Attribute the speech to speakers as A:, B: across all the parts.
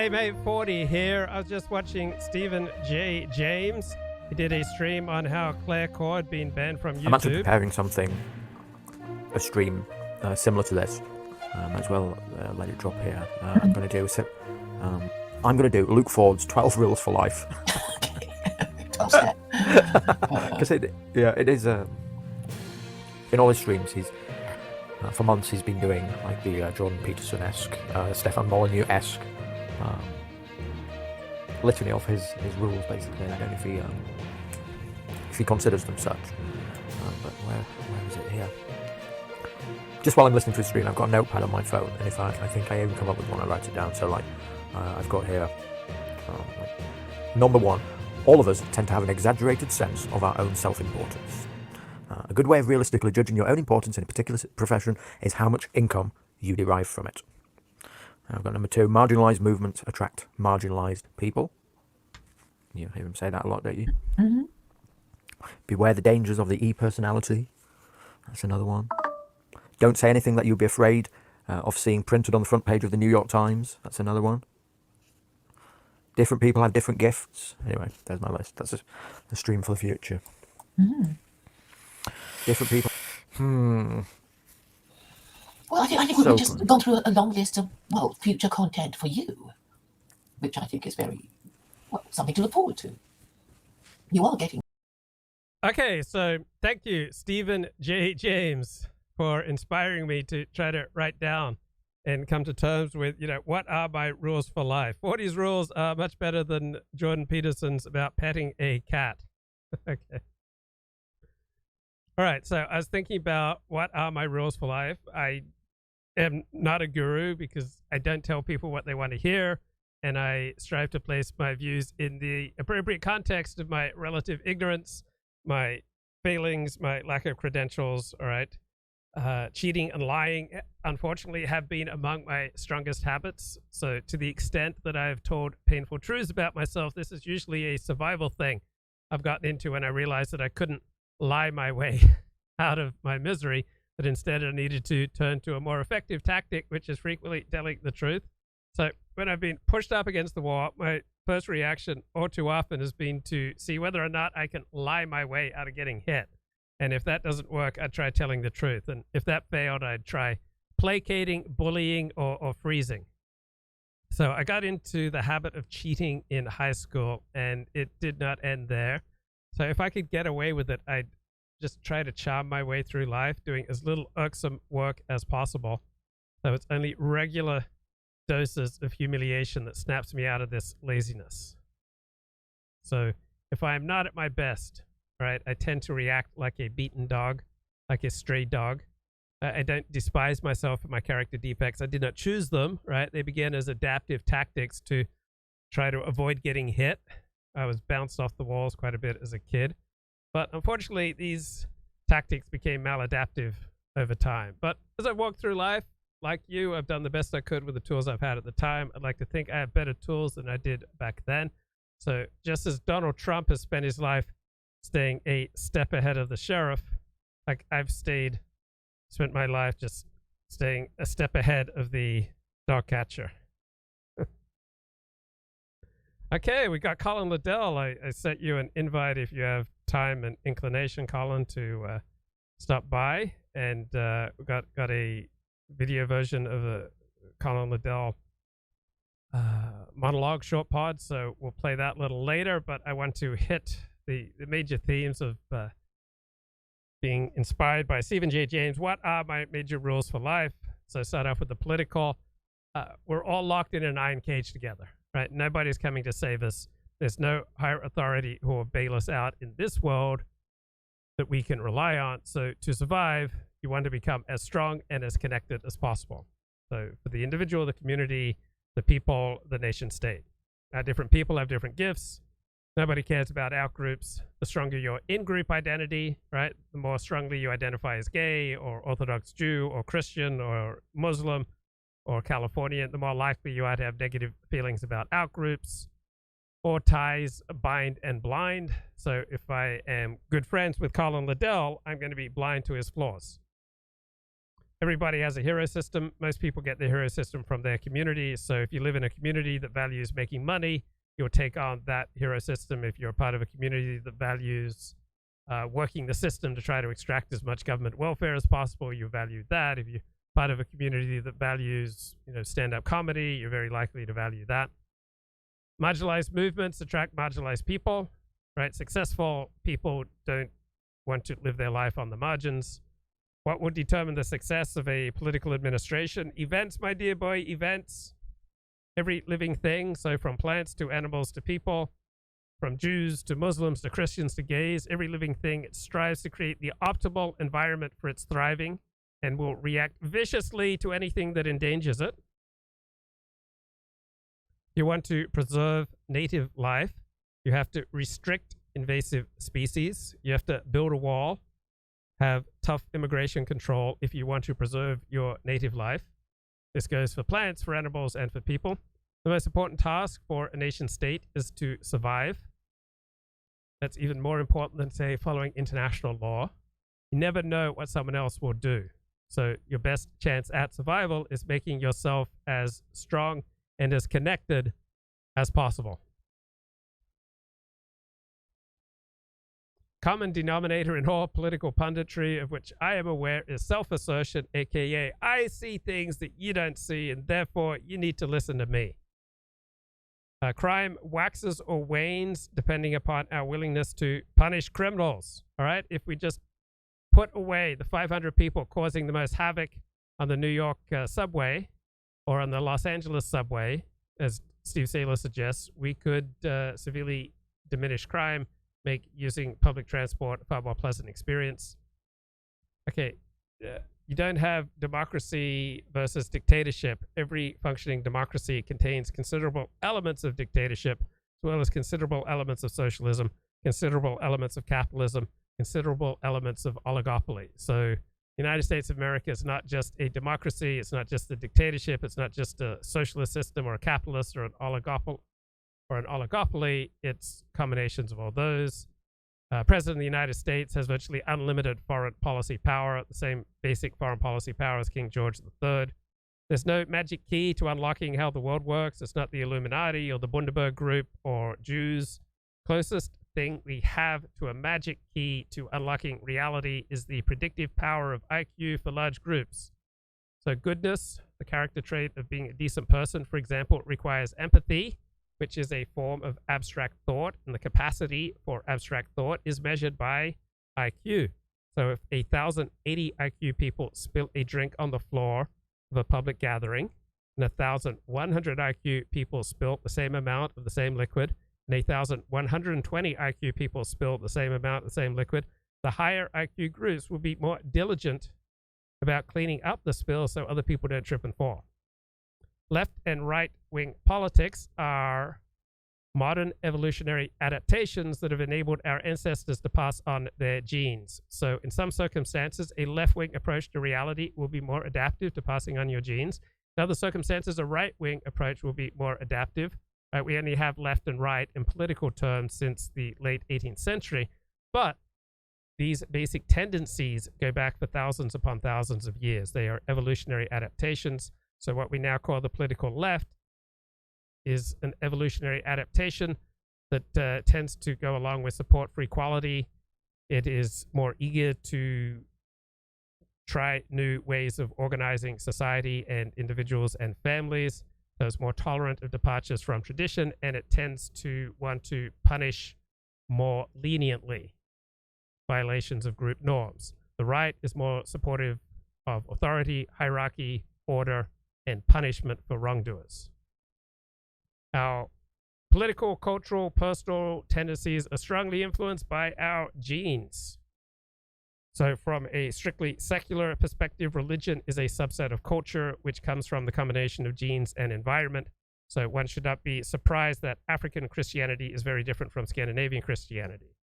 A: G'day, mate. 40 here. I was just watching Stephen J. James. He did a stream on how Claire Core had been banned from YouTube.
B: I'm actually preparing something, a stream similar to this. As well, let it drop here. I'm going to do Luke Ford's 12 Rules for Life. Because it is. In all his streams, for months he's been doing like the Jordan Peterson-esque, Stefan Molyneux-esque litany of his rules, basically. I don't know if he considers them such. But where is it here? Just while I'm listening to his stream, I've got a notepad on my phone, and if I think I even come up with one, I write it down. So I've got here number one. All of us tend to have an exaggerated sense of our own self-importance. A good way of realistically judging your own importance in a particular profession is how much income you derive from it. I've got number two, marginalised movements attract marginalised people. You hear him say that a lot, don't you? Mm-hmm. Beware the dangers of the e-personality. That's another one. Don't say anything that you'll be afraid of seeing printed on the front page of the New York Times. That's another one. Different people have different gifts. Anyway, there's my list. That's a stream for the future. Mm. Different people.
C: Well, I think we've just gone through a long list of, future content for you, which I think is very, something to look forward to. You are getting...
A: Okay, so thank you, Stephen J. James, for inspiring me to try to write down and come to terms with, what are my rules for life? 40's rules are much better than Jordan Peterson's about petting a cat. Okay. All right, so I was thinking about what are my rules for life. I am not a guru because I don't tell people what they want to hear, and I strive to place my views in the appropriate context of my relative ignorance, my failings, my lack of credentials, all right? Cheating and lying, unfortunately, have been among my strongest habits. So to the extent that I've told painful truths about myself, this is usually a survival thing I've gotten into when I realized that I couldn't lie my way out of my misery, but instead I needed to turn to a more effective tactic, which is frequently telling the truth. So when I've been pushed up against the wall, my first reaction all too often has been to see whether or not I can lie my way out of getting hit. And if that doesn't work, I'd try telling the truth. And if that failed, I'd try placating, bullying, or freezing. So I got into the habit of cheating in high school, and it did not end there. So if I could get away with it, I'd just try to charm my way through life, doing as little irksome work as possible. So it's only regular doses of humiliation that snaps me out of this laziness. So if I am not at my best, right, I tend to react like a beaten dog, like a stray dog. I don't despise myself for my character defects. I did not choose them, right? They began as adaptive tactics to try to avoid getting hit. I was bounced off the walls quite a bit as a kid. But unfortunately, these tactics became maladaptive over time. But as I walked through life, like you, I've done the best I could with the tools I've had at the time. I'd like to think I have better tools than I did back then. So just as Donald Trump has spent his life staying a step ahead of the sheriff, like I've spent my life just staying a step ahead of the dog catcher. Okay, we got Colin Liddell. I sent you an invite if you have time and inclination, Colin, to stop by. And we got a video version of the Colin Liddell monologue short pod, so we'll play that a little later. But I want to hit the major themes of being inspired by Stephen J. James. What are my major rules for life? So I start off with the political. We're all locked in an iron cage together. Right, nobody's coming to save us. There's no higher authority who will bail us out in this world that we can rely on. So to survive, you want to become as strong and as connected as possible. So for the individual, the community, the people, the nation state. Different people have different gifts. Nobody cares about out-groups. The stronger your in-group identity, right, the more strongly you identify as gay or Orthodox Jew or Christian or Muslim or Californian, the more likely you are to have negative feelings about outgroups. Or ties bind and blind. So if I am good friends with Colin Liddell, I'm going to be blind to his flaws. everybody has a hero system. Most people get their hero system from their community. So if you live in a community that values making money, you'll take on that hero system. If you're a part of a community that values working the system to try to extract as much government welfare as possible, you value that. If you're part of a community that values, stand-up comedy, you're very likely to value that. Marginalized movements attract marginalized people, right? Successful people don't want to live their life on the margins. What would determine the success of a political administration? Events, my dear boy, events. Every living thing, so from plants to animals to people, from Jews to Muslims to Christians to gays, every living thing, it strives to create the optimal environment for its thriving and will react viciously to anything that endangers it. You want to preserve native life, you have to restrict invasive species, you have to build a wall, have tough immigration control if you want to preserve your native life. This goes for plants, for animals, and for people. The most important task for a nation state is to survive. That's even more important than, say, following international law. You never know what someone else will do. So your best chance at survival is making yourself as strong and as connected as possible. Common denominator in all political punditry of which I am aware is self-assertion, aka I see things that you don't see and therefore you need to listen to me. Crime waxes or wanes depending upon our willingness to punish criminals. All right, if we just put away the 500 people causing the most havoc on the New York subway or on the Los Angeles subway, as Steve Saylor suggests, we could severely diminish crime, make using public transport a far more pleasant experience. Okay, you don't have democracy versus dictatorship. Every functioning democracy contains considerable elements of dictatorship, as well as considerable elements of socialism, considerable elements of capitalism, considerable elements of oligopoly. So the United States of America is not just a democracy, it's not just a dictatorship, it's not just a socialist system or a capitalist or an oligopoly, it's combinations of all those. President of the United States has virtually unlimited foreign policy power, the same basic foreign policy power as King George III. There's no magic key to unlocking how the world works. It's not the Illuminati or the Bundaberg Group or Jews. Closest thing we have to a magic key to unlocking reality is the predictive power of IQ for large groups. So goodness, the character trait of being a decent person, for example, requires empathy, which is a form of abstract thought, and the capacity for abstract thought is measured by IQ. So if 1,080 IQ people spill a drink on the floor of a public gathering, and 1,100 IQ people spill the same amount of the same liquid, and 1,120 IQ people spill the same amount of the same liquid, the higher IQ groups will be more diligent about cleaning up the spill so other people don't trip and fall. Left and right-wing politics are modern evolutionary adaptations that have enabled our ancestors to pass on their genes. So in some circumstances, a left-wing approach to reality will be more adaptive to passing on your genes. In other circumstances, a right-wing approach will be more adaptive. We only have left and right in political terms since the late 18th century, but these basic tendencies go back for thousands upon thousands of years. They are evolutionary adaptations. So what we now call the political left is an evolutionary adaptation that tends to go along with support for equality. It is more eager to try new ways of organizing society and individuals and families. So it's more tolerant of departures from tradition, and it tends to want to punish more leniently violations of group norms. The right is more supportive of authority, hierarchy, order, and punishment for wrongdoers. Our political, cultural, personal tendencies are strongly influenced by our genes. So from a strictly secular perspective, religion is a subset of culture, which comes from the combination of genes and environment. So one should not be surprised that African Christianity is very different from Scandinavian Christianity.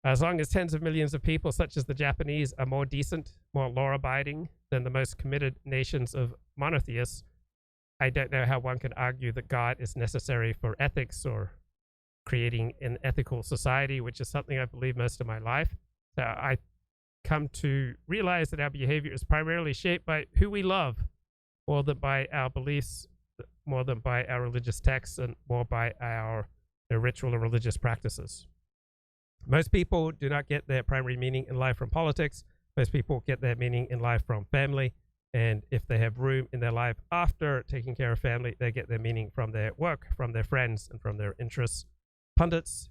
A: As long as tens of millions of people, such as the Japanese, are more decent, more law-abiding than the most committed nations of monotheists, I don't know how one can argue that God is necessary for ethics or creating an ethical society, which is something I believe most of my life. So I come to realize that our behavior is primarily shaped by who we love, more than by our beliefs, more than by our religious texts, and more by our ritual or religious practices. Most people do not get their primary meaning in life from politics. Most people get their meaning in life from family. And if they have room in their life after taking care of family, they get their meaning from their work, from their friends, and from their interests. Pundits,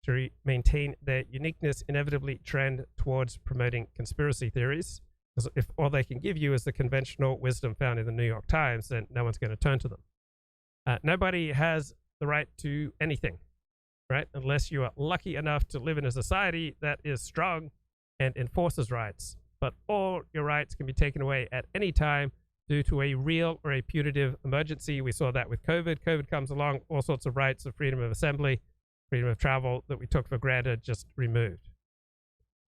A: to maintain their uniqueness, inevitably trend towards promoting conspiracy theories. Because if all they can give you is the conventional wisdom found in the New York Times, then no one's going to turn to them. Nobody has the right to anything, right? Unless you are lucky enough to live in a society that is strong and enforces rights. But all your rights can be taken away at any time due to a real or a putative emergency. We saw that with COVID. COVID comes along, all sorts of rights of freedom of assembly, freedom of travel that we took for granted just removed.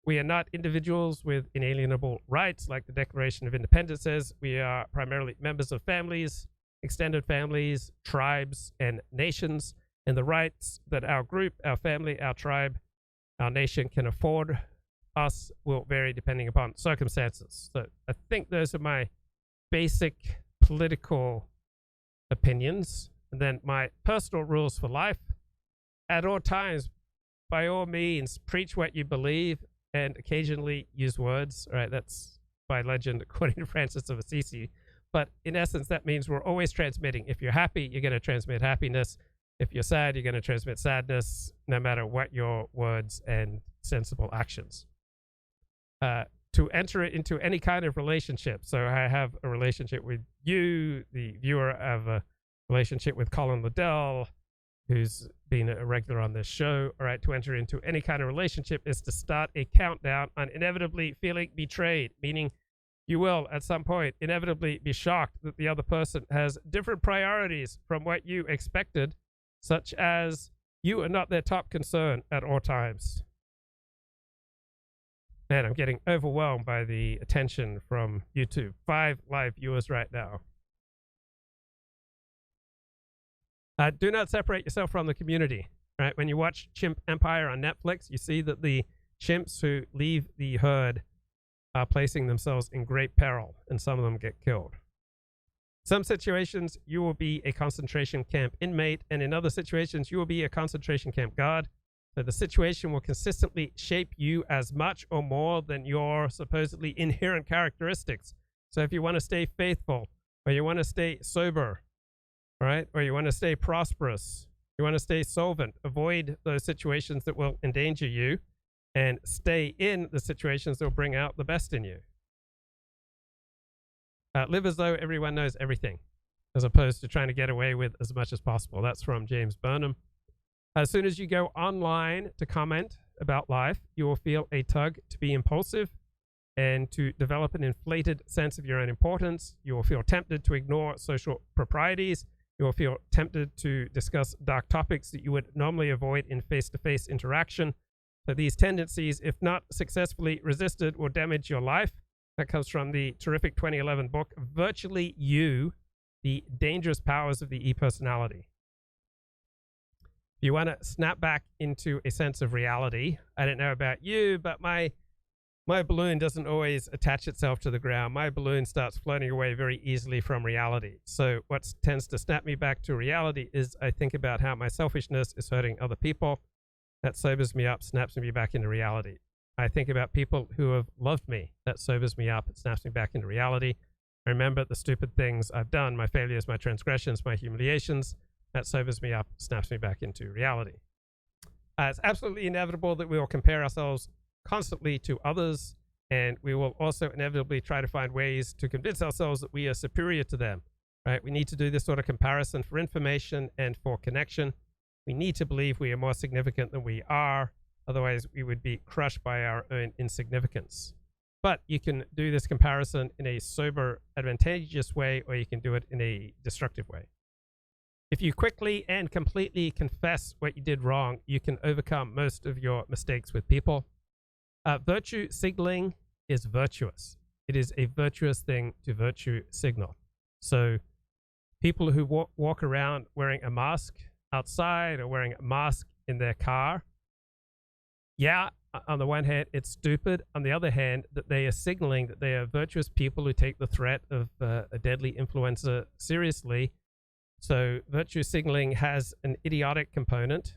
A: We are not individuals with inalienable rights like the Declaration of Independence says. We are primarily members of families, extended families, tribes, and nations. And the rights that our group, our family, our tribe, our nation can afford us will vary depending upon circumstances. So I think those are my basic political opinions. And then my personal rules for life. At all times, by all means, preach what you believe and occasionally use words. All right, that's by legend according to Francis of Assisi. But in essence, that means we're always transmitting. If you're happy, you're going to transmit happiness. If you're sad, you're going to transmit sadness, no matter what your words and sensible actions. To enter into any kind of relationship. So I have a relationship with you, the viewer of a relationship with Colin Liddell, who's been a regular on this show. All right, to enter into any kind of relationship is to start a countdown on inevitably feeling betrayed, meaning you will, at some point, inevitably be shocked that the other person has different priorities from what you expected, such as you are not their top concern at all times. Man, I'm getting overwhelmed by the attention from YouTube. 5 live viewers right now. Do not separate yourself from the community. Right? When you watch Chimp Empire on Netflix, you see that the chimps who leave the herd are placing themselves in great peril, and some of them get killed. Some situations, you will be a concentration camp inmate, and in other situations, you will be a concentration camp guard. So the situation will consistently shape you as much or more than your supposedly inherent characteristics. So if you want to stay faithful, or you want to stay sober, right, or you want to stay prosperous, you want to stay solvent, avoid those situations that will endanger you, and stay in the situations that will bring out the best in you. Live as though everyone knows everything, as opposed to trying to get away with as much as possible. That's from James Burnham. As soon as you go online to comment about life, you will feel a tug to be impulsive and to develop an inflated sense of your own importance. You will feel tempted to ignore social proprieties. You will feel tempted to discuss dark topics that you would normally avoid in face-to-face interaction. So these tendencies, if not successfully resisted, will damage your life. That comes from the terrific 2011 book, Virtually You, The Dangerous Powers of the E-Personality. If you want to snap back into a sense of reality, I don't know about you, but my balloon doesn't always attach itself to the ground. My balloon starts floating away very easily from reality. So what tends to snap me back to reality is I think about how my selfishness is hurting other people. That sobers me up, snaps me back into reality. I think about people who have loved me. That sobers me up, it snaps me back into reality. I remember the stupid things I've done, my failures, my transgressions, my humiliations. That sobers me up, snaps me back into reality. It's absolutely inevitable that we will compare ourselves constantly to others, and we will also inevitably try to find ways to convince ourselves that we are superior to them. Right? We need to do this sort of comparison for information and for connection. We need to believe we are more significant than we are. Otherwise, we would be crushed by our own insignificance. But you can do this comparison in a sober, advantageous way, or you can do it in a destructive way. If you quickly and completely confess what you did wrong, you can overcome most of your mistakes with people. Virtue signaling is virtuous. It is a virtuous thing to virtue signal. So people who walk around wearing a mask outside or wearing a mask in their car, yeah, on the one hand, it's stupid. On the other hand, that they are signaling that they are virtuous people who take the threat of a deadly influenza seriously. So virtue signaling has an idiotic component,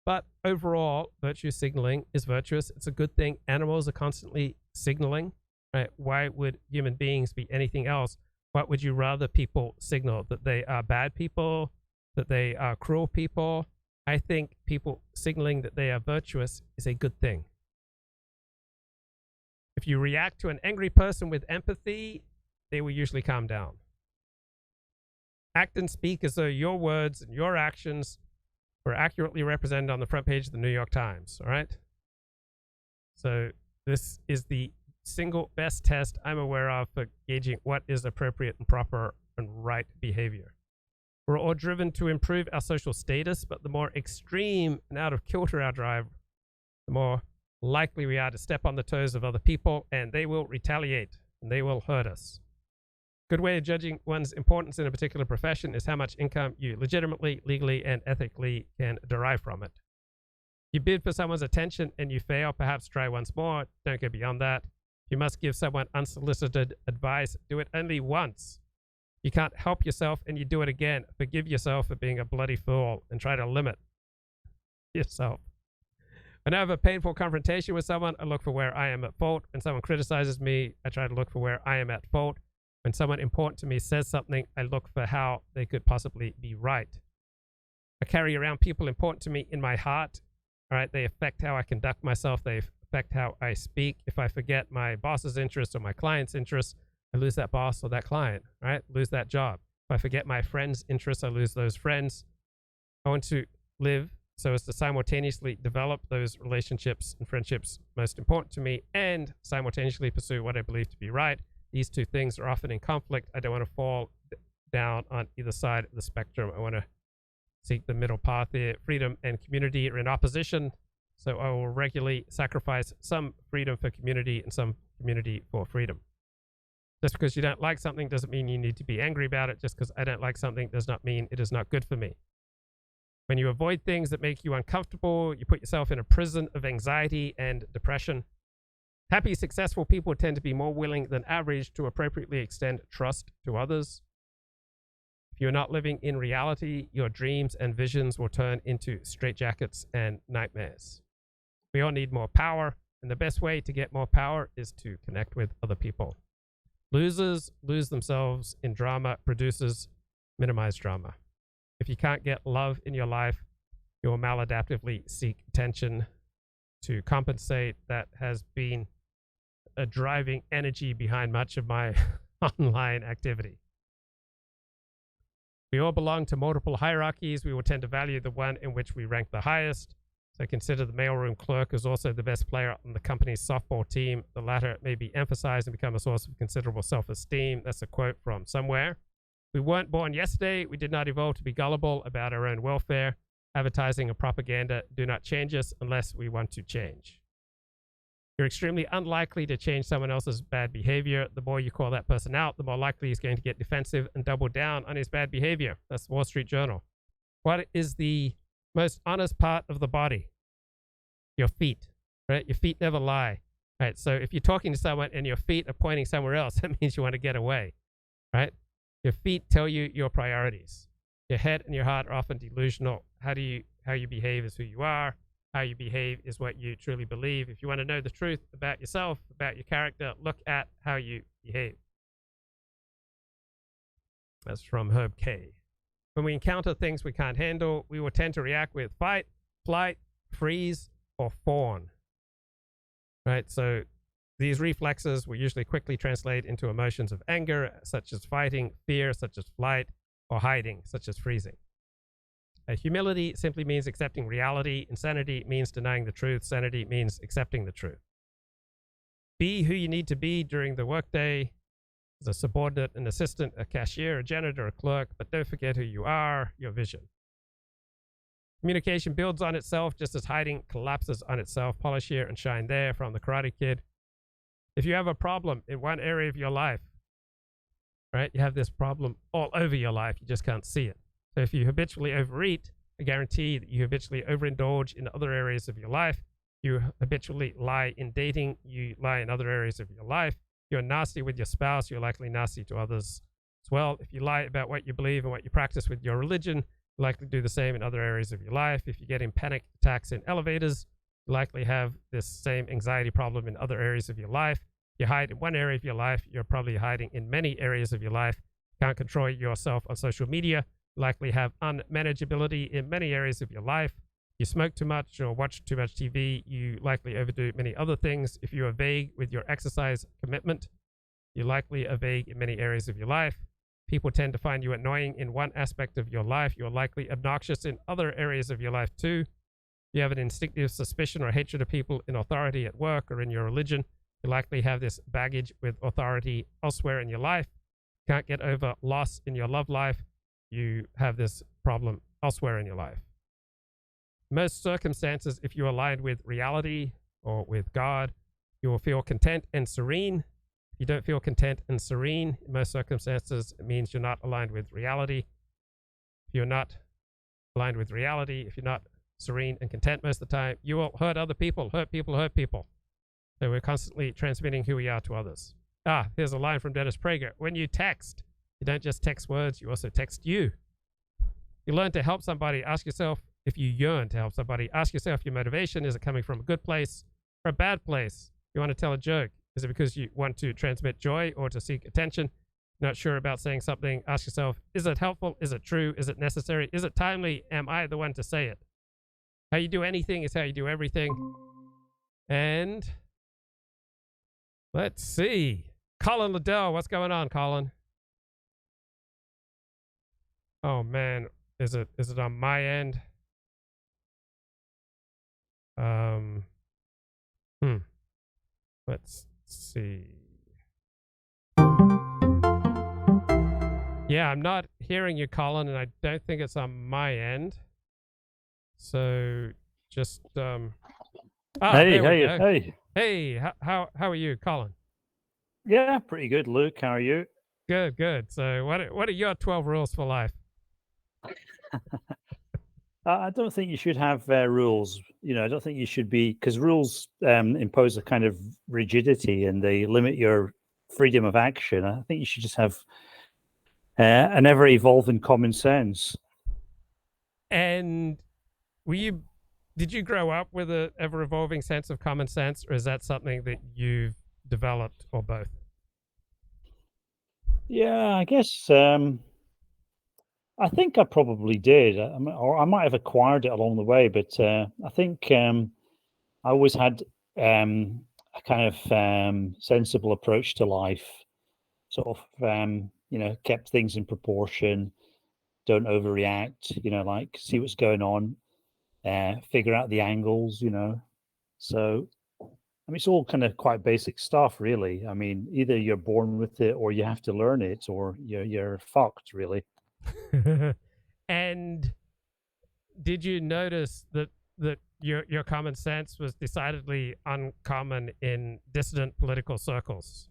A: but overall, virtue signaling is virtuous. It's a good thing. Animals are constantly signaling, right? Why would human beings be anything else? What would you rather people signal? That they are bad people? That they are cruel people? I think people signaling that they are virtuous is a good thing. If you react to an angry person with empathy, they will usually calm down. Act and speak as though your words and your actions were accurately represented on the front page of the New York Times, all right? So this is the single best test I'm aware of for gauging what is appropriate and proper and right behavior. We're all driven to improve our social status, but the more extreme and out of kilter our drive, the more likely we are to step on the toes of other people, and they will retaliate and they will hurt us. Good way of judging one's importance in a particular profession is how much income you legitimately, legally, and ethically can derive from it. You bid for someone's attention and you fail, perhaps try once more. Don't go beyond that. You must give someone unsolicited advice. Do it only once. You can't help yourself and you do it again. Forgive yourself for being a bloody fool and try to limit yourself. When I have a painful confrontation with someone, I look for where I am at fault. When someone criticizes me, I try to look for where I am at fault. When someone important to me says something, I look for how they could possibly be right. I carry around people important to me in my heart. All right, they affect how I conduct myself. They affect how I speak. If I forget my boss's interests or my client's interests, I lose that boss or that client, right? Lose that job. If I forget my friends' interests, I lose those friends. I want to live so as to simultaneously develop those relationships and friendships most important to me and simultaneously pursue what I believe to be right. These two things are often in conflict. I don't want to fall down on either side of the spectrum. I want to seek the middle path here. Freedom and community are in opposition, so I will regularly sacrifice some freedom for community and some community for freedom. Just because you don't like something doesn't mean you need to be angry about it. Just because I don't like something does not mean it is not good for me. When you avoid things that make you uncomfortable, you put yourself in a prison of anxiety and depression. Happy, successful people tend to be more willing than average to appropriately extend trust to others. If you're not living in reality, your dreams and visions will turn into straitjackets and nightmares. We all need more power, and the best way to get more power is to connect with other people. Losers lose themselves in drama. Producers minimize drama. If you can't get love in your life, you will maladaptively seek attention to compensate. That has been a driving energy behind much of my online activity. We all belong to multiple hierarchies. We will tend to value the one in which we rank the highest. So consider the mailroom clerk as also the best player on the company's softball team. The latter may be emphasized and become a source of considerable self-esteem. That's a quote from somewhere. We weren't born yesterday. We did not evolve to be gullible about our own welfare. Advertising and propaganda do not change us unless we want to change. You're extremely unlikely to change someone else's bad behavior. The more you call that person out, the more likely he's going to get defensive and double down on his bad behavior. That's the Wall Street Journal. What is the most honest part of the body? Your feet, right? Your feet never lie, right? So if you're talking to someone and your feet are pointing somewhere else, that means you want to get away, right? Your feet tell you your priorities. Your head and your heart are often delusional. How you behave is who you are. How you behave is what you truly believe. If you want to know the truth about yourself, about your character, look at how you behave. That's from Herb K. When we encounter things we can't handle, we will tend to react with fight, flight, freeze, or fawn. Right? So these reflexes will usually quickly translate into emotions of anger, such as fighting, fear, such as flight, or hiding, such as freezing. Humility simply means accepting reality. Insanity means denying the truth. Sanity means accepting the truth. Be who you need to be during the workday as a subordinate, an assistant, a cashier, a janitor, a clerk, but don't forget who you are, your vision. Communication builds on itself just as hiding collapses on itself. Polish here and shine there from the Karate Kid. If you have a problem in one area of your life, right, you have this problem all over your life, you just can't see it. So if you habitually overeat, I guarantee that you habitually overindulge in other areas of your life. You habitually lie in dating. You lie in other areas of your life. You're nasty with your spouse. You're likely nasty to others as well. If you lie about what you believe and what you practice with your religion, you're likely to do the same in other areas of your life. If you get in panic attacks in elevators, you likely have this same anxiety problem in other areas of your life. You hide in one area of your life, you're probably hiding in many areas of your life. Can't control yourself on social media, you likely have unmanageability in many areas of your life. You smoke too much or watch too much TV, you likely overdo many other things. If you are vague with your exercise commitment, you likely are vague in many areas of your life. People tend to find you annoying in one aspect of your life. You're likely obnoxious in other areas of your life too. You have an instinctive suspicion or hatred of people in authority at work or in your religion. You likely have this baggage with authority elsewhere in your life. Can't get over loss in your love life. You have this problem elsewhere in your life. Most circumstances, if you're aligned with reality or with God, you will feel content and serene. If you don't feel content and serene in most circumstances, it means you're not aligned with reality. If you're not aligned with reality, if you're not serene and content most of the time, you will hurt other people, hurt people, hurt people. So we're constantly transmitting who we are to others. Here's a line from Dennis Prager. When you text, you don't just text words, you also text you. You learn to help somebody, ask yourself, if you yearn to help somebody, ask yourself your motivation. Is it coming from a good place or a bad place? You want to tell a joke. Is it because you want to transmit joy or to seek attention? Not sure about saying something. Ask yourself, is it helpful? Is it true? Is it necessary? Is it timely? Am I the one to say it? How you do anything is how you do everything. And let's see. Colin Liddell, what's going on, Colin? Oh man, is it on my end? Let's see. Yeah, I'm not hearing you, Colin, and I don't think it's on my end. So just Hey, how are you, Colin?
D: Yeah, pretty good, Luke. How are you?
A: Good. So what are your 12 rules for life?
D: I don't think you should have rules. I don't think you should be, because rules impose a kind of rigidity and they limit your freedom of action. I think you should just have an ever-evolving common sense.
A: And did you grow up with an ever-evolving sense of common sense, or is that something that you've developed, or both?
D: Yeah, I guess I think I probably did, or I might have acquired it along the way. But I think I always had a kind of sensible approach to life. Sort of, kept things in proportion. Don't overreact. Like see what's going on, figure out the angles. So I mean, it's all kind of quite basic stuff, really. I mean, either you're born with it, or you have to learn it, or you're fucked, really.
A: And did you notice that your common sense was decidedly uncommon in dissident political circles?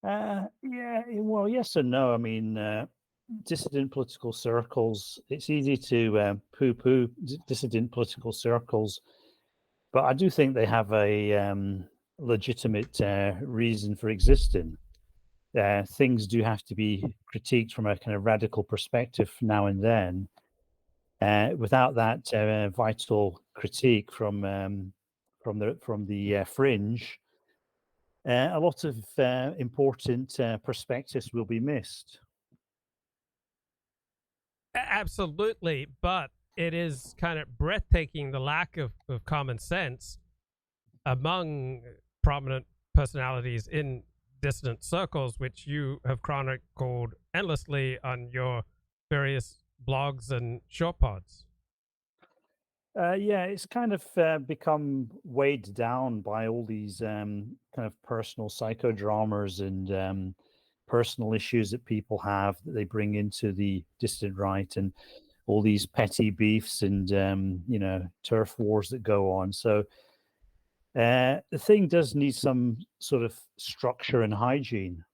D: Yeah, well, yes and no. I mean, dissident political circles, it's easy to poo-poo dissident political circles, but I do think they have a legitimate reason for existing. Things do have to be critiqued from a kind of radical perspective now and then. Without that vital critique from the fringe, a lot of important perspectives will be missed.
A: Absolutely, but it is kind of breathtaking the lack of common sense among prominent personalities in dissident circles, which you have chronicled endlessly on your various blogs and short pods.
D: Yeah, it's kind of become weighed down by all these kind of personal psychodramas and personal issues that people have that they bring into the dissident right, and all these petty beefs and turf wars that go on. So the thing does need some sort of structure and hygiene.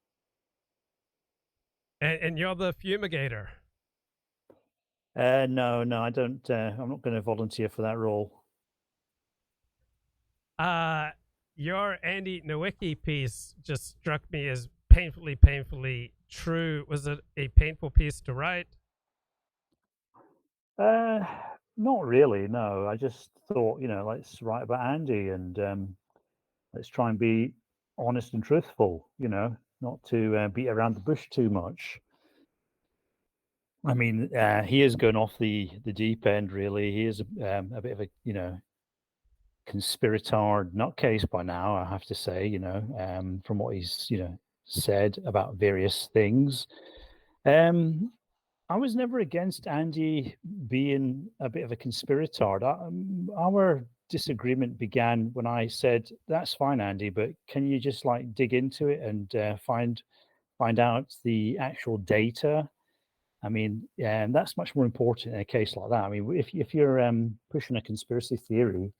A: And you're the fumigator.
D: No, I don't. I'm not going to volunteer for that role.
A: Your Andy Nowicki piece just struck me as painfully true. Was it a painful piece to write?
D: Not really. No, I just thought, let's write about Andy and let's try and be honest and truthful. Not to beat around the bush too much. I mean, he is going off the deep end. Really, he is a bit of a conspirator nutcase by now. I have to say, from what he's said about various things. I was never against Andy being a bit of a conspirator. Our disagreement began when I said, "That's fine, Andy, but can you just like dig into it and find out the actual data?" I mean, that's much more important in a case like that. I mean, if you're pushing a conspiracy theory,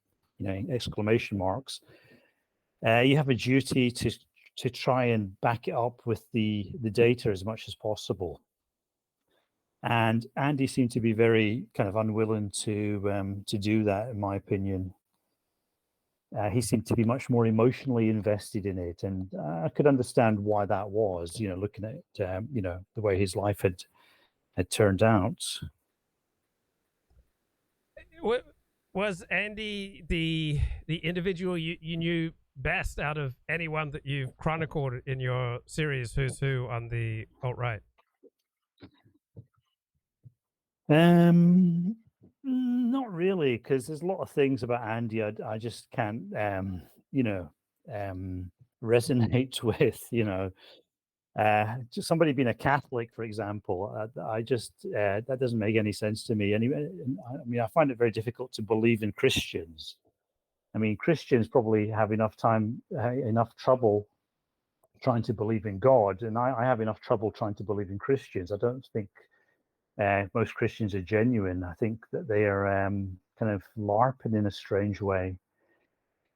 D: exclamation marks, you have a duty to try and back it up with the data as much as possible. And Andy seemed to be very kind of unwilling to do that, in my opinion. He seemed to be much more emotionally invested in it, and I could understand why that was. Looking at the way his life had turned out.
A: Was Andy the individual you knew best out of anyone that you've chronicled in your series Who's Who on the alt-right?
D: Not really, because there's a lot of things about Andy I just can't resonate with. Just somebody being a Catholic, for example, I just that doesn't make any sense to me. Anyway, I mean, I find it very difficult to believe in Christians. I mean, Christians probably have enough trouble trying to believe in God, and I have enough trouble trying to believe in Christians. I don't think most Christians are genuine. I think that they are kind of LARPing in a strange way.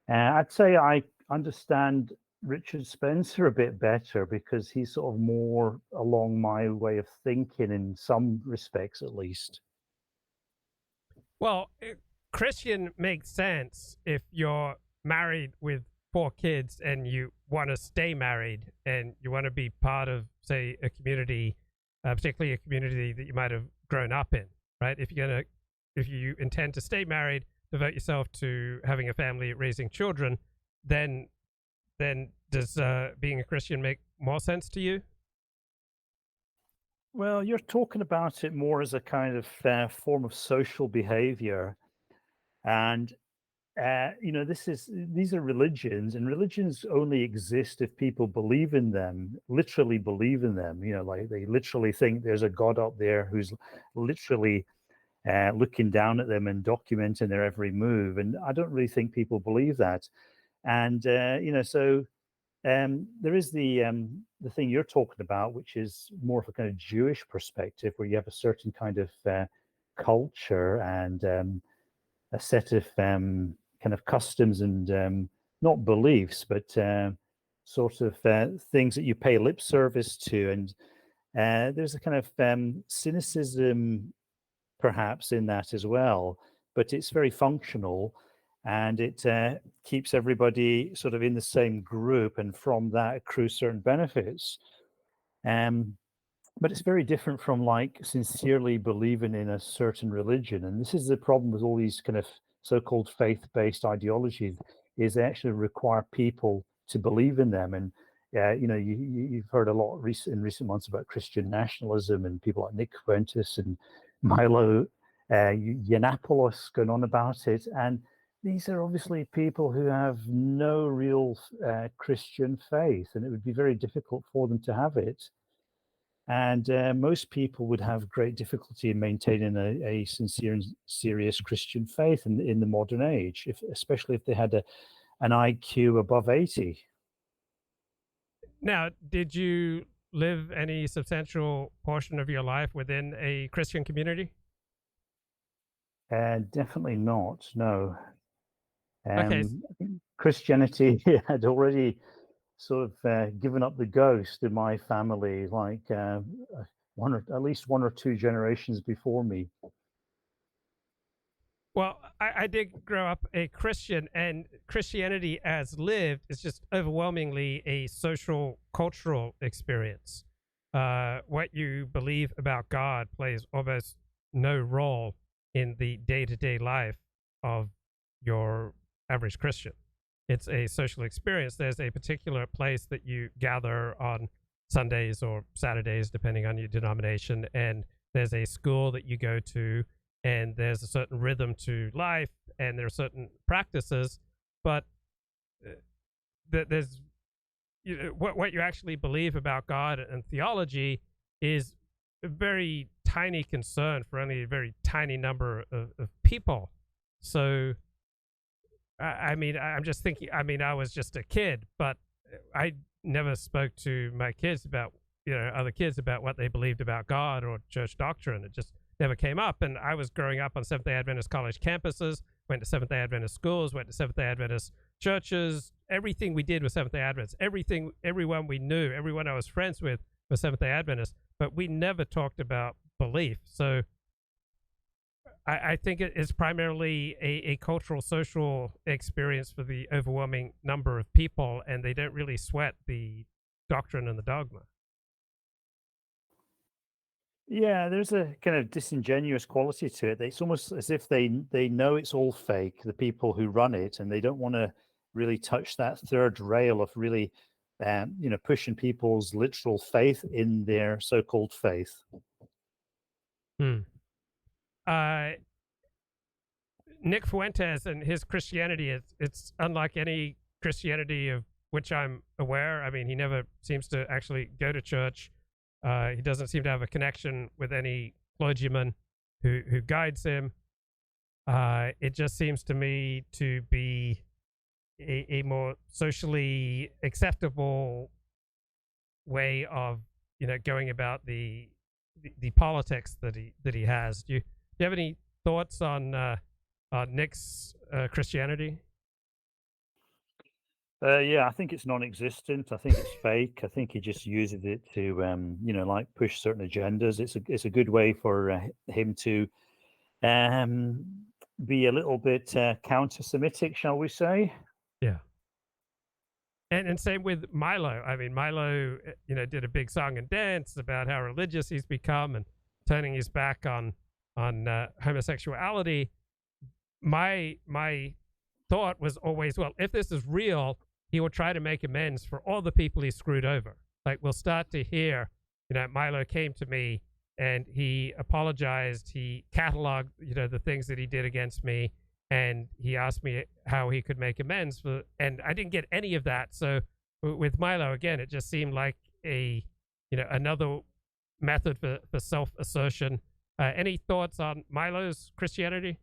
D: I'd say I understand Richard Spencer a bit better because he's sort of more along my way of thinking in some respects, at least.
A: Well, Christian makes sense if you're married with 4 kids and you want to stay married and you want to be part of, say, a community, particularly a community that you might have grown up in, right? If you intend to stay married, devote yourself to having a family, raising children, then does being a Christian make more sense to you?
D: Well, you're talking about it more as a kind of form of social behavior, and these are religions, and religions only exist if people believe in them, literally believe in them. Like they literally think there's a God up there who's literally looking down at them and documenting their every move. And I don't really think people believe that. And so there is the thing you're talking about, which is more of a kind of Jewish perspective, where you have a certain kind of culture and a set of kind of customs and not beliefs, but sort of things that you pay lip service to. And there's a kind of cynicism perhaps in that as well, but it's very functional, and it keeps everybody sort of in the same group, and from that accrue certain benefits. But it's very different from like sincerely believing in a certain religion. And this is the problem with all these kind of so-called faith-based ideologies, is they actually require people to believe in them. And you've heard a lot in recent months about Christian nationalism and people like Nick Fuentes and Milo Yiannopoulos going on about it. And these are obviously people who have no real Christian faith, and it would be very difficult for them to have it. And most people would have great difficulty in maintaining a sincere and serious Christian faith in the modern age, especially if they had an IQ above 80.
A: Now, did you live any substantial portion of your life within a Christian community?
D: Definitely not, no.
A: Okay.
D: Christianity had already sort of given up the ghost in my family like at least one or two generations before me.
A: Well, I did grow up a Christian, and Christianity as lived is just overwhelmingly a social, cultural experience. What you believe about God plays almost no role in the day-to-day life of your average Christian. It's a social experience. There's a particular place that you gather on Sundays or Saturdays, depending on your denomination, and there's a school that you go to, and there's a certain rhythm to life, and there are certain practices, but there's what you actually believe about God and theology is a very tiny concern for only a very tiny number of people. So, I mean, I'm just thinking, I mean, I was just a kid, but I never spoke to my kids about, other kids about what they believed about God or church doctrine. It just never came up. And I was growing up on Seventh-day Adventist college campuses, went to Seventh-day Adventist schools, went to Seventh-day Adventist churches. Everything we did was Seventh-day Adventist. Everyone we knew, everyone I was friends with was Seventh-day Adventist, but we never talked about belief. So I think it is primarily a cultural, social experience for the overwhelming number of people, and they don't really sweat the doctrine and the dogma.
D: Yeah, there's a kind of disingenuous quality to it. It's almost as if they know it's all fake, the people who run it, and they don't want to really touch that third rail of really, pushing people's literal faith in their so-called faith.
A: Nick Fuentes and his Christianity, it's unlike any Christianity of which I'm aware. I mean, he never seems to actually go to church. He doesn't seem to have a connection with any clergyman who guides him. It just seems to me to be a more socially acceptable way of going about the politics that he has. Do you have any thoughts on Nick's Christianity?
D: Yeah, I think it's non-existent. I think it's fake. I think he just uses it to, like push certain agendas. It's a good way for him to be a little bit counter-Semitic, shall we say?
A: Yeah. And same with Milo. I mean, Milo, did a big song and dance about how religious he's become and turning his back on homosexuality. My thought was always, well, if this is real, he will try to make amends for all the people he screwed over. Like, we'll start to hear, Milo came to me and he apologized. He cataloged, the things that he did against me, and he asked me how he could make amends for, and I didn't get any of that. So with Milo, again, it just seemed like another method for self-assertion. Any thoughts on Milo's Christianity?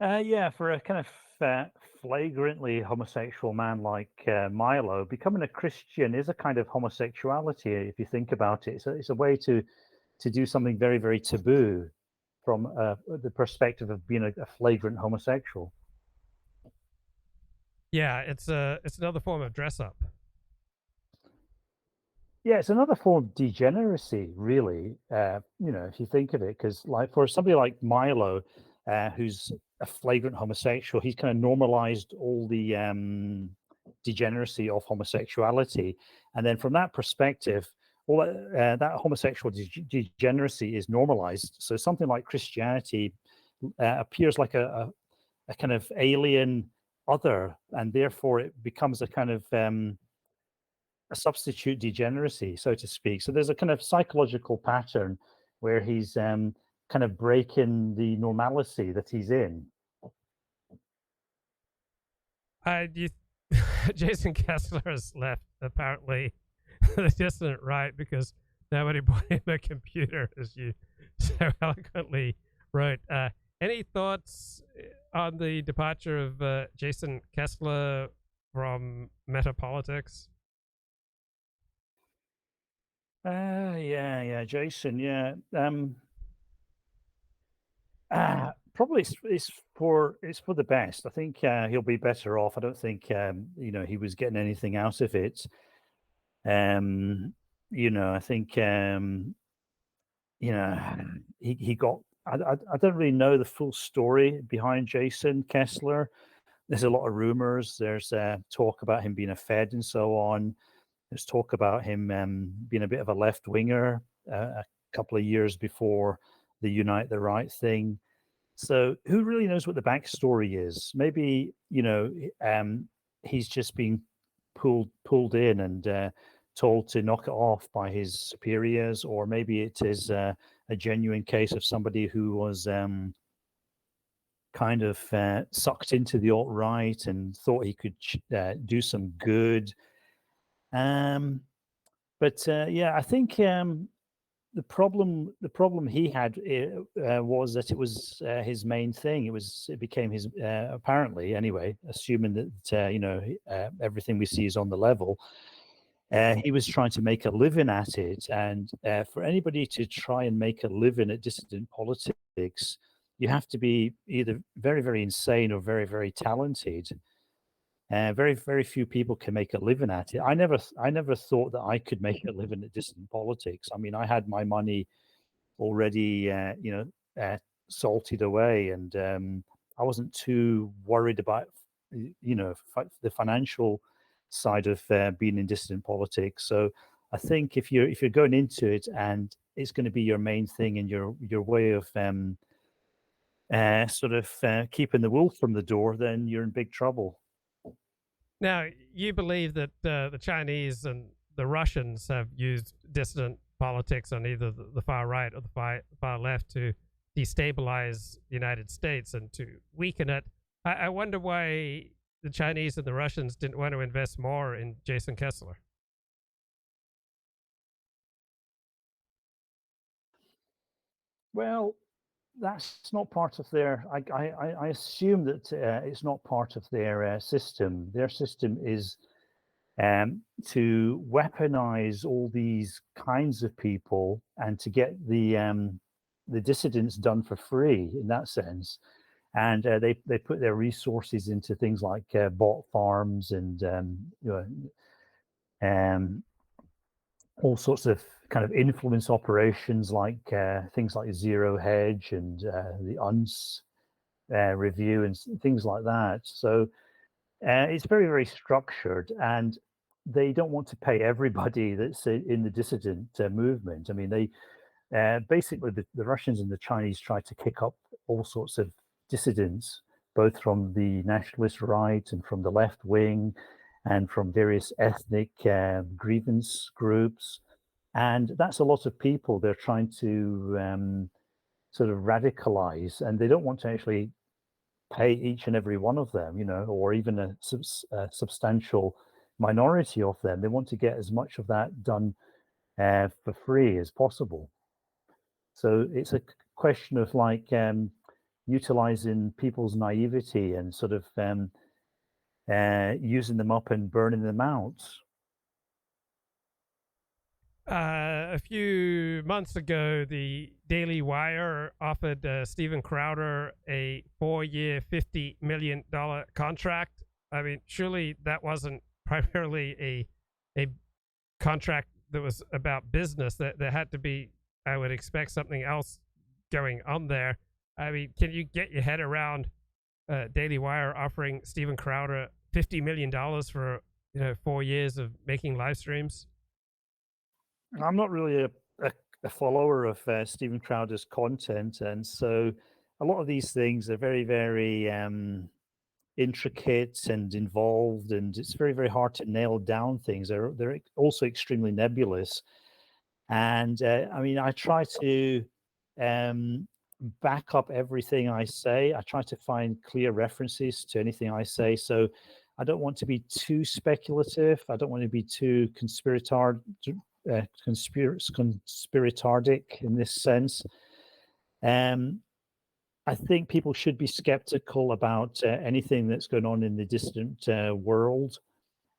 D: Yeah, for a kind of flagrantly homosexual man like Milo, becoming a Christian is a kind of homosexuality. If you think about it, it's a way to do something very, very taboo from the perspective of being a flagrant homosexual.
A: Yeah, it's another form of dress up.
D: Yeah, it's another form of degeneracy, really. If you think of it, because like for somebody like Milo, who's a flagrant homosexual, he's kind of normalized all the degeneracy of homosexuality, and then from that perspective, all that homosexual degeneracy is normalized. So something like Christianity appears like a kind of alien other, and therefore it becomes a kind of a substitute degeneracy, so to speak. So there's a kind of psychological pattern where he's kind of breaking the normalcy that he's in.
A: Jason Kessler has left, apparently, the dissident right, because nobody bought him a computer, as you so eloquently wrote. Any thoughts on the departure of Jason Kessler from metapolitics?
D: Yeah, Jason. Yeah. Probably it's for the best. I think he'll be better off. I don't think he was getting anything out of it. I think he got. I don't really know the full story behind Jason Kessler. There's a lot of rumors. There's talk about him being a Fed and so on. There's talk about him being a bit of a left winger a couple of years before the Unite the Right thing. So who really knows what the backstory is? Maybe he's just being pulled in and told to knock it off by his superiors, or maybe it is a genuine case of somebody who was kind of sucked into the alt-right and thought he could do some good. But I think the problem he had was that it was his main thing. It became his apparently anyway. Assuming that everything we see is on the level, he was trying to make a living at it. And for anybody to try and make a living at dissident politics, you have to be either very, very insane or very, very talented. Very, very few people can make a living at it. I never thought that I could make a living at dissident politics. I mean, I had my money already, salted away, and I wasn't too worried about, the financial side of being in dissident politics. So I think if you're going into it and it's going to be your main thing and your way of keeping the wolf from the door, then you're in big trouble.
A: Now, you believe that the Chinese and the Russians have used dissident politics on either the far right or the far left to destabilize the United States and to weaken it. I wonder why the Chinese and the Russians didn't want to invest more in Jason Kessler.
D: Well, that's not part of their. I assume that it's not part of their system. Their system is to weaponize all these kinds of people and to get the dissidents done for free in that sense. And they put their resources into things like bot farms and all sorts of kind of influence operations, like things like Zero Hedge and the UNS review and things like that. So it's very, very structured, and they don't want to pay everybody that's in the dissident movement. I mean, they basically the Russians and the Chinese try to kick up all sorts of dissidents, both from the nationalist right and from the left wing, and from various ethnic grievance groups. And that's a lot of people they're trying to sort of radicalize, and they don't want to actually pay each and every one of them, or even a substantial minority of them. They want to get as much of that done for free as possible. So it's a question of like utilizing people's naivety and sort of using them up and burning them out.
A: A few months ago, the Daily Wire offered Steven Crowder a 4-year, $50 million contract. I mean, surely that wasn't primarily a contract that was about business. That there had to be, I would expect, something else going on there. I mean, can you get your head around Daily Wire offering Steven Crowder $50 million for 4 years of making live streams?
D: I'm not really a follower of Steven Crowder's content, and so a lot of these things are very, very intricate and involved, and it's very, very hard to nail down things. They're also extremely nebulous, and I mean, I try to back up everything I say. I try to find clear references to anything I say, so I don't want to be too speculative. I don't want to be too conspiratoric in this sense. I think people should be skeptical about anything that's going on in the distant world.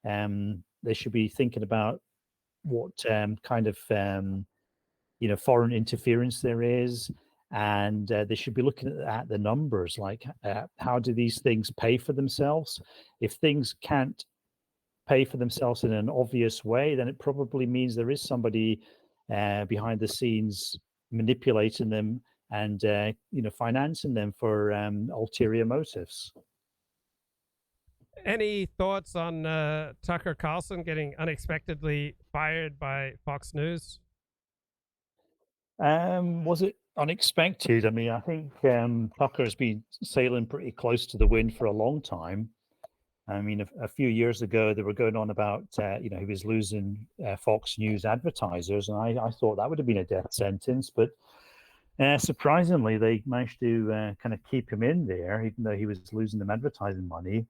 D: They should be thinking about what kind of foreign interference there is, and they should be looking at the numbers, like how do these things pay for themselves? If things can't pay for themselves in an obvious way, then it probably means there is somebody behind the scenes manipulating them and financing them for ulterior motives.
A: Any thoughts on Tucker Carlson getting unexpectedly fired by Fox News?
D: Was it unexpected? I mean, I think Tucker's been sailing pretty close to the wind for a long time. I mean, a few years ago, they were going on about, he was losing Fox News advertisers, and I thought that would have been a death sentence. But surprisingly, they managed to kind of keep him in there, even though he was losing them advertising money.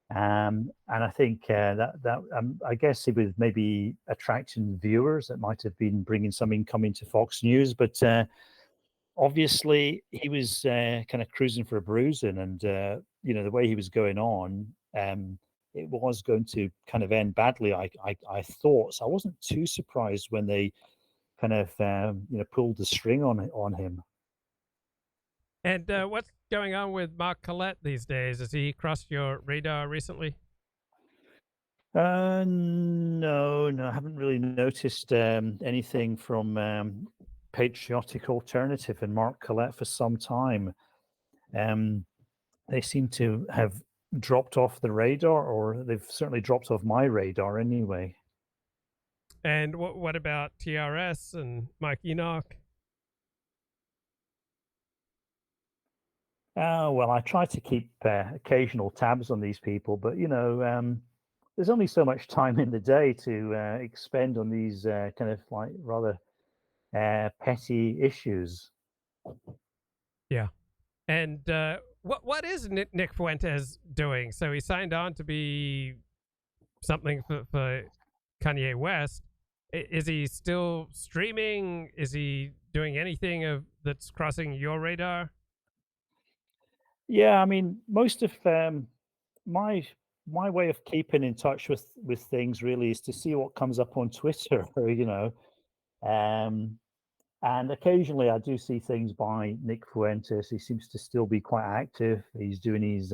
D: And I think I guess he was maybe attracting viewers that might have been bringing some income into Fox News, but obviously he was kind of cruising for a bruising, and the way he was going on, it was going to kind of end badly. I thought so. I wasn't too surprised when they kind of pulled the string on him.
A: And what's going on with Mark Collette these days? Has he crossed your radar recently?
D: No, I haven't really noticed anything from Patriotic Alternative and Mark Collette for some time. They seem to have dropped off the radar, or they've certainly dropped off my radar anyway.
A: And what about TRS and Mike Enoch?
D: Well, I try to keep occasional tabs on these people, but there's only so much time in the day to expend on these kind of like rather petty issues.
A: Yeah. And what is Nick Fuentes doing? So he signed on to be something for Kanye West. Is he still streaming? Is he doing anything that's crossing your radar?
D: Yeah, I mean, most of my way of keeping in touch with things really is to see what comes up on Twitter, and occasionally I do see things by Nick Fuentes. He seems to still be quite active. He's doing his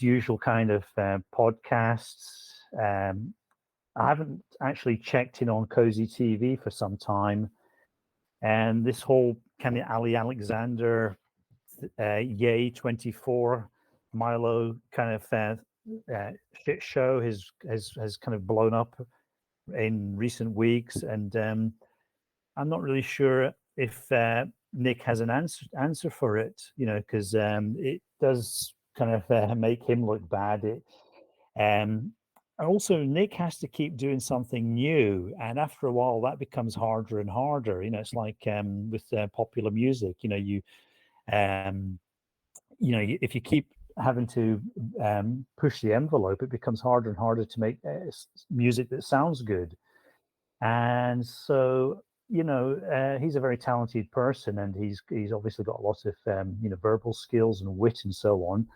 D: usual kind of podcasts. I haven't actually checked in on Cozy TV for some time, and this whole kind of Ali Alexander, Yay 24, Milo kind of shit show has kind of blown up in recent weeks, and I'm not really sure if Nick has an answer for it, because it does kind of make him look bad. And also Nick has to keep doing something new, and after a while that becomes harder and harder. It's like with popular music. If you keep having to push the envelope, it becomes harder and harder to make music that sounds good. And so he's a very talented person, and he's obviously got a lot of verbal skills and wit and so on.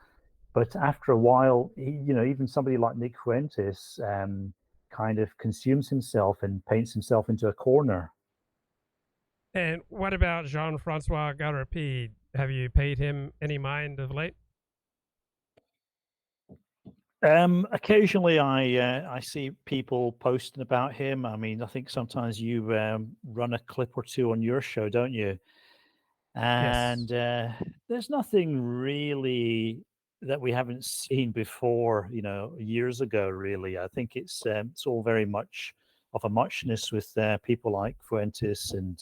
D: But after a while, even somebody like Nick Fuentes kind of consumes himself and paints himself into a corner.
A: And what about Jean-Francois Gariepy? Have you paid him any mind of late?
D: Occasionally, I see people posting about him. I mean, I think sometimes you run a clip or two on your show, don't you? And
A: Yes.
D: There's nothing really that we haven't seen before, years ago. Really, I think it's all very much of a muchness with people like Fuentes and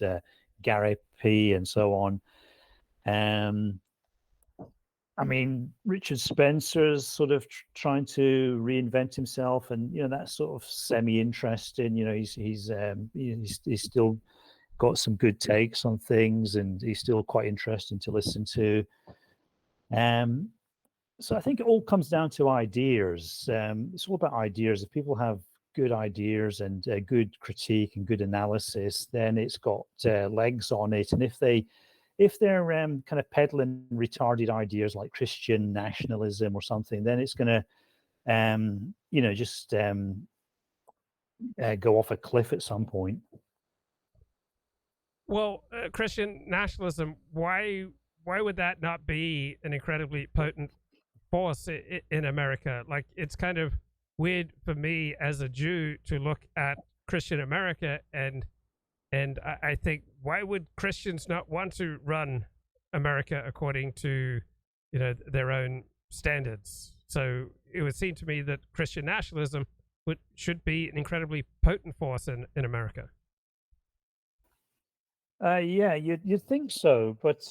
D: Gariepy and so on. I mean, Richard Spencer's sort of trying to reinvent himself, and that's sort of semi-interesting. He's still got some good takes on things, and he's still quite interesting to listen to. So I think it all comes down to ideas. It's all about ideas. If people have good ideas and good critique and good analysis, then it's got legs on it. And if they're kind of peddling retarded ideas like Christian nationalism or something, then it's going to, just go off a cliff at some point.
A: Well, Christian nationalism, why would that not be an incredibly potent force in America? Like, it's kind of weird for me as a Jew to look at Christian America and I think, why would Christians not want to run America according to, their own standards? So it would seem to me that Christian nationalism should be an incredibly potent force in America.
D: Yeah, you'd think so, but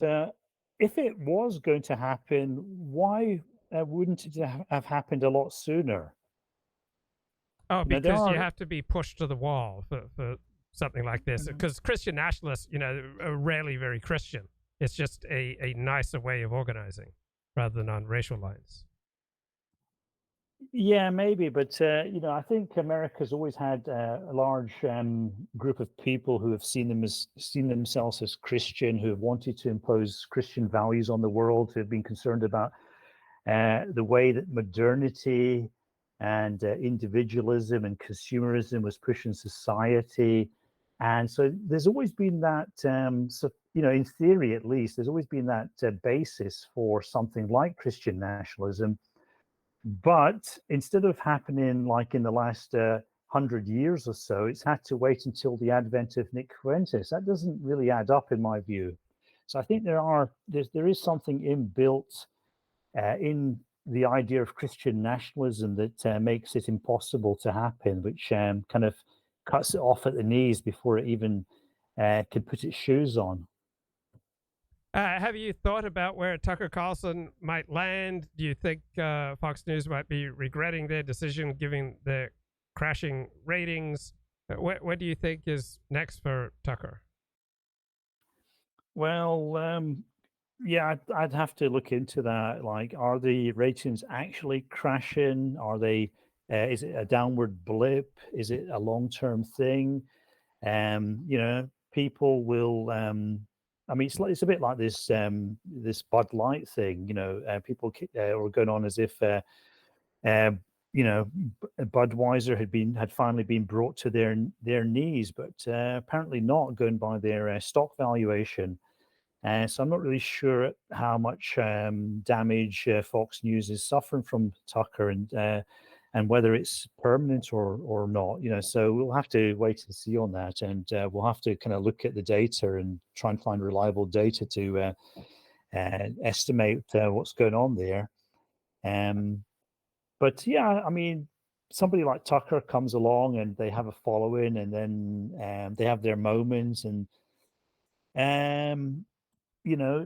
D: if it was going to happen, why wouldn't it have happened a lot sooner?
A: Oh,
D: Now, there
A: because you
D: are,
A: have to be pushed to the wall for something like this. Because Christian nationalists, are rarely very Christian. It's just a nicer way of organizing rather than on racial lines.
D: yeah, maybe, but I think America's always had a large group of people who have seen themselves as Christian, who have wanted to impose Christian values on the world, who have been concerned about the way that modernity and individualism and consumerism was pushing society. And so there's always been that, in theory at least, there's always been that basis for something like Christian nationalism. But instead of happening like in the last 100 years or so, it's had to wait until the advent of Nick Fuentes. That doesn't really add up in my view. So I think there is something inbuilt in the idea of Christian nationalism that makes it impossible to happen, which kind of cuts it off at the knees before it even can put its shoes on.
A: Have you thought about where Tucker Carlson might land? Do you think Fox News might be regretting their decision, given the crashing ratings? What do you think is next for Tucker?
D: Well, yeah, I'd have to look into that. Like, are the ratings actually crashing? Are they? Is it a downward blip? Is it a long-term thing? People will. I mean, it's a bit like this this Bud Light thing. People are going on as if Budweiser had finally been brought to their knees, but apparently not, going by their stock valuation. So I'm not really sure how much damage Fox News is suffering from Tucker, and whether it's permanent or not. So we'll have to wait and see on that, and we'll have to kind of look at the data and try and find reliable data to estimate what's going on there. But yeah, I mean, somebody like Tucker comes along and they have a following, and then they have their moments, and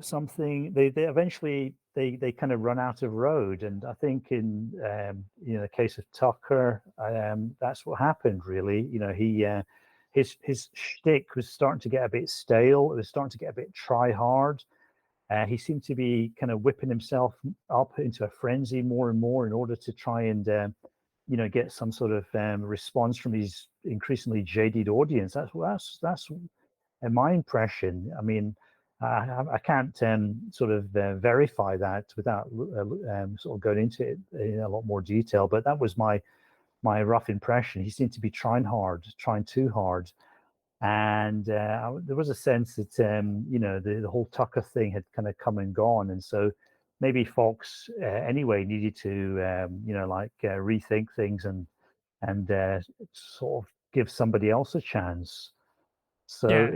D: something they eventually they kind of run out of road. And I think in the case of Tucker, that's what happened really. His shtick was starting to get a bit stale. It was starting to get a bit try hard. He seemed to be kind of whipping himself up into a frenzy more and more in order to try and get some sort of response from his increasingly jaded audience. That's my impression. I mean, I can't sort of verify that without sort of going into it in a lot more detail, but that was my rough impression. He seemed to be trying too hard, and there was a sense that the whole Tucker thing had kind of come and gone, and so maybe Fox anyway needed to rethink things and sort of give somebody else a chance. So
A: Yeah.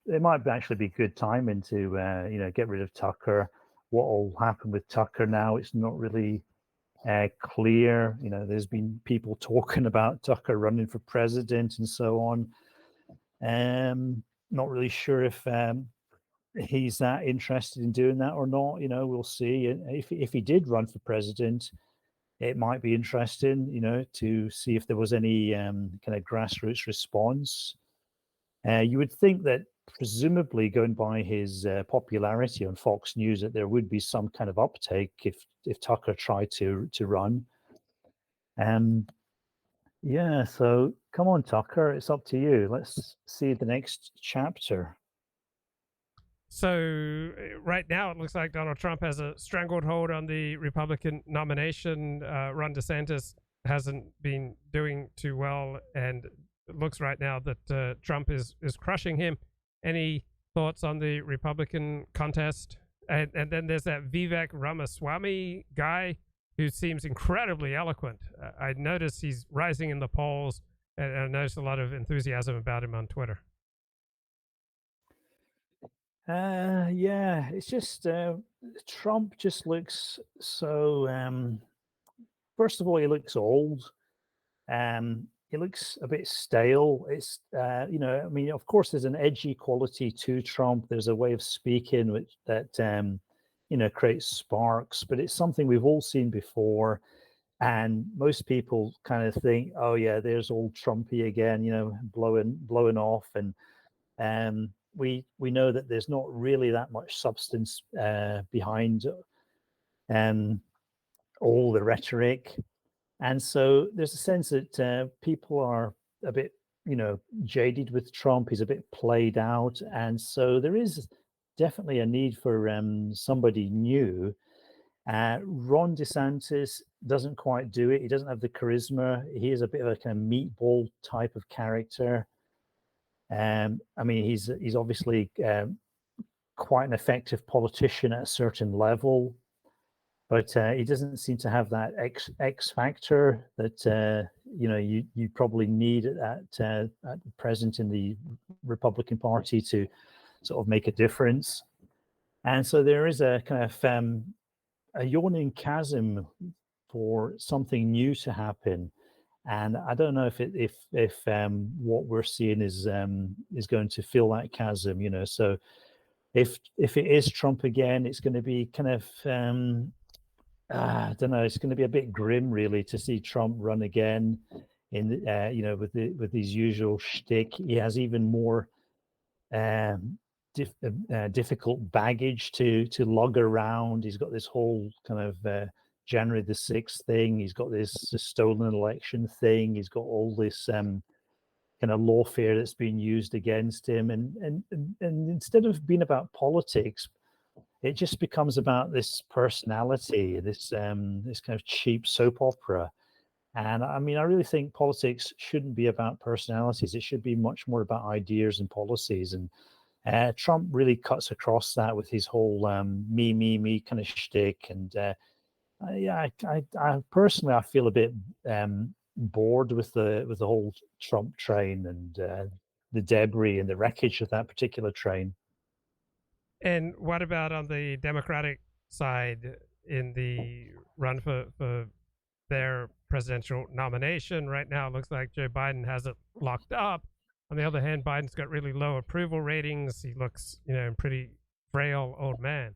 D: it might actually be good timing to get rid of Tucker. What will happen with Tucker now? It's not really clear. There's been people talking about Tucker running for president and so on. Not really sure if he's that interested in doing that or not. We'll see. If he did run for president, it might be interesting, to see if there was any kind of grassroots response. You would think that presumably, going by his popularity on Fox News, that there would be some kind of uptake if Tucker tried to run. Yeah, so come on, Tucker, it's up to you. Let's see the next chapter.
A: So right now it looks like Donald Trump has a stranglehold on the Republican nomination. Ron DeSantis hasn't been doing too well, and it looks right now that Trump is crushing him. Any thoughts on the Republican contest? And then there's that Vivek Ramaswamy guy who seems incredibly eloquent. I notice he's rising in the polls, and I notice a lot of enthusiasm about him on Twitter.
D: Yeah, it's just Trump just looks so. First of all, he looks old. He looks a bit stale. It's you know, I mean, of course, there's an edgy quality to Trump. There's a way of speaking which that you know, creates sparks, but it's something we've all seen before. And most people kind of think, oh yeah, there's old Trumpy again, you know, blowing off. And we know that there's not really that much substance behind all the rhetoric. And so there's a sense that people are a bit, you know, jaded with Trump. He's a bit played out. And so there is definitely a need for somebody new. Ron DeSantis doesn't quite do it. He doesn't have the charisma. He is a bit of a kind of meatball type of character. I mean, he's obviously quite an effective politician at a certain level, but he doesn't seem to have that X factor that you know, you probably need at present in the Republican Party to sort of make a difference. And so there is a kind of a yawning chasm for something new to happen, and I don't know if what we're seeing is going to fill that chasm. You know, so if it is Trump again, it's going to be kind of I don't know. It's going to be a bit grim, really, to see Trump run again in you know, with his usual shtick. He has even more difficult baggage to lug around. He's got this whole kind of January the 6th thing. He's got this stolen election thing. He's got all this kind of lawfare that's being used against him. And instead of being about politics, it just becomes about this personality, this kind of cheap soap opera. And I mean, I really think politics shouldn't be about personalities. It should be much more about ideas and policies. And Trump really cuts across that with his whole me kind of shtick. And yeah, I personally, I feel a bit bored with the whole Trump train and the debris and the wreckage of that particular train.
A: And what about on the Democratic side in the run for their presidential nomination? Right now, it looks like Joe Biden has it locked up. On the other hand, Biden's got really low approval ratings. He looks, you know, pretty frail old man.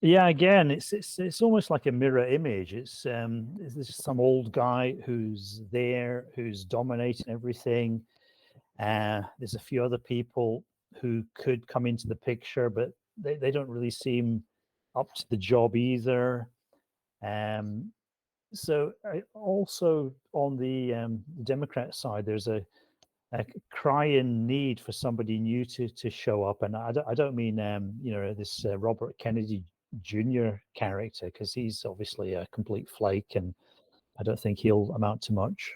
D: Yeah, again, it's almost like a mirror image. It's there's some old guy who's there, who's dominating everything. There's a few other people who could come into the picture, but they don't really seem up to the job either. So also on the Democrat side, there's a crying need for somebody new to show up. And I don't mean you know, this Robert Kennedy Jr. character, because he's obviously a complete flake, and I don't think he'll amount to much.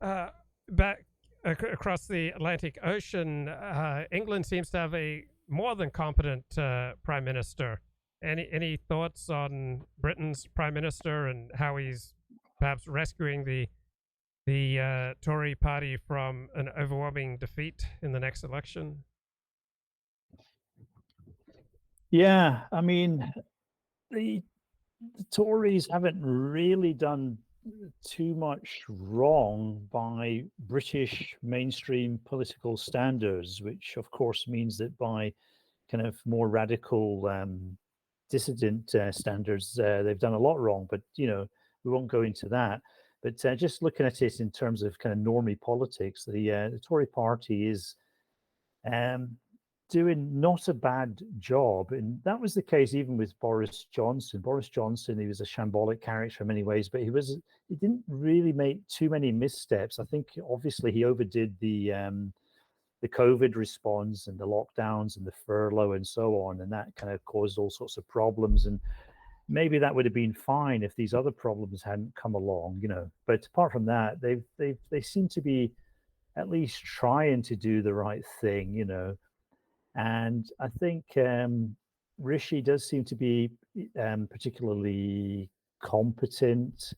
A: Back across the Atlantic Ocean, England seems to have a more than competent prime minister. Any thoughts on Britain's prime minister and how he's perhaps rescuing the Tory party from an overwhelming defeat in the next election?
D: Yeah, I mean, the Tories haven't really done too much wrong by British mainstream political standards, which of course means that by kind of more radical dissident standards, they've done a lot wrong. But you know, we won't go into that. But just looking at it in terms of kind of normie politics, the Tory party is doing not a bad job, and that was the case even with Boris Johnson. Boris Johnson, he was a shambolic character in many ways, but he didn't really make too many missteps. I think obviously he overdid the COVID response and the lockdowns and the furlough and so on, and that kind of caused all sorts of problems. And maybe that would have been fine if these other problems hadn't come along, you know. But apart from that, they seem to be at least trying to do the right thing, you know. And I think Rishi does seem to be particularly competent.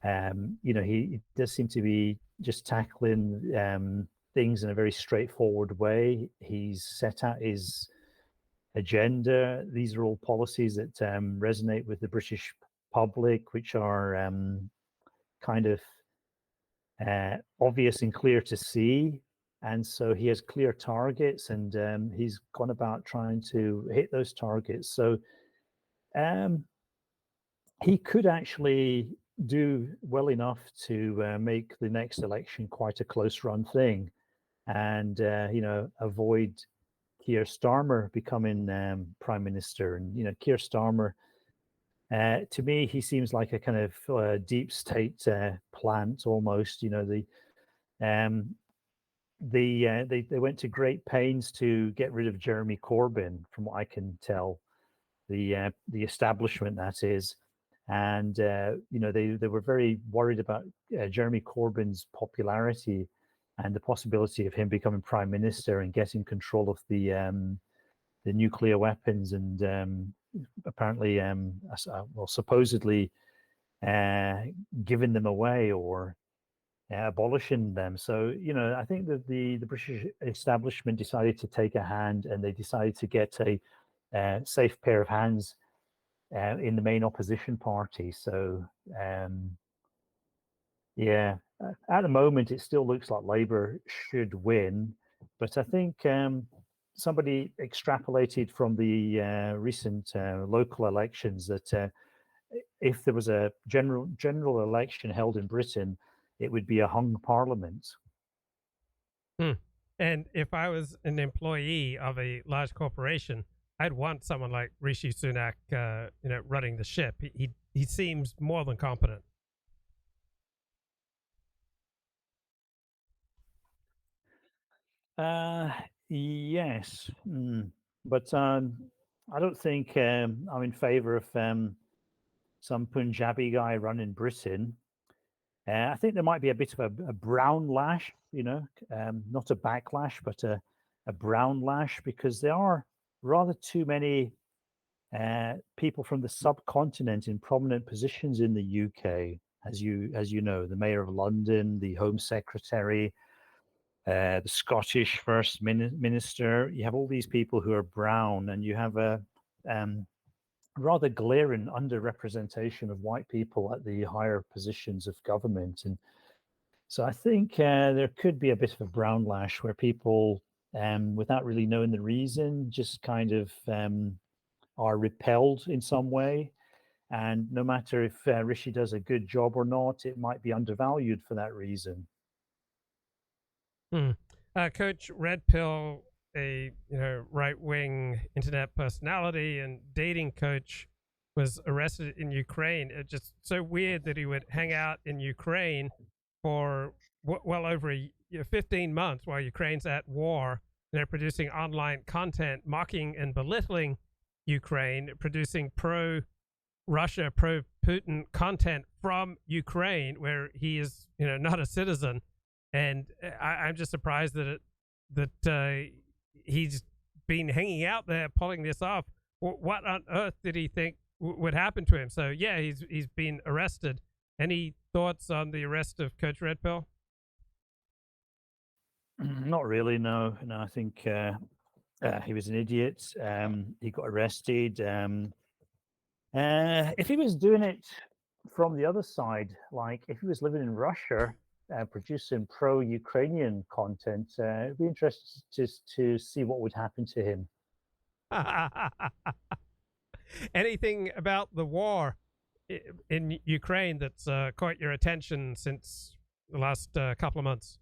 D: He does seem to be just tackling things in a very straightforward way. He's set out his agenda. These are all policies that resonate with the British public, which are kind of obvious and clear to see. And so he has clear targets, and he's gone about trying to hit those targets. So he could actually do well enough to make the next election quite a close run thing, and avoid Keir Starmer becoming prime minister. And Keir Starmer, to me, he seems like a kind of deep state plant almost. They went to great pains to get rid of Jeremy Corbyn, from what I can tell, the establishment, that is. And they were very worried about Jeremy Corbyn's popularity and the possibility of him becoming prime minister and getting control of the nuclear weapons, and apparently, supposedly giving them away or abolishing them. So I think that the British establishment decided to take a hand, and they decided to get a safe pair of hands in the main opposition party. So at the moment it still looks like Labour should win, but I think somebody extrapolated from the recent local elections that if there was a general election held in Britain, it would be a hung parliament.
A: And if I was an employee of a large corporation, I'd want someone like Rishi Sunak, running the ship. He seems more than competent.
D: Yes, but I don't think I'm in favour of some Punjabi guy running Britain. I think there might be a bit of a brown lash, not a backlash, but a brown lash, because there are rather too many people from the subcontinent in prominent positions in the UK, as you know, the Mayor of London, the Home Secretary, the Scottish First Minister. You have all these people who are brown, and you have a rather glaring underrepresentation of white people at the higher positions of government. And so I think there could be a bit of a brown lash where people, without really knowing the reason, just kind of are repelled in some way. And no matter if Rishi does a good job or not, it might be undervalued for that reason.
A: Coach Red Pill, a right-wing internet personality and dating coach, was arrested in Ukraine. It's just so weird that he would hang out in Ukraine for well over 15 months while Ukraine's at war. They're producing online content mocking and belittling Ukraine, producing pro-Russia, pro-Putin content from Ukraine, where he is not a citizen. And I'm just surprised that he's been hanging out there pulling this off. What on earth did he think would happen to him? So yeah, he's been arrested. Any thoughts on the arrest of Coach Red Pill?
D: Not really. No. I think he was an idiot. He got arrested. If he was doing it from the other side, like if he was living in Russia, producing pro-Ukrainian content, it'd be interesting to see what would happen to him.
A: Anything about the war in Ukraine that's caught your attention since the last couple of months?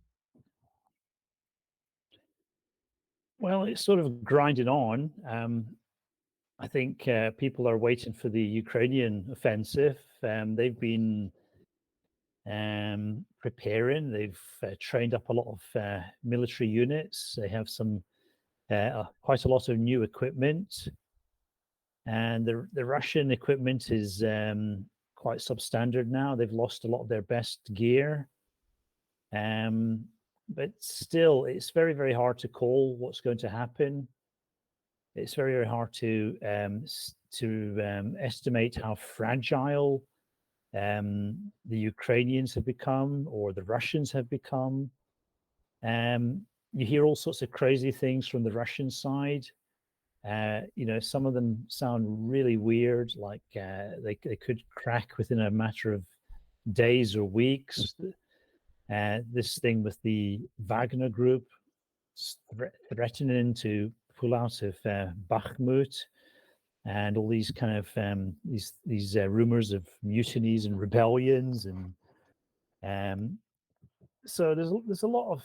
D: Well, it's sort of grinding on. I think people are waiting for the Ukrainian offensive. They've been preparing. They've trained up a lot of military units. They have some quite a lot of new equipment, and the Russian equipment is quite substandard now. They've lost a lot of their best gear, but still, it's very, very hard to call what's going to happen. it's very, very hard to estimate how fragile the Ukrainians have become or the Russians have become. You hear all sorts of crazy things from the Russian side. Some of them sound really weird, like they could crack within a matter of days or weeks. This thing with the Wagner group threatening to pull out of Bakhmut, and all these kind of these rumors of mutinies and rebellions, and so there's a lot of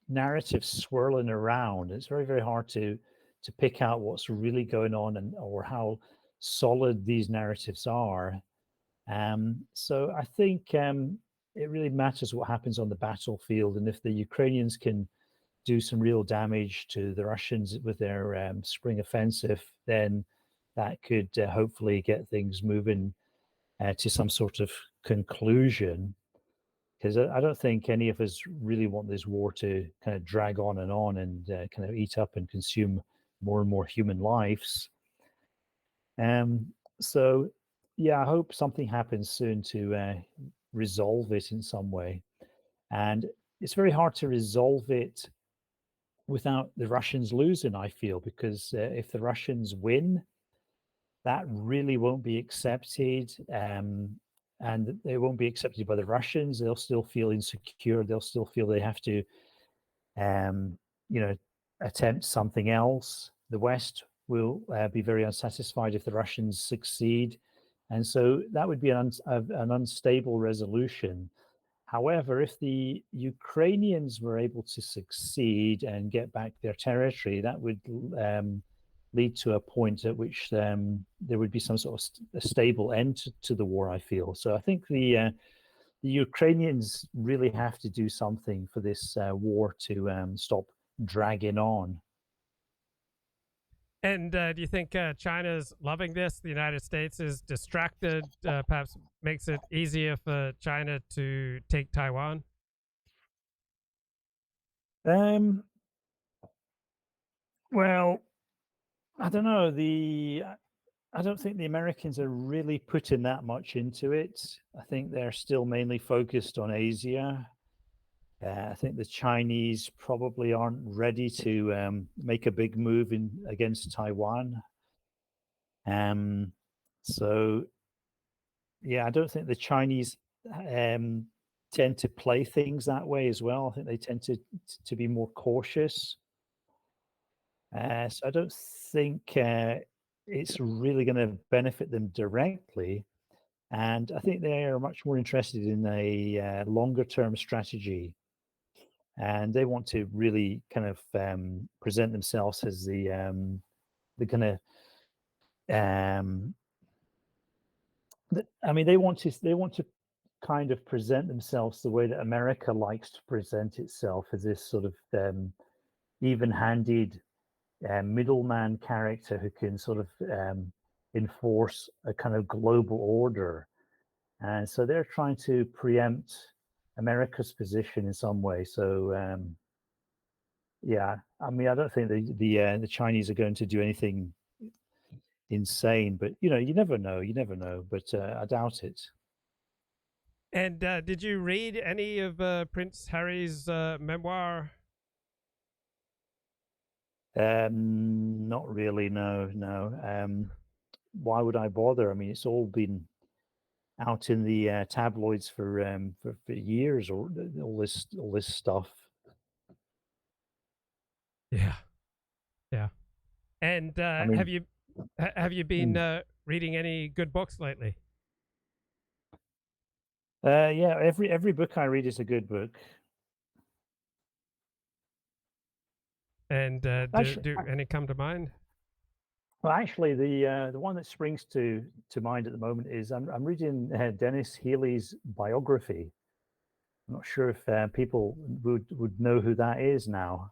D: narratives swirling around. It's very, very hard to pick out what's really going on or how solid these narratives are. So I think it really matters what happens on the battlefield, and if the Ukrainians can do some real damage to the Russians with their spring offensive, then that could hopefully get things moving to some sort of conclusion. Because I don't think any of us really want this war to kind of drag on and kind of eat up and consume more and more human lives. So, yeah, I hope something happens soon to resolve it in some way. And it's very hard to resolve it without the Russians losing, I feel, because if the Russians win, that really won't be accepted. And they won't be accepted by the Russians. They'll still feel insecure. They'll still feel they have to, attempt something else. The West will be very unsatisfied if the Russians succeed. And so that would be an unstable resolution. However, if the Ukrainians were able to succeed and get back their territory, that would lead to a point at which there would be some sort of a stable end to the war, I feel. So I think the Ukrainians really have to do something for this war to stop dragging on.
A: And do you think China's loving this? The United States is distracted, perhaps makes it easier for China to take Taiwan?
D: Well, I don't know. I don't think the Americans are really putting that much into it. I think they're still mainly focused on Asia. I think the Chinese probably aren't ready to make a big move against Taiwan. So, yeah, I don't think the Chinese tend to play things that way as well. I think they tend to be more cautious. So I don't think it's really going to benefit them directly. And I think they are much more interested in a longer term strategy. And they want to really kind of present themselves as the kind of they want to kind of present themselves the way that America likes to present itself, as this sort of even-handed middleman character who can sort of enforce a kind of global order. And so they're trying to preempt America's position in some way. So yeah, I mean, I don't think the Chinese are going to do anything insane, but you never know. But I doubt it.
A: And did you read any of Prince Harry's memoir?
D: Not really. No. Why would I bother? I mean, it's all been out in the tabloids for years, or all this stuff.
A: Yeah. And
D: I mean,
A: have you been reading any good books lately?
D: Yeah, every book I read is a good book.
A: And do any come to mind?
D: Well, actually, the one that springs to mind at the moment is I'm reading Dennis Healy's biography. I'm not sure if people would know who that is now.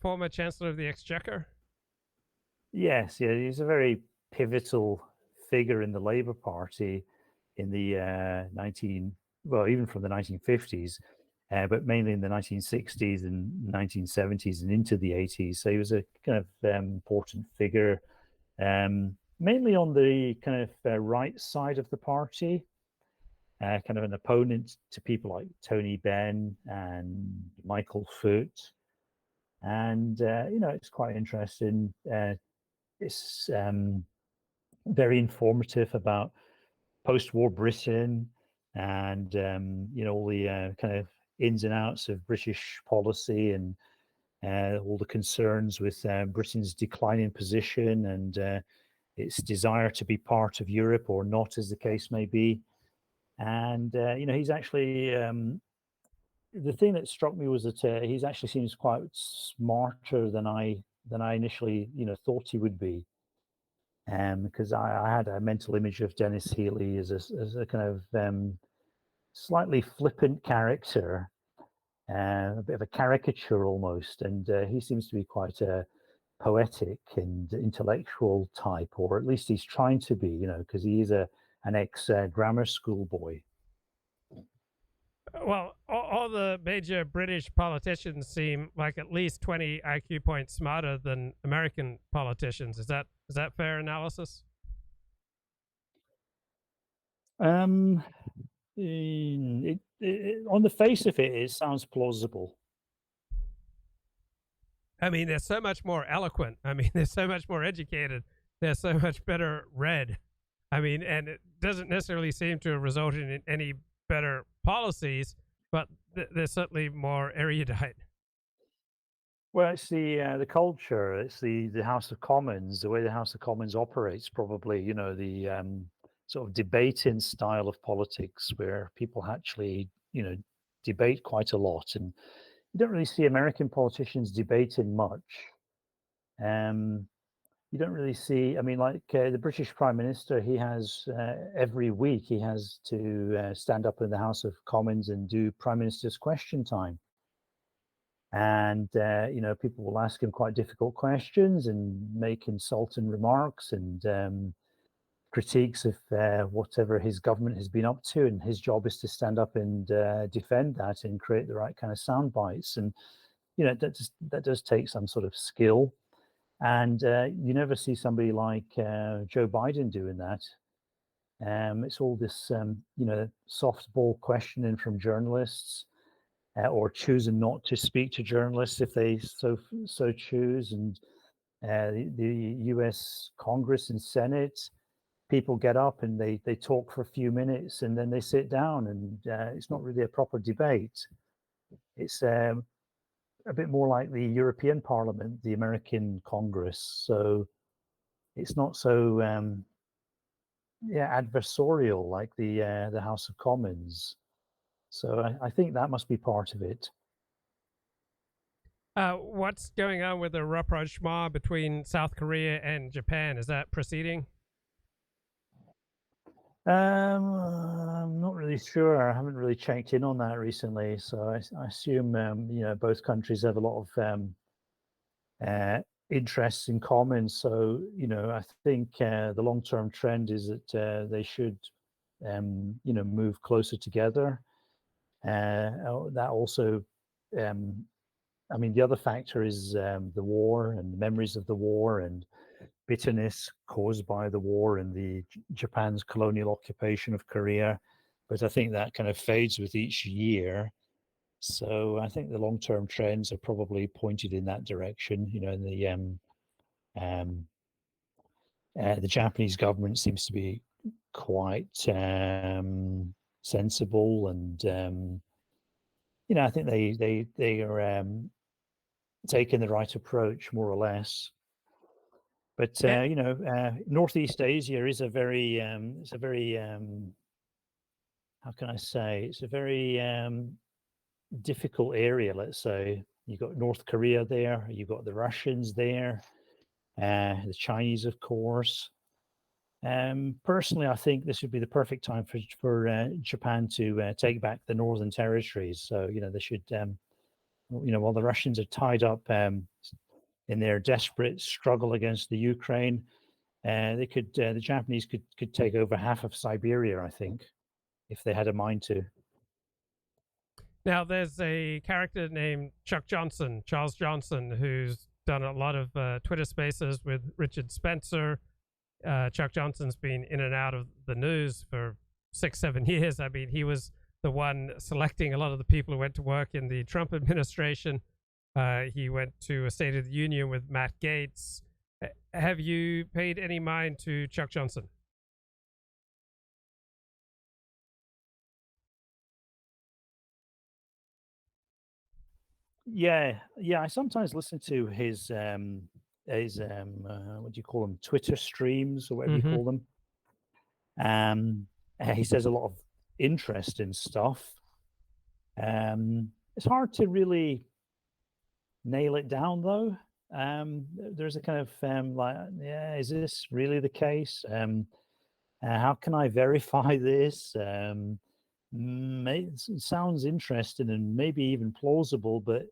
A: Former Chancellor of the Exchequer?
D: Yes, yeah, he's a very pivotal figure in the Labour Party in the even from the 1950s. but mainly in the 1960s and 1970s and into the 80s. So he was a kind of important figure, mainly on the kind of right side of the party, kind of an opponent to people like Tony Benn and Michael Foot. And, it's quite interesting. It's very informative about post-war Britain and, all the kind of ins and outs of British policy and all the concerns with Britain's declining position and its desire to be part of Europe or not, as the case may be. And, he's actually, the thing that struck me was that he's actually seems quite smarter than I initially, thought he would be. Because I had a mental image of Dennis Healy as a kind of slightly flippant character, a bit of a caricature almost, and he seems to be quite a poetic and intellectual type, or at least he's trying to be, because he is an ex grammar school boy.
A: Well, all the major British politicians seem like at least 20 IQ points smarter than American politicians. Is that fair analysis?
D: On the face of it sounds plausible.
A: I mean, they're so much more eloquent. I mean, they're so much more educated. They're so much better read. I mean, and it doesn't necessarily seem to have resulted in any better policies, but they're certainly more erudite.
D: Well, it's the culture. It's the House of Commons, the way the House of Commons operates. Probably, the sort of debating style of politics, where people actually, debate quite a lot, and you don't really see American politicians debating much. You don't really see. I mean, like the British Prime Minister, he has every week he has to stand up in the House of Commons and do Prime Minister's question time. And people will ask him quite difficult questions and make insulting remarks and critiques of whatever his government has been up to, and his job is to stand up and defend that and create the right kind of sound bites. And that does take some sort of skill, and you never see somebody like Joe Biden doing that. It's all this softball questioning from journalists. Or choosing not to speak to journalists if they so choose, and the U.S. Congress and Senate, people get up and they talk for a few minutes and then they sit down, and it's not really a proper debate. It's a bit more like the European Parliament, the American Congress. So it's not so adversarial like the House of Commons. So I think that must be part of it.
A: What's going on with the rapprochement between South Korea and Japan? Is that proceeding?
D: I'm not really sure. I haven't really checked in on that recently, so I assume both countries have a lot of interests in common. So I think the long-term trend is that they should move closer together. That also. I mean, the other factor is the war and the memories of the war and bitterness caused by the war and the Japan's colonial occupation of Korea. But I think that kind of fades with each year. So I think the long-term trends are probably pointed in that direction. The Japanese government seems to be quite sensible, and I think they are taking the right approach, more or less. But Northeast Asia is a very how can I say, it's a very difficult area. Let's say you've got North Korea there, you've got the Russians there, the Chinese, of course. Personally, I think this would be the perfect time for Japan to take back the Northern Territories. So they should, while the Russians are tied up in their desperate struggle against the Ukraine, the Japanese could take over half of Siberia, I think, if they had a mind to.
A: Now, there's a character named Charles Johnson, who's done a lot of Twitter spaces with Richard Spencer. Chuck Johnson's been in and out of the news for 6-7 years. I mean, he was the one selecting a lot of the people who went to work in the Trump administration. He went to a State of the Union with Matt Gaetz. Have you paid any mind to Chuck Johnson?
D: Yeah, I sometimes listen to his what do you call them? Twitter streams or whatever you call them. He says a lot of interesting stuff. It's hard to really nail it down, though. There's a kind of like, yeah, is this really the case? How can I verify this? It sounds interesting and maybe even plausible, but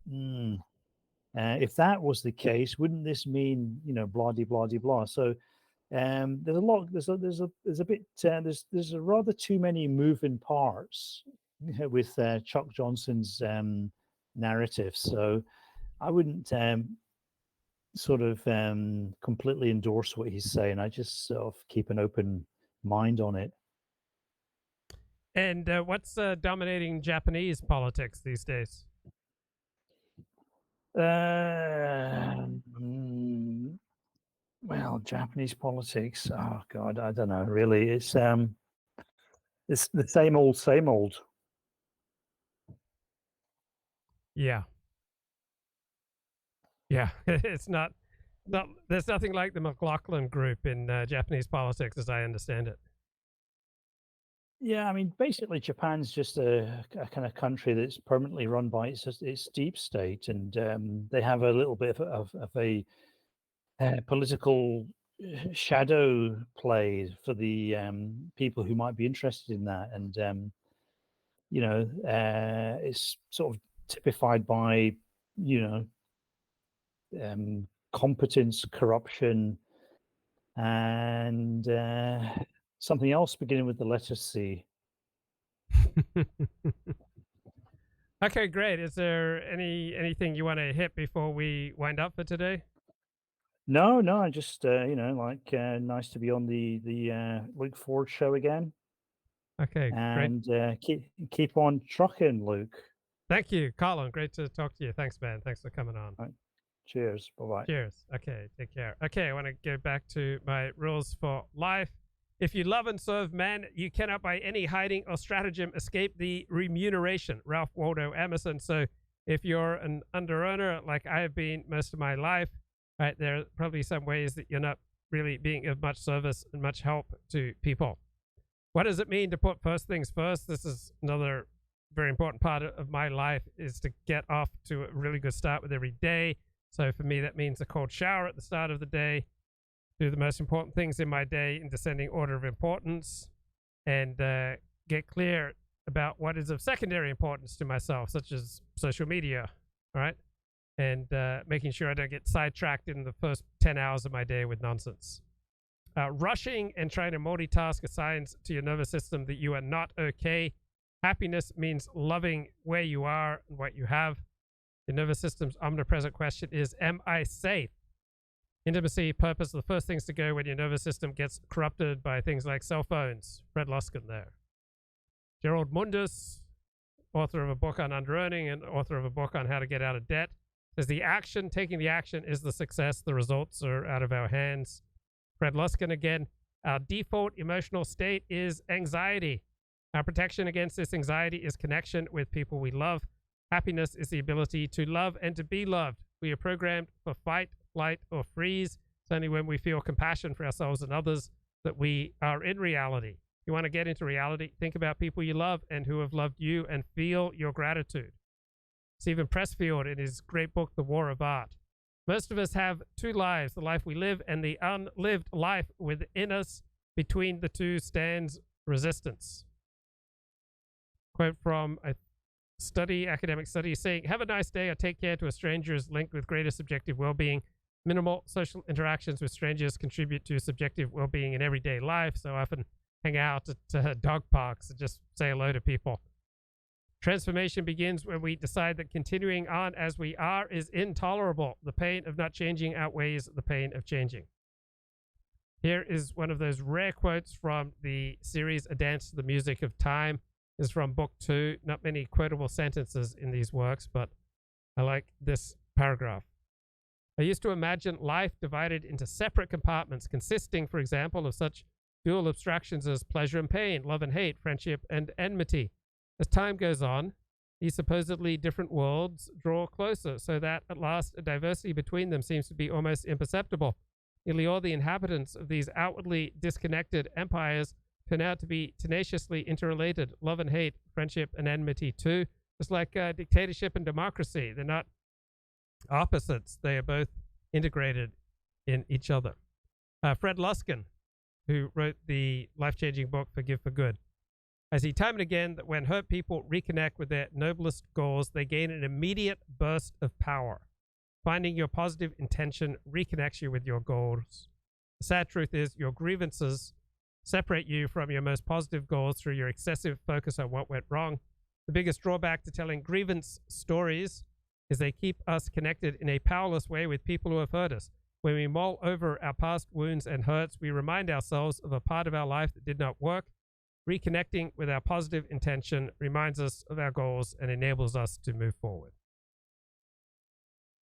D: if that was the case, wouldn't this mean, blah de blah de blah? So there's a lot. There's a rather too many moving parts with Chuck Johnson's narrative. So I wouldn't sort of completely endorse what he's saying. I just sort of keep an open mind on it.
A: And what's dominating Japanese politics these days?
D: Well, Japanese politics. Oh God, I don't know. Really, it's the same old, same old.
A: Yeah. It's not. There's nothing like the McLaughlin group in Japanese politics, as I understand it.
D: Yeah, I mean, basically, Japan's just a kind of country that's permanently run by its deep state, and they have a little bit of a political shadow play for the people who might be interested in that, and it's sort of typified by competence, corruption, and something else beginning with the letter C.
A: Okay, great. Is there anything you want to hit before we wind up for today?
D: No, I just nice to be on the Luke Ford show again.
A: Okay,
D: and
A: great.
D: Keep on trucking, Luke.
A: Thank you, Colin. Great to talk to you. Thanks, man. Thanks for coming on.
D: Right. Cheers. Bye-bye.
A: Cheers. Okay, take care. Okay, I want to go back to my rules for life. If you love and serve man, you cannot by any hiding or stratagem escape the remuneration. Ralph Waldo Emerson. So if you're an under-earner like I have been most of my life, right, there are probably some ways that you're not really being of much service and much help to people. What does it mean to put first things first? This is another very important part of my life, is to get off to a really good start with every day. So for me, that means a cold shower at the start of the day, do the most important things in my day in descending order of importance, and get clear about what is of secondary importance to myself, such as social media, right? And making sure I don't get sidetracked in the first 10 hours of my day with nonsense. Rushing and trying to multitask assigns to your nervous system that you are not okay. Happiness means loving where you are and what you have. The nervous system's omnipresent question is, am I safe? Intimacy, purpose are the first things to go when your nervous system gets corrupted by things like cell phones. Fred Luskin there. Gerald Mundus, author of a book on under-earning and author of a book on how to get out of debt, says taking the action is the success. The results are out of our hands. Fred Luskin again, our default emotional state is anxiety. Our protection against this anxiety is connection with people we love. Happiness is the ability to love and to be loved. We are programmed for fight, flight, or freeze. It's only when we feel compassion for ourselves and others that we are in reality. If you want to get into reality, think about people you love and who have loved you and feel your gratitude. Stephen Pressfield, in his great book, The War of Art. Most of us have two lives, the life we live and the unlived life within us. Between the two stands resistance. Quote from a academic study saying, have a nice day or take care to a stranger is linked with greater subjective well-being. Minimal social interactions with strangers contribute to subjective well-being in everyday life. So I often hang out at dog parks and just say hello to people. Transformation begins when we decide that continuing on as we are is intolerable. The pain of not changing outweighs the pain of changing. Here is one of those rare quotes from the series A Dance to the Music of Time. This is from book 2. Not many quotable sentences in these works, but I like this paragraph. I used to imagine life divided into separate compartments, consisting, for example, of such dual abstractions as pleasure and pain, love and hate, friendship and enmity. As time goes on, these supposedly different worlds draw closer, so that at last a diversity between them seems to be almost imperceptible. Nearly all the inhabitants of these outwardly disconnected empires turn out to be tenaciously interrelated. Love and hate, friendship and enmity too. Just like dictatorship and democracy. They're not opposites. They are both integrated in each other. Fred Luskin, who wrote the life-changing book Forgive for Good, I see time and again that when hurt people reconnect with their noblest goals, they gain an immediate burst of power. Finding your positive intention reconnects you with your goals. The sad truth is your grievances separate you from your most positive goals through your excessive focus on what went wrong. The biggest drawback to telling grievance stories is they keep us connected in a powerless way with people who have hurt us. When we mull over our past wounds and hurts, we remind ourselves of a part of our life that did not work. Reconnecting with our positive intention reminds us of our goals and enables us to move forward.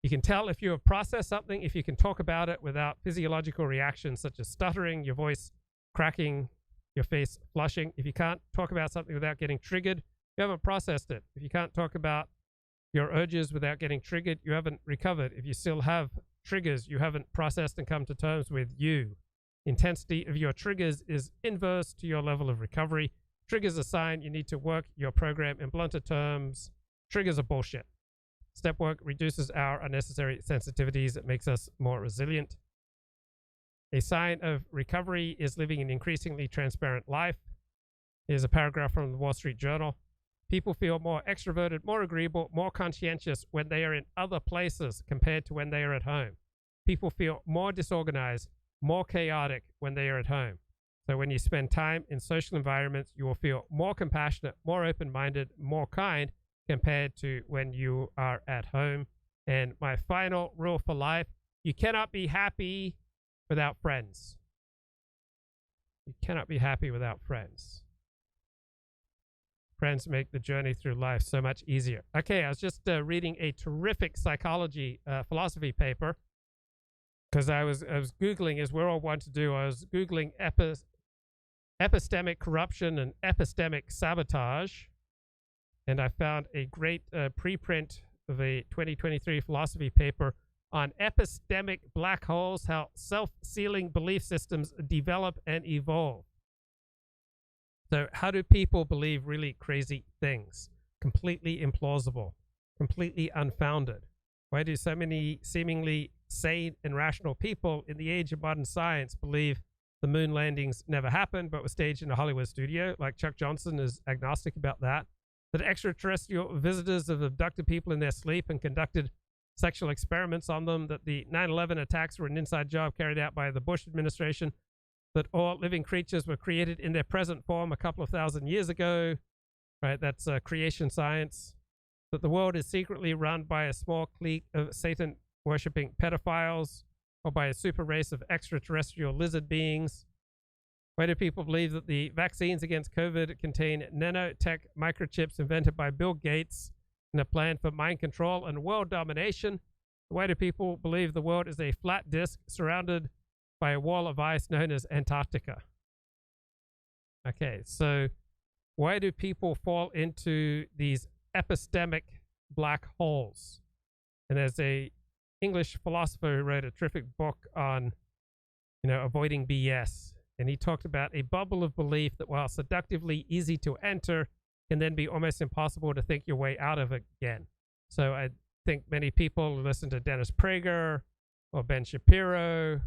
A: You can tell if you have processed something if you can talk about it without physiological reactions such as stuttering, your voice cracking, your face flushing. If you can't talk about something without getting triggered, you haven't processed it. If you can't talk about your urges without getting triggered, you haven't recovered. If you still have triggers, you haven't processed and come to terms with you. Intensity of your triggers is inverse to your level of recovery. Triggers a sign you need to work your program. In blunter terms, triggers are bullshit. Step work reduces our unnecessary sensitivities. It makes us more resilient. A sign of recovery is living an increasingly transparent life. Here's a paragraph from the Wall Street Journal. People feel more extroverted, more agreeable, more conscientious when they are in other places compared to when they are at home. People feel more disorganized, more chaotic when they are at home. So when you spend time in social environments, you will feel more compassionate, more open-minded, more kind compared to when you are at home. And my final rule for life, you cannot be happy without friends. You cannot be happy without friends. Friends make the journey through life so much easier. Okay, I was just reading a terrific psychology philosophy paper because I was Googling, as we're all want to do, I was Googling epistemic corruption and epistemic sabotage, and I found a great preprint of a 2023 philosophy paper on epistemic black holes, how self-sealing belief systems develop and evolve. So how do people believe really crazy things? Completely implausible, completely unfounded. Why do so many seemingly sane and rational people in the age of modern science believe the moon landings never happened but were staged in a Hollywood studio? Like Chuck Johnson is agnostic about that. That extraterrestrial visitors have abducted people in their sleep and conducted sexual experiments on them. That the 9/11 attacks were an inside job carried out by the Bush administration. That all living creatures were created in their present form a couple of thousand years ago, right? That's creation science. That the world is secretly run by a small clique of Satan-worshipping pedophiles or by a super race of extraterrestrial lizard beings. Why do people believe that the vaccines against COVID contain nanotech microchips invented by Bill Gates in a plan for mind control and world domination? Why do people believe the world is a flat disk surrounded by a wall of ice known as Antarctica? Okay, so why do people fall into these epistemic black holes? And there's a English philosopher who wrote a terrific book on, avoiding BS. And he talked about a bubble of belief that, while seductively easy to enter, can then be almost impossible to think your way out of again. So I think many people who listen to Dennis Prager or Ben Shapiro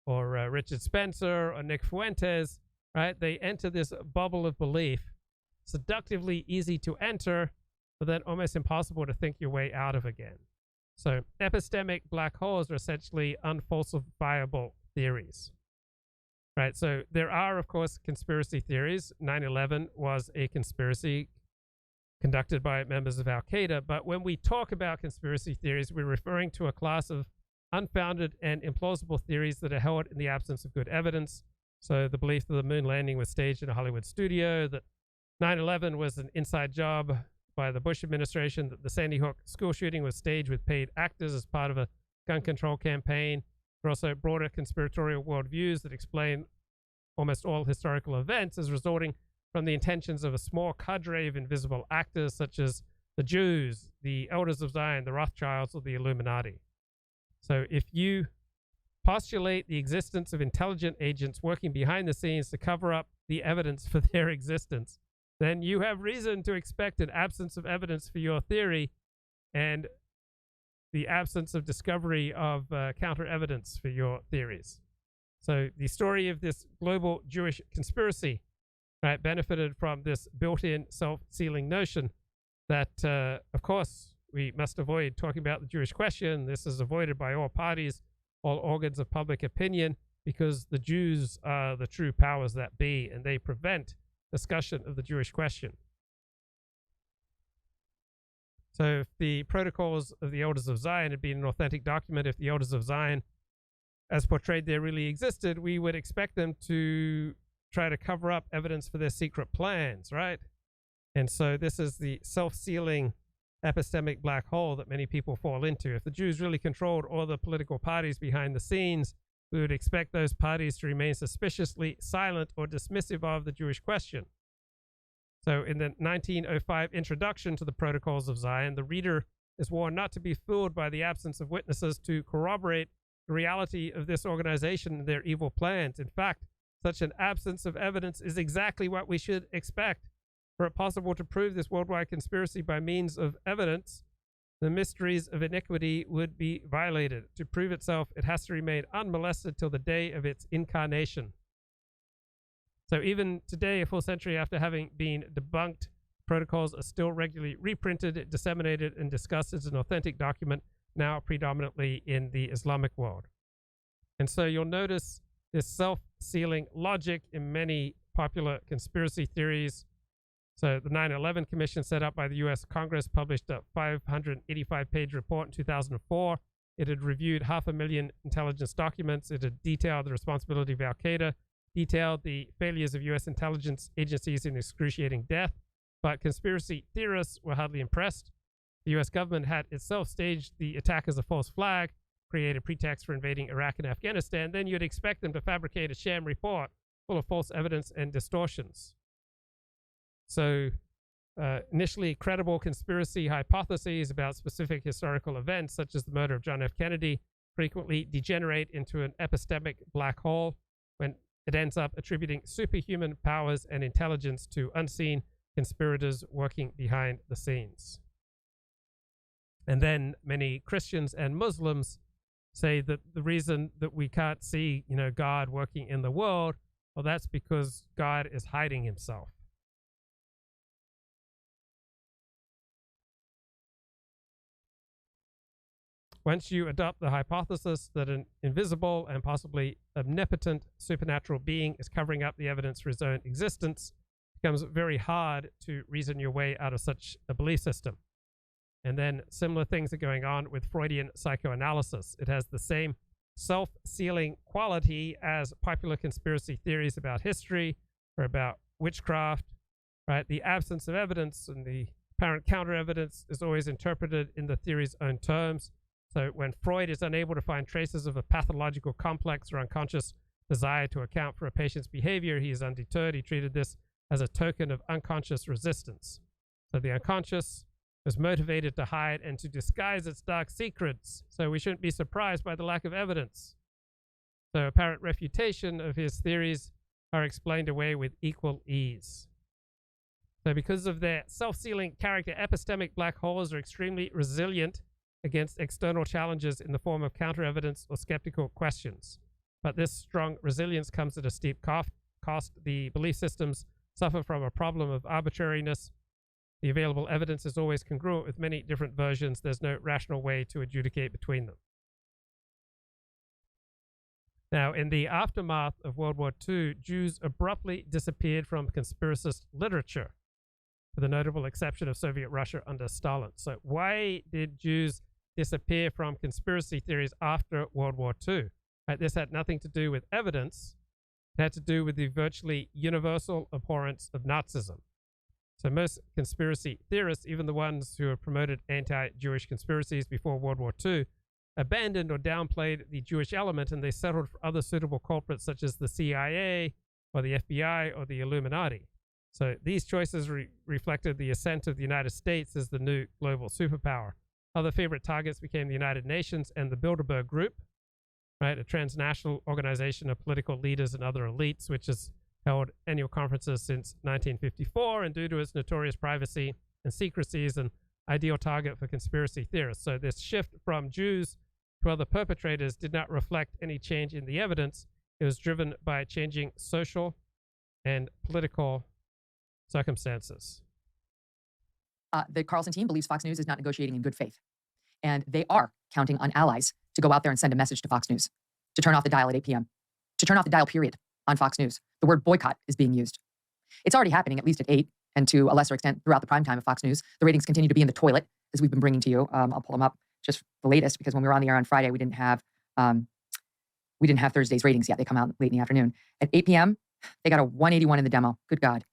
A: or Richard Spencer or Nick Fuentes, right? They enter this bubble of belief, seductively easy to enter, but then almost impossible to think your way out of again. So epistemic black holes are essentially unfalsifiable theories, right? So there are, of course, conspiracy theories. 9/11 was a conspiracy. conducted by members of Al-Qaeda. But when we talk about conspiracy theories, we're referring to a class of unfounded and implausible theories that are held in the absence of good evidence. So the belief that the moon landing was staged in a Hollywood studio, that 9/11 was an inside job by the Bush administration, that the Sandy Hook school shooting was staged with paid actors as part of a gun control campaign. There are also broader conspiratorial worldviews that explain almost all historical events as resulting from the intentions of a small cadre of invisible actors such as the Jews, the Elders of Zion, the Rothschilds, or the Illuminati. So if you postulate the existence of intelligent agents working behind the scenes to cover up the evidence for their existence, then you have reason to expect an absence of evidence for your theory and the absence of discovery of counter evidence for your theories. So the story of this global Jewish conspiracy, right, benefited from this built-in self-sealing notion that, of course, we must avoid talking about the Jewish question. This is avoided by all parties, all organs of public opinion, because the Jews are the true powers that be, and they prevent discussion of the Jewish question. So if the protocols of the Elders of Zion had been an authentic document, if the Elders of Zion, as portrayed there, really existed, we would expect them to try to cover up evidence for their secret plans, right? And so this is the self-sealing epistemic black hole that many people fall into. If the Jews really controlled all the political parties behind the scenes, we would expect those parties to remain suspiciously silent or dismissive of the Jewish question. So in the 1905 introduction to the Protocols of Zion, the reader is warned not to be fooled by the absence of witnesses to corroborate the reality of this organization and their evil plans. In fact, such an absence of evidence is exactly what we should expect. Were it possible to prove this worldwide conspiracy by means of evidence, the mysteries of iniquity would be violated. To prove itself, it has to remain unmolested till the day of its incarnation. So even today, a full century after having been debunked, protocols are still regularly reprinted, disseminated, and discussed as an authentic document, now predominantly in the Islamic world. And so you'll notice this self-sealing logic in many popular conspiracy theories. So the 9/11 Commission, set up by the US Congress, published a 585-page report in 2004. It had reviewed 500,000 intelligence documents. It had detailed the responsibility of Al-Qaeda, detailed the failures of US intelligence agencies in excruciating death. But conspiracy theorists were hardly impressed. The US government had itself staged the attack as a false flag, created pretext for invading Iraq and Afghanistan. Then you'd expect them to fabricate a sham report full of false evidence and distortions. So initially credible conspiracy hypotheses about specific historical events, such as the murder of John F. Kennedy, frequently degenerate into an epistemic black hole when it ends up attributing superhuman powers and intelligence to unseen conspirators working behind the scenes. And then many Christians and Muslims say that the reason that we can't see, God working in the world, well, that's because God is hiding himself. Once you adopt the hypothesis that an invisible and possibly omnipotent supernatural being is covering up the evidence for his own existence, it becomes very hard to reason your way out of such a belief system. And then similar things are going on with Freudian psychoanalysis. It has the same self-sealing quality as popular conspiracy theories about history or about witchcraft, right? The absence of evidence and the apparent counter-evidence is always interpreted in the theory's own terms. So when Freud is unable to find traces of a pathological complex or unconscious desire to account for a patient's behavior, he is undeterred. He treated this as a token of unconscious resistance. So the unconscious is motivated to hide and to disguise its dark secrets. So we shouldn't be surprised by the lack of evidence. So apparent refutation of his theories are explained away with equal ease. So because of their self-sealing character, epistemic black holes are extremely resilient against external challenges in the form of counter-evidence or skeptical questions. But this strong resilience comes at a steep cost. The belief systems suffer from a problem of arbitrariness. The available evidence is always congruent with many different versions. There's no rational way to adjudicate between them. Now, in the aftermath of World War II, Jews abruptly disappeared from conspiracist literature. with the notable exception of Soviet Russia under Stalin. So why did Jews disappear from conspiracy theories after World War II? Right, this had nothing to do with evidence. It had to do with the virtually universal abhorrence of Nazism. So most conspiracy theorists, even the ones who have promoted anti-Jewish conspiracies before World War II, abandoned or downplayed the Jewish element, and they settled for other suitable culprits such as the CIA or the FBI or the Illuminati. So these choices reflected the ascent of the United States as the new global superpower. Other favorite targets became the United Nations and the Bilderberg Group, right, a transnational organization of political leaders and other elites, which has held annual conferences since 1954, and due to its notorious privacy and secrecy is an ideal target for conspiracy theorists. So this shift from Jews to other perpetrators did not reflect any change in the evidence. It was driven by changing social and political circumstances.
E: The Carlson team believes Fox News is not negotiating in good faith. And they are counting on allies to go out there and send a message to Fox News, to turn off the dial at 8 p.m., to turn off the dial period on Fox News. The word boycott is being used. It's already happening, at least at 8, and to a lesser extent throughout the prime time of Fox News. The ratings continue to be in the toilet, as we've been bringing to you. I'll pull them up, just the latest, because when we were on the air on Friday, we didn't have Thursday's ratings yet. They come out late in the afternoon. At 8 p.m., they got a 181 in the demo. Good God.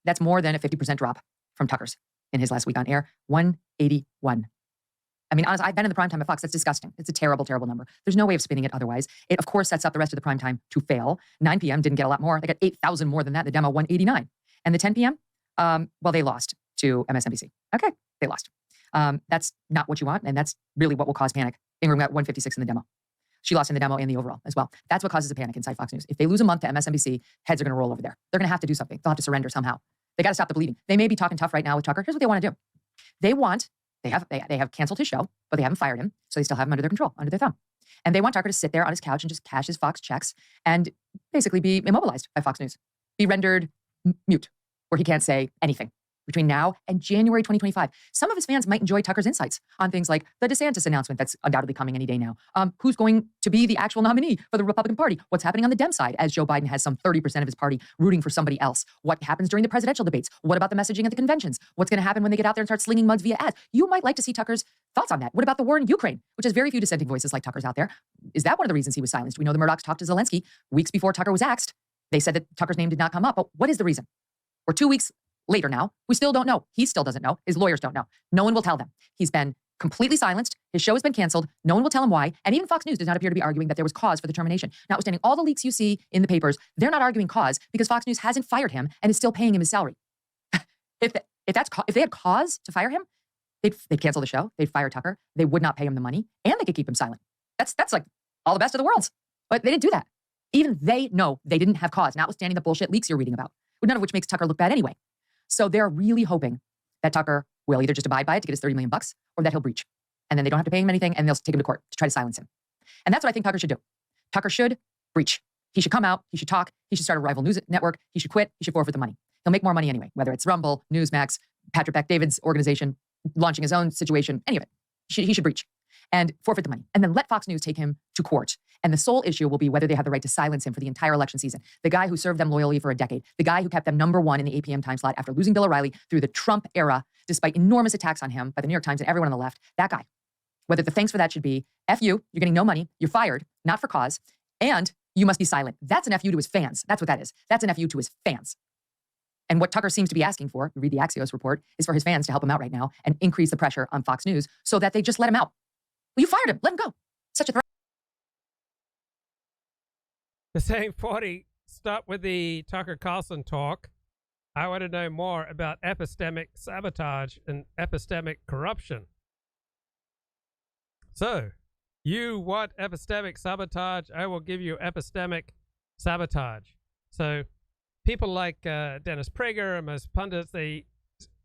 E: That's more than a 50% drop from Tucker's in his last week on air. 181. I mean, honestly, I've been in the prime time at Fox. That's disgusting. It's a terrible, terrible number. There's no way of spinning it otherwise. It, of course, sets up the rest of the prime time to fail. 9 p.m. didn't get a lot more. They got 8,000 more than that. The demo, 189. And the 10 p.m., well, they lost to MSNBC. Okay, they lost. That's not what you want, and that's really what will cause panic. Ingram got 156 in the demo. She lost in the demo and the overall as well. That's what causes a panic inside Fox News. If they lose a month to MSNBC, heads are going to roll over there. They're going to have to do something. They'll have to surrender somehow. They got to stop the bleeding. They may be talking tough right now with Tucker. Here's what they want to do. They have canceled his show, but they haven't fired him, so they still have him under their control, under their thumb. And they want Tucker to sit there on his couch and just cash his Fox checks and basically be immobilized by Fox News, be rendered mute, where he can't say anything between now and January 2025. Some of his fans might enjoy Tucker's insights on things like the DeSantis announcement that's undoubtedly coming any day now. Who's going to be the actual nominee for the Republican Party? What's happening on the Dem side as Joe Biden has some 30% of his party rooting for somebody else? What happens during the presidential debates? What about the messaging at the conventions? What's going to happen when they get out there and start slinging muds via ads? You might like to see Tucker's thoughts on that. What about the war in Ukraine, which has very few dissenting voices like Tucker's out there? Is that one of the reasons he was silenced? We know the Murdochs talked to Zelensky weeks before Tucker was axed. They said that Tucker's name did not come up, but what is the reason? We're 2 weeks later now. We still don't know. He still doesn't know. His lawyers don't know. No one will tell them. He's been completely silenced. His show has been canceled. No one will tell him why. And even Fox News does not appear to be arguing that there was cause for the termination. Notwithstanding all the leaks you see in the papers, they're not arguing cause because Fox News hasn't fired him and is still paying him his salary. If they had cause to fire him, they'd cancel the show. They'd fire Tucker. They would not pay him the money, and they could keep him silent. That's like all the best of the worlds. But they didn't do that. Even they know they didn't have cause, notwithstanding the bullshit leaks you're reading about, none of which makes Tucker look bad anyway. So they're really hoping that Tucker will either just abide by it to get his $30 million or that he'll breach. And then they don't have to pay him anything and they'll take him to court to try to silence him. And that's what I think Tucker should do. Tucker should breach. He should come out. He should talk. He should start a rival news network. He should quit. He should forfeit the money. He'll make more money anyway, whether it's Rumble, Newsmax, Patrick Bet-David's organization, launching his own situation, any of it. He should breach and forfeit the money. And then let Fox News take him to court. And the sole issue will be whether they have the right to silence him for the entire election season. The guy who served them loyally for a decade. The guy who kept them #1 in the 8 p.m. time slot after losing Bill O'Reilly through the Trump era, despite enormous attacks on him by the New York Times and everyone on the left. That guy. Whether the thanks for that should be, F you, you're getting no money, you're fired, not for cause, and you must be silent. That's an F you to his fans. That's what that is. That's an F you to his fans. And what Tucker seems to be asking for, read the Axios report, is for his fans to help him out right now and increase the pressure on Fox News so that they just let him out. Well, you fired him. Let him go. Such a threat.
A: The same 40, stop with the Tucker Carlson talk. I want to know more about epistemic sabotage and epistemic corruption. So, you want epistemic sabotage? I will give you epistemic sabotage. So, people like Dennis Prager and most pundits, they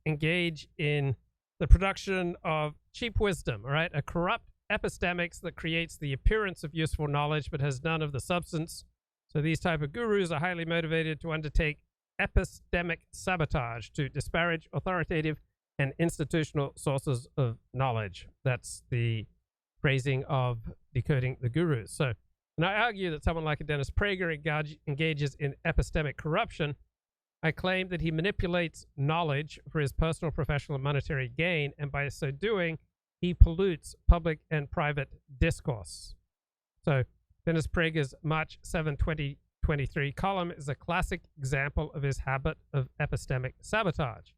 A: engage in the production of cheap wisdom, all right? A corrupt epistemics that creates the appearance of useful knowledge but has none of the substance. So these type of gurus are highly motivated to undertake epistemic sabotage to disparage authoritative and institutional sources of knowledge. That's the phrasing of decoding the gurus. So, and I argue that someone like a Dennis Prager engages in epistemic corruption I claim that he manipulates knowledge for his personal, professional, and monetary gain, and by so doing, he pollutes public and private discourse. So, Dennis Prager's March 7, 2023 column is a classic example of his habit of epistemic sabotage.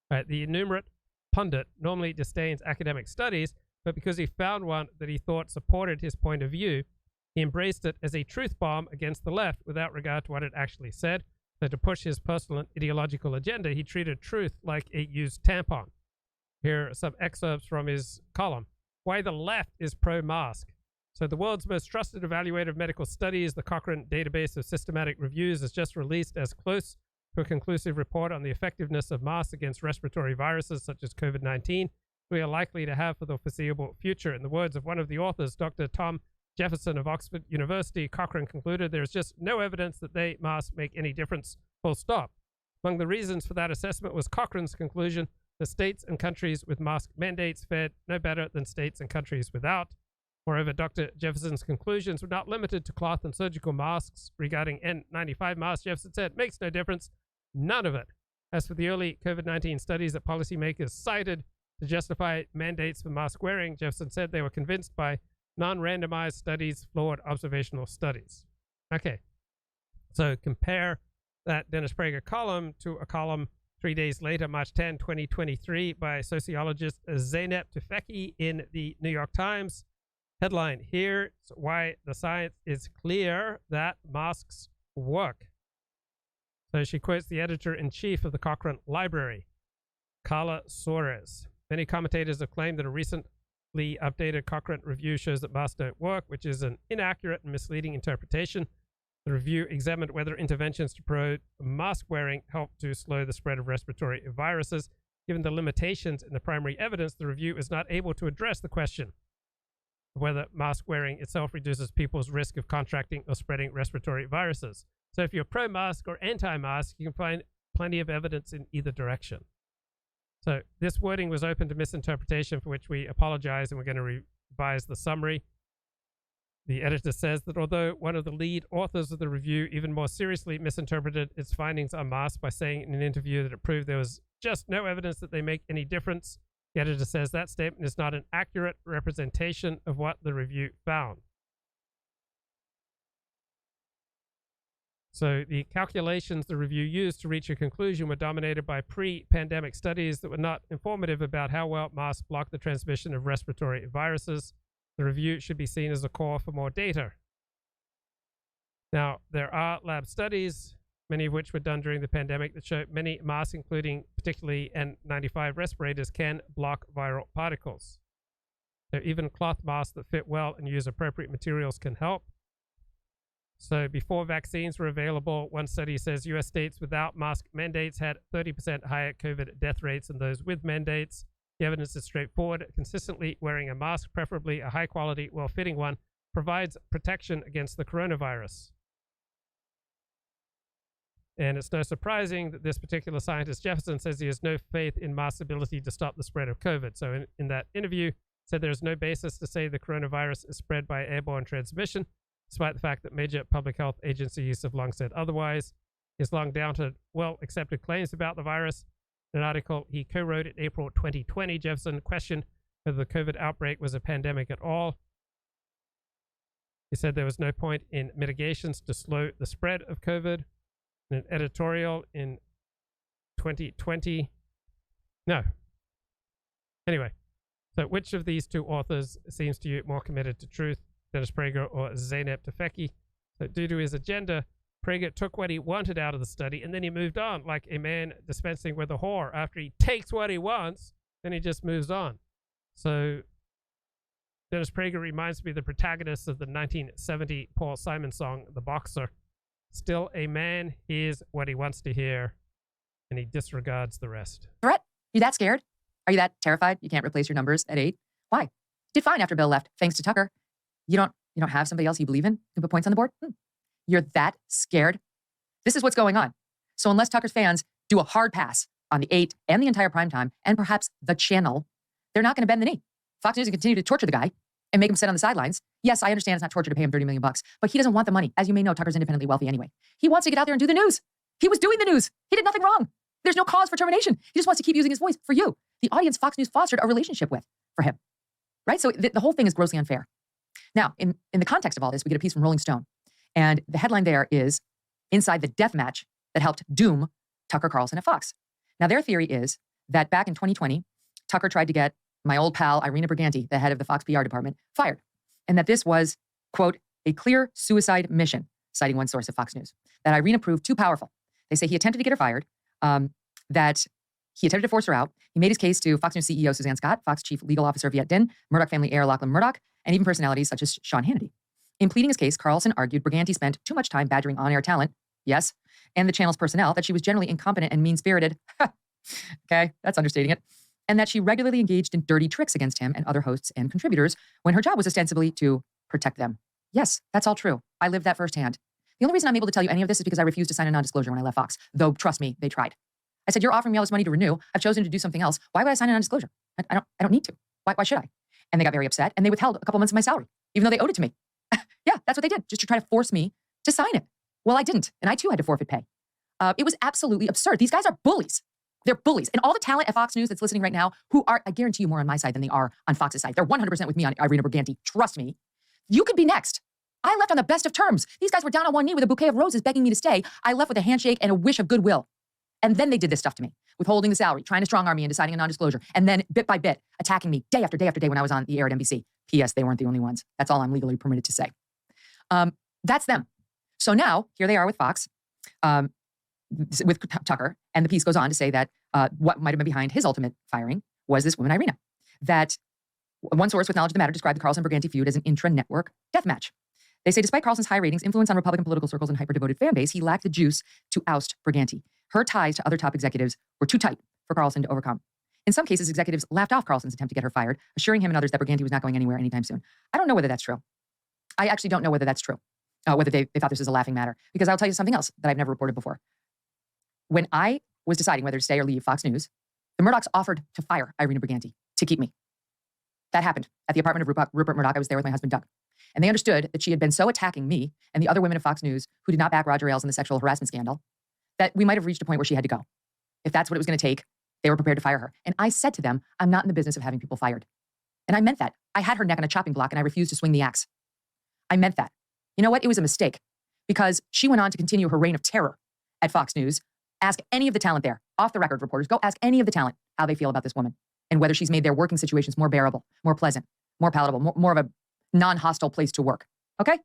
A: The enumerate pundit normally disdains academic studies, but because he found one that he thought supported his point of view, he embraced it as a truth bomb against the left without regard to what it actually said. So to push his personal and ideological agenda, he treated truth like a used tampon. Here are some excerpts from his column. Why the left is pro-mask. So the world's most trusted evaluator of medical studies, the Cochrane Database of Systematic Reviews, has just released as close to a conclusive report on the effectiveness of masks against respiratory viruses such as COVID-19 we are likely to have for the foreseeable future. In the words of one of the authors, Dr. Tom Jefferson of Oxford University, Cochrane concluded there is just no evidence that masks make any difference, full stop. Among the reasons for that assessment was Cochrane's conclusion that states and countries with mask mandates fared no better than states and countries without. Moreover, Dr. Jefferson's conclusions were not limited to cloth and surgical masks. Regarding N95 masks, Jefferson said, makes no difference, none of it. As for the early COVID-19 studies that policymakers cited to justify mandates for mask wearing, Jefferson said they were convinced by non-randomized studies, flawed observational studies. Okay, so compare that Dennis Prager column to a column 3 days later, March 10, 2023, by sociologist Zeynep Tufekci in the New York Times. Headline, here's why the science is clear that masks work. So she quotes the editor-in-chief of the Cochrane Library, Carla Soares. Many commentators have claimed that a recently updated Cochrane review shows that masks don't work, which is an inaccurate and misleading interpretation. The review examined whether interventions to promote mask wearing help to slow the spread of respiratory viruses. Given the limitations in the primary evidence, the review is not able to address the question of whether mask wearing itself reduces people's risk of contracting or spreading respiratory viruses. So if you're pro-mask or anti-mask, you can find plenty of evidence in either direction. So this wording was open to misinterpretation, for which we apologize, and we're going to revise the summary. The editor says that although one of the lead authors of the review even more seriously misinterpreted its findings on masks by saying in an interview that it proved there was just no evidence that they make any difference, the editor says that statement is not an accurate representation of what the review found. So the calculations the review used to reach a conclusion were dominated by pre-pandemic studies that were not informative about how well masks block the transmission of respiratory viruses. The review should be seen as a call for more data. Now, there are lab studies, many of which were done during the pandemic, that show many masks, including particularly N95 respirators, can block viral particles. So even cloth masks that fit well and use appropriate materials can help. So before vaccines were available, one study says U.S. states without mask mandates had 30% higher COVID death rates than those with mandates. The evidence is straightforward. Consistently wearing a mask, preferably a high-quality, well-fitting one, provides protection against the coronavirus. And it's no surprising that this particular scientist, Jefferson, says he has no faith in masks' ability to stop the spread of COVID. So in that interview, said there is no basis to say the coronavirus is spread by airborne transmission, despite the fact that major public health agencies have long said otherwise. He's long doubted well-accepted claims about the virus. In an article he co-wrote in April 2020, Jefferson questioned whether the COVID outbreak was a pandemic at all. He said there was no point in mitigations to slow the spread of COVID. In an editorial in 2020, no. Anyway, so which of these two authors seems to you more committed to truth? Dennis Prager or Zeynep Tufekci? So due to his agenda, Prager took what he wanted out of the study and then he moved on, like a man dispensing with a whore. After he takes what he wants, then he just moves on. So Dennis Prager reminds me of the protagonist of the 1970 Paul Simon song, The Boxer. Still a man hears what he wants to hear, and he disregards the rest.
E: Threat? You that scared? Are you that terrified you can't replace your numbers at 8? Why? Did fine after Bill left, thanks to Tucker. You don't have somebody else you believe in who put points on the board? You're that scared? This is what's going on. So unless Tucker's fans do a hard pass on the 8 and the entire primetime, and perhaps the channel, they're not going to bend the knee. Fox News will continue to torture the guy and make him sit on the sidelines. Yes, I understand it's not torture to pay him $30 million, but he doesn't want the money. As you may know, Tucker's independently wealthy anyway. He wants to get out there and do the news. He was doing the news. He did nothing wrong. There's no cause for termination. He just wants to keep using his voice for you. The audience Fox News fostered a relationship with for him, right? So the whole thing is grossly unfair. Now, in the context of all this, we get a piece from Rolling Stone. And the headline there is, Inside the Death Match That Helped Doom Tucker Carlson at Fox. Now, their theory is that back in 2020, Tucker tried to get my old pal, Irina Briganti, the head of the Fox PR department, fired. And that this was, quote, a clear suicide mission, citing one source of Fox News, that Irina proved too powerful. They say he attempted to get her fired, that he attempted to force her out. He made his case to Fox News CEO Suzanne Scott, Fox Chief Legal Officer Viet Din, Murdoch family heir Lachlan Murdoch, and even personalities such as Sean Hannity. In pleading his case, Carlson argued Briganti spent too much time badgering on-air talent, yes, and the channel's personnel, that she was generally incompetent and mean-spirited. Okay, that's understating it. And that she regularly engaged in dirty tricks against him and other hosts and contributors when her job was ostensibly to protect them. Yes, that's all true. I lived that firsthand. The only reason I'm able to tell you any of this is because I refused to sign a non-disclosure when I left Fox, though, trust me, they tried. I said, you're offering me all this money to renew. I've chosen to do something else. Why would I sign a non-disclosure? I don't need to. Why should I? And they got very upset, and they withheld a couple months of my salary, even though they owed it to me. Yeah, that's what they did, just to try to force me to sign it. Well, I didn't, and I too had to forfeit pay. It was absolutely absurd. These guys are bullies. They're bullies. And all the talent at Fox News that's listening right now, who are, I guarantee you, more on my side than they are on Fox's side. They're 100% with me on Irina Briganti. Trust me. You could be next. I left on the best of terms. These guys were down on one knee with a bouquet of roses begging me to stay. I left with a handshake and a wish of goodwill. And then they did this stuff to me, withholding the salary, trying to strong arm me into signing a non-disclosure, and then bit by bit, attacking me day after day after day when I was on the air at NBC. P.S. They weren't the only ones. That's all I'm legally permitted to say. That's them. So now, here they are with Fox, with Tucker, and the piece goes on to say that what might have been behind his ultimate firing was this woman, Irina. That one source with knowledge of the matter described the Carlson-Briganti feud as an intra-network deathmatch. They say despite Carlson's high ratings, influence on Republican political circles, and hyper-devoted fan base, he lacked the juice to oust Briganti. Her ties to other top executives were too tight for Carlson to overcome. In some cases, executives laughed off Carlson's attempt to get her fired, assuring him and others that Briganti was not going anywhere anytime soon. I don't know whether that's true. I actually don't know whether that's true, whether they thought this was a laughing matter, because I'll tell you something else that I've never reported before. When I was deciding whether to stay or leave Fox News, the Murdochs offered to fire Irina Briganti to keep me. That happened at the apartment of Rupert Murdoch. I was there with my husband, Doug. And they understood that she had been so attacking me and the other women of Fox News who did not back Roger Ailes in the sexual harassment scandal that we might have reached a point where she had to go. If that's what it was going to take, they were prepared to fire her. And I said to them, I'm not in the business of having people fired. And I meant that. I had her neck on a chopping block and I refused to swing the axe. I meant that. You know what? It was a mistake because she went on to continue her reign of terror at Fox News. Ask any of the talent there, off the record reporters, go ask any of the talent how they feel about this woman and whether she's made their working situations more bearable, more pleasant, more palatable, more of a non-hostile place to work. Okay?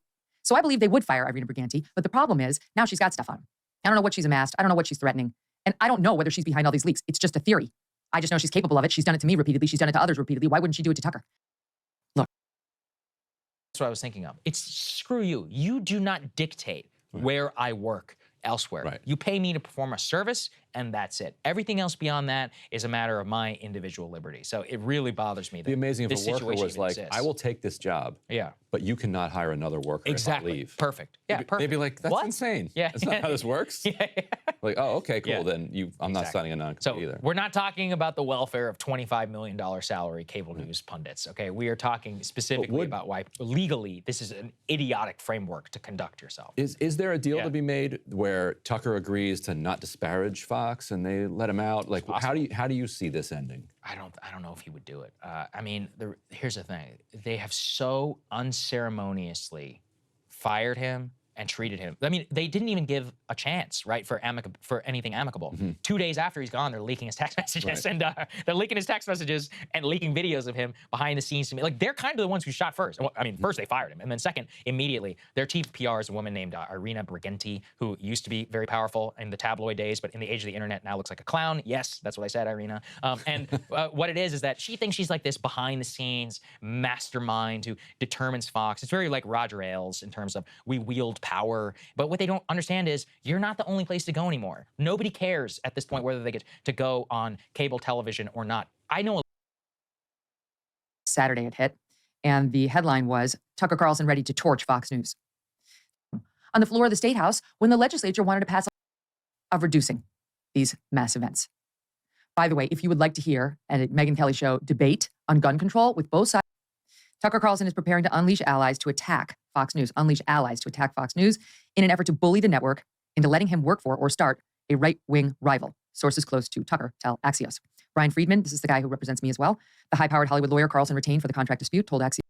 E: So I believe they would fire Irina Briganti, but the problem is now she's got stuff on. I don't know what she's amassed. I don't know what she's threatening. And I don't know whether she's behind all these leaks. It's just a theory. I just know she's capable of it. She's done it to me repeatedly. She's done it to others repeatedly. Why wouldn't she do it to Tucker? Look.
F: That's what I was thinking of. It's screw you. You do not dictate where I work elsewhere. Right. You pay me to perform a service, and that's it. Everything else beyond that is a matter of my individual liberty. So it really bothers me that
G: the amazing
F: this
G: if a worker
F: situation
G: was like,
F: exists.
G: I will take this job, but you cannot hire another worker
F: exactly.
G: if I leave.
F: Perfect. Yeah, perfect.
G: They'd be like, that's insane.
F: Yeah.
G: That's not how this works. Like, oh, okay, cool. Then I'm not signing a non-compete
F: so
G: either.
F: We're not talking about the welfare of $25 million salary cable news pundits, okay? We are talking specifically about why legally this is an idiotic framework to conduct yourself.
G: Is there a deal to be made where Tucker agrees to not disparage Fox and they let him out? Like, how do you see this ending?
F: I don't know if he would do it. I mean, here's the thing: they have so unceremoniously fired him and treated him. I mean, they didn't even give a chance, right, for anything amicable. 2 days after he's gone, they're leaking his text messages, and they're leaking his text messages and leaking videos of him behind the scenes to me. Like, they're kind of the ones who shot first. Well, I mean, first they fired him, and then second, immediately, their chief PR is a woman named Irina Briganti, who used to be very powerful in the tabloid days, but in the age of the internet now looks like a clown. Yes, that's what I said, Irina. And what it is that she thinks she's like this behind-the-scenes mastermind who determines Fox. It's very like Roger Ailes in terms of we wield power. But what they don't understand is you're not the only place to go anymore. Nobody cares at this point whether they get to go on cable television or not. I know.
E: Saturday it hit, and the headline was, Tucker Carlson ready to torch Fox News. On the floor of the State House, when the legislature wanted to pass of reducing these mass events. By the way, if you would like to hear a Megyn Kelly show debate on gun control with both sides, Tucker Carlson is preparing to unleash allies to attack Fox News, in an effort to bully the network into letting him work for or start a right-wing rival. Sources close to Tucker tell Axios. Brian Friedman, this is the guy who represents me as well, the high-powered Hollywood lawyer Carlson retained for the contract dispute, told Axios.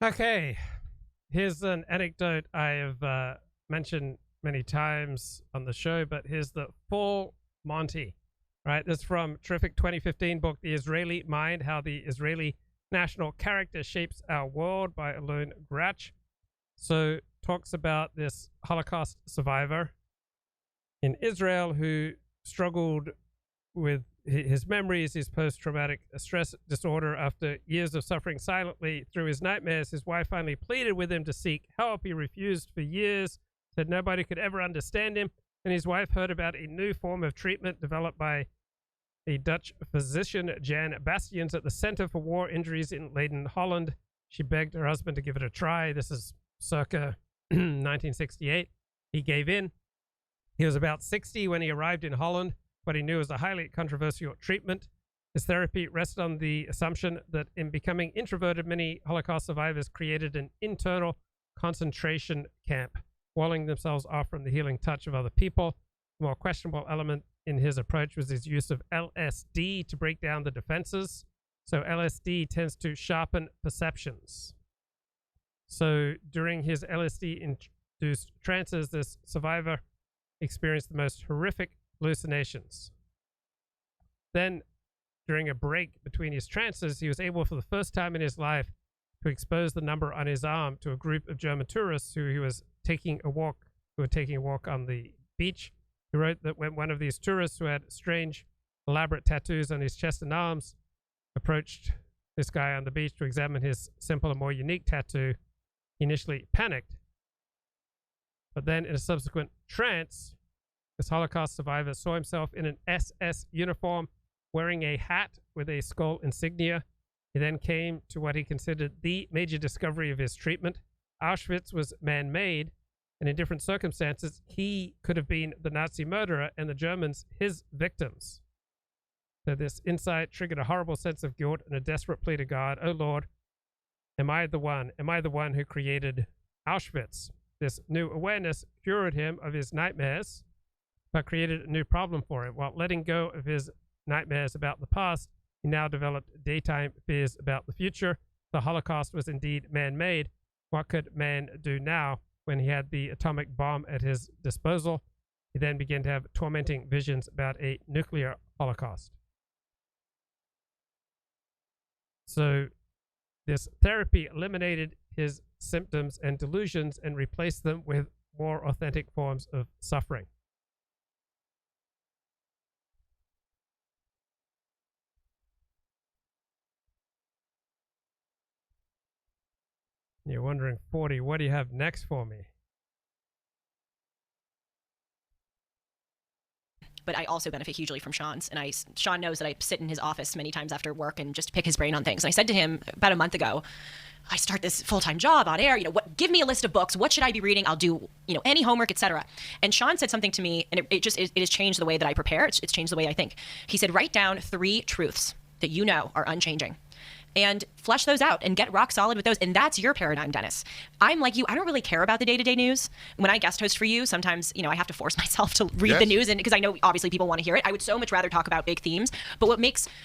A: Okay, here's an anecdote I have mentioned many times on the show, but here's the full Monty. Right, this is from terrific 2015 book, The Israeli Mind, How the Israeli National Character Shapes Our World by Alon Grach. So talks about this Holocaust survivor in Israel who struggled with his memories, his post-traumatic stress disorder. After years of suffering silently through his nightmares, his wife finally pleaded with him to seek help. He refused for years, said nobody could ever understand him. And his wife heard about a new form of treatment developed by a Dutch physician, Jan Bastians, at the Center for War Injuries in Leiden, Holland. She begged her husband to give it a try. This is circa 1968. He gave in. He was about 60 when he arrived in Holland, but he knew it was a highly controversial treatment. His therapy rested on the assumption that in becoming introverted, many Holocaust survivors created an internal concentration camp, walling themselves off from the healing touch of other people. A more questionable element in his approach was his use of LSD to break down the defenses. So LSD tends to sharpen perceptions. So during his LSD-induced trances, this survivor experienced the most horrific hallucinations. Then, during a break between his trances, he was able for the first time in his life to expose the number on his arm to a group of German tourists who were taking a walk on the beach. He wrote that when one of these tourists who had strange, elaborate tattoos on his chest and arms approached this guy on the beach to examine his simple and more unique tattoo, he initially panicked. But then in a subsequent trance, this Holocaust survivor saw himself in an SS uniform, wearing a hat with a skull insignia. He then came to what he considered the major discovery of his treatment. Auschwitz was man-made, and in different circumstances, he could have been the Nazi murderer and the Germans his victims. So this insight triggered a horrible sense of guilt and a desperate plea to God, "Oh Lord, am I the one? Am I the one who created Auschwitz?" This new awareness cured him of his nightmares, but created a new problem for him. While letting go of his nightmares about the past, he now developed daytime fears about the future. The Holocaust was indeed man-made. What could man do now when he had the atomic bomb at his disposal? He then began to have tormenting visions about a nuclear Holocaust. So this therapy eliminated his symptoms and delusions and replaced them with more authentic forms of suffering. You're wondering, 40, what do you have next for me?
H: But I also benefit hugely from Sean's. And Sean knows that I sit in his office many times after work and just pick his brain on things. And I said to him about a month ago, I start this full-time job on air, give me a list of books. What should I be reading? I'll do, any homework, etc. And Sean said something to me, and it has changed the way that I prepare. It's changed the way I think. He said, write down 3 truths that you know are unchanging, and flesh those out and get rock solid with those. And that's your paradigm, Dennis. I'm like you. I don't really care about the day-to-day news. When I guest host for you, sometimes, I have to force myself to read the news, and because I know obviously people want to hear it. I would so much rather talk about big themes. But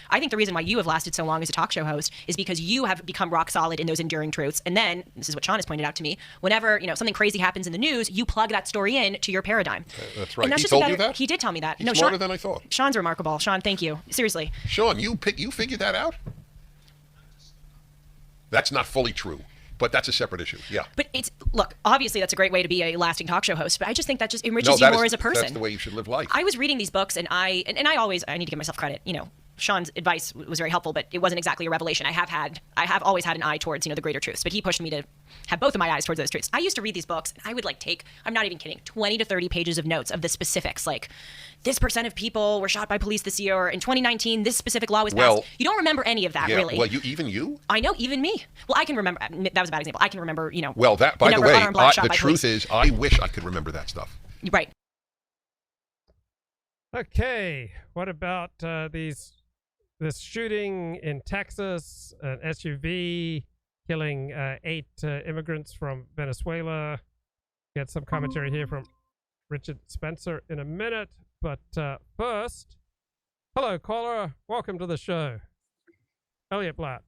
H: I think the reason why you have lasted so long as a talk show host is because you have become rock solid in those enduring truths. And then, this is what Sean has pointed out to me, whenever, something crazy happens in the news, you plug that story in to your paradigm.
I: That's right.
H: And that's
I: He told you that?
H: He did tell me that.
I: He's smarter than I thought.
H: Sean's remarkable. Sean, thank you. Seriously.
I: Sean, you figured that out? That's not fully true, but that's a separate issue. Yeah.
H: But look, obviously that's a great way to be a lasting talk show host, but I just think that just enriches you more as a person.
I: That's the way you should live life.
H: I was reading these books, and I need to give myself credit. Sean's advice was very helpful, but it wasn't exactly a revelation. I have always had an eye towards, the greater truths, but he pushed me to have both of my eyes towards those truths. I used to read these books, and I would take, I'm not even kidding, 20 to 30 pages of notes of the specifics, like this % of people were shot by police this year, or in 2019, this specific law was passed. You don't remember any of that, really.
I: Well, even you?
H: I know, even me. Well, I can remember, that was a bad example. I can remember,
I: Well, that, by the way, the truth is, I wish I could remember that stuff.
H: Right.
A: Okay, what about this shooting in Texas, an SUV killing 8 immigrants from Venezuela? Get some commentary here from Richard Spencer in a minute. But first, hello, caller. Welcome to the show. Elliot Blatt.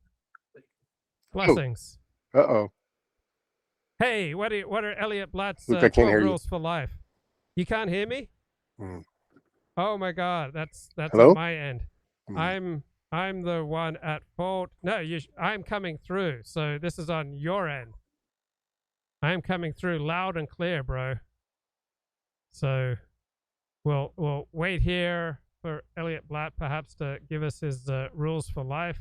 A: Blessings.
J: Uh-oh.
A: Hey, what are Elliot Blatt's
J: Luke, I can't
A: 12
J: hear you.
A: rules for life? You can't hear me? Oh my God, that's
J: Hello?
A: on my end. I'm the one at fault. No, I'm coming through. So this is on your end. I'm coming through loud and clear, bro. So we'll wait here for Elliot Blatt perhaps to give us his rules for life.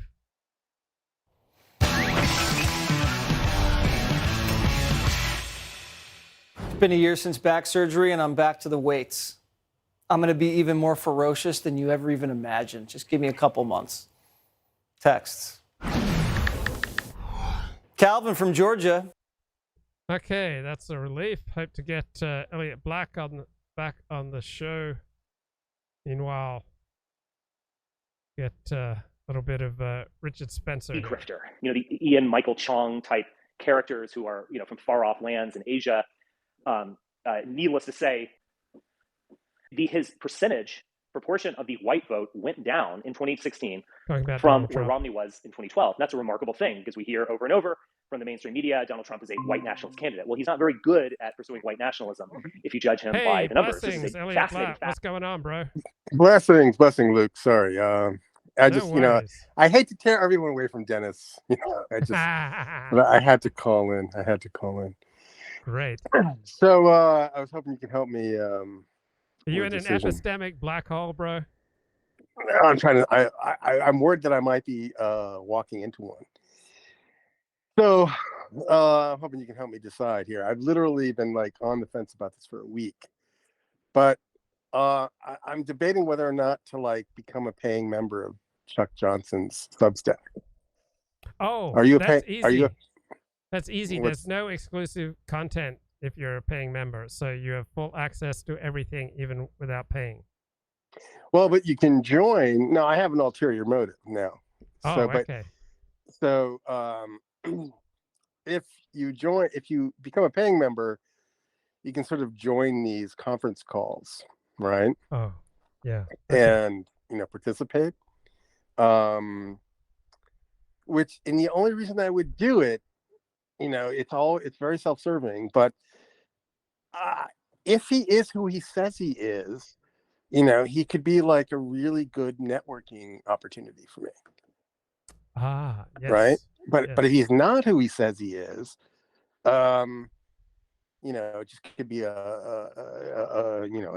K: It's been a year since back surgery, and I'm back to the weights. I'm going to be even more ferocious than you ever even imagined. Just give me a couple months. Texts. Calvin from Georgia.
A: Okay, that's a relief. Hope to get Elliot Black back on the show. Meanwhile, get a little bit of Richard Spencer.
L: Grifter, the Ian Michael Chong type characters who are, from far off lands in Asia. Needless to say, his proportion of the white vote went down in 2016 from where Romney was in 2012. And that's a remarkable thing because we hear over and over from the mainstream media, Donald Trump is a white nationalist candidate. Well, he's not very good at pursuing white nationalism if you judge him by the numbers. This is a
A: Elliot
L: fascinating
A: Blatt.
L: fact.
A: What's going on, bro?
J: Blessing, Luke. Sorry. I just, I hate to tear everyone away from Dennis. But I had to call in.
A: Great.
J: So I was hoping you could help me.
A: Are you in an epistemic black hole, bro?
J: I'm trying to. I'm worried that I might be walking into one. So I'm hoping you can help me decide here. I've literally been on the fence about this for a week, but I'm debating whether or not to become a paying member of Chuck Johnson's Substack.
A: Oh,
J: are you
A: easy. That's easy. There's no exclusive content if you're a paying member, so you have full access to everything, even without paying.
J: Well, but you can join. No, I have an ulterior motive now.
A: Okay.
J: So, if you become a paying member, you can sort of join these conference calls, right?
A: Oh, yeah.
J: And participate. Which, and the only reason I would do it, it's very self-serving, but if he is who he says he is, he could be a really good networking opportunity for me.
A: Yes.
J: Right? But if he's not who he says he is, it just could be a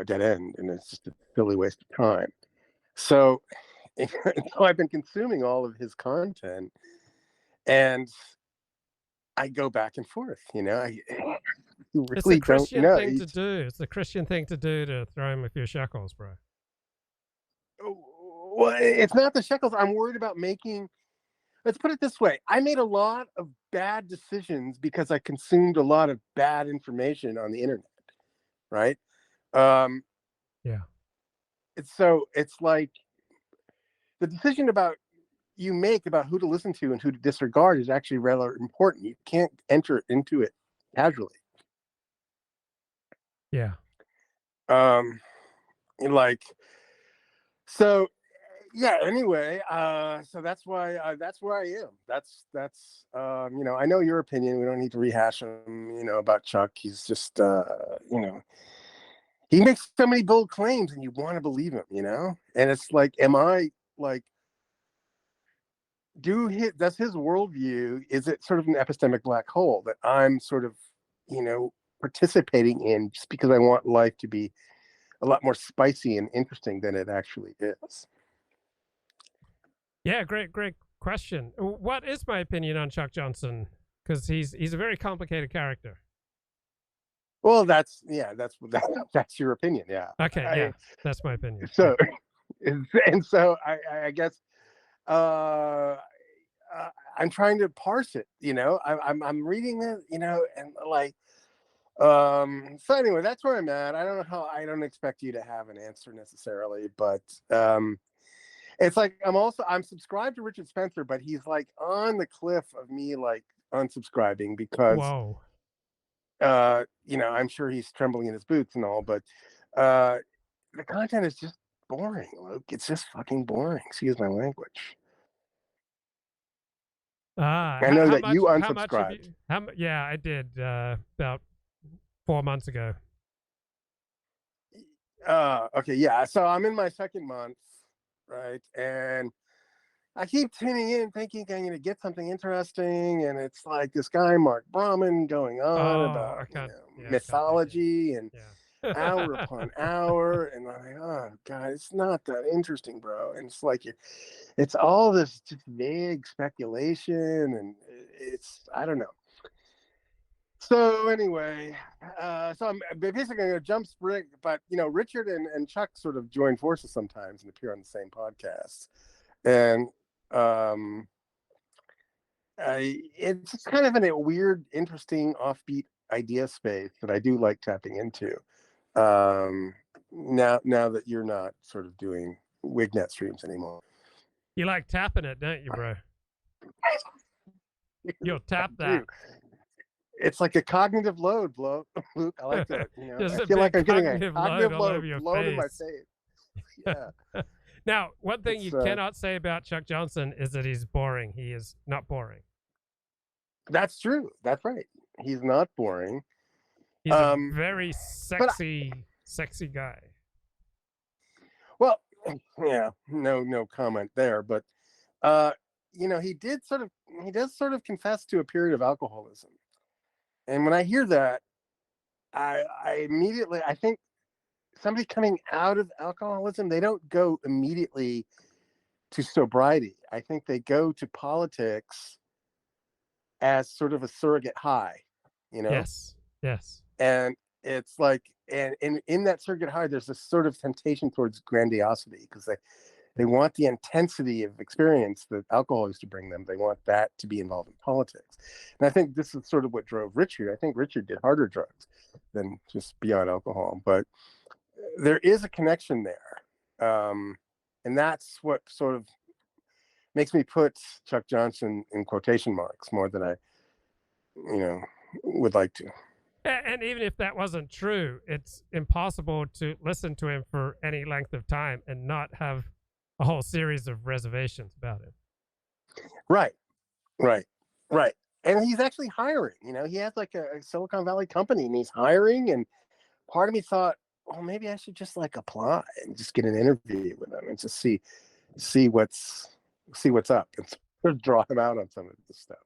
J: dead end, and it's just a silly waste of time. So I've been consuming all of his content, and I go back and forth. I really
A: it's the Christian
J: don't know.
A: thing to do. It's the Christian thing to do to throw him a few shekels, bro.
J: Well, it's not the shekels. I'm worried about making. Let's put it this way. I made a lot of bad decisions because I consumed a lot of bad information on the internet, right?
A: Yeah.
J: It's like the decision you make about who to listen to and who to disregard is actually rather important. You can't enter into it casually.
A: Yeah.
J: So yeah, anyway, so that's where I am. That's I know your opinion. We don't need to rehash them, about Chuck. He's just he makes so many bold claims and you want to believe him, and it's am I does his worldview, is it sort of an epistemic black hole that I'm sort of, participating in just because I want life to be a lot more spicy and interesting than it actually is?
A: Yeah, great question. What is my opinion on Chuck Johnson? Because he's a very complicated character.
J: Well, that's your opinion, yeah.
A: Okay, yeah, that's my opinion.
J: So, and so I guess I'm trying to parse it. I'm reading it, and so anyway, that's where I'm at. I don't know how. I don't expect you to have an answer necessarily, but it's I'm subscribed to Richard Spencer, but he's on the cliff of me unsubscribing because I'm sure he's trembling in his boots and all, but the content is just boring, Luke. It's just fucking boring. Excuse my language. I know that you unsubscribed.
A: Yeah, I did about 4 months ago.
J: Okay, yeah. So I'm in my second month, right? And I keep tuning in thinking I'm going to get something interesting. And it's like this guy, Mark Brahmin, going on about mythology and hour upon hour. And I'm like, oh, God, it's not that interesting, bro. And it's like, it's all this just vague speculation. And I don't know. So anyway, so I'm basically going to jump spring, but Richard and Chuck sort of join forces sometimes and appear on the same podcast, and it's just kind of in a weird, interesting, offbeat idea space that I do like tapping into. Now that you're not sort of doing Wignet streams anymore,
A: you like tapping it, don't you, bro? You'll tap that.
J: It's like a cognitive load, Luke. I like that.
A: I
J: feel like I'm getting a cognitive load blown
A: face.
J: in my face. Yeah.
A: Now, one thing you cannot say about Chuck Johnson is that he's boring. He is not boring.
J: That's true. That's right. He's not boring.
A: He's a very sexy guy.
J: Well, yeah, no comment there. But he does sort of confess to a period of alcoholism. And when I hear that, I immediately, I think somebody coming out of alcoholism, they don't go immediately to sobriety. I think they go to politics as sort of a surrogate high,
A: Yes.
J: And it's like, and in that surrogate high, there's this sort of temptation towards grandiosity because they want the intensity of experience that alcohol used to bring them. They want that to be involved in politics. And I think this is sort of what drove Richard. I think Richard did harder drugs than just beyond alcohol. But there is a connection there. And that's what sort of makes me put Chuck Johnson in quotation marks more than I, would like to.
A: And even if that wasn't true, it's impossible to listen to him for any length of time and not have a whole series of reservations about him.
J: Right. And he's actually hiring. He has like a Silicon Valley company and he's hiring. And part of me thought, well, maybe I should just like apply and just get an interview with him and just see what's up and sort of draw him out on some of this stuff.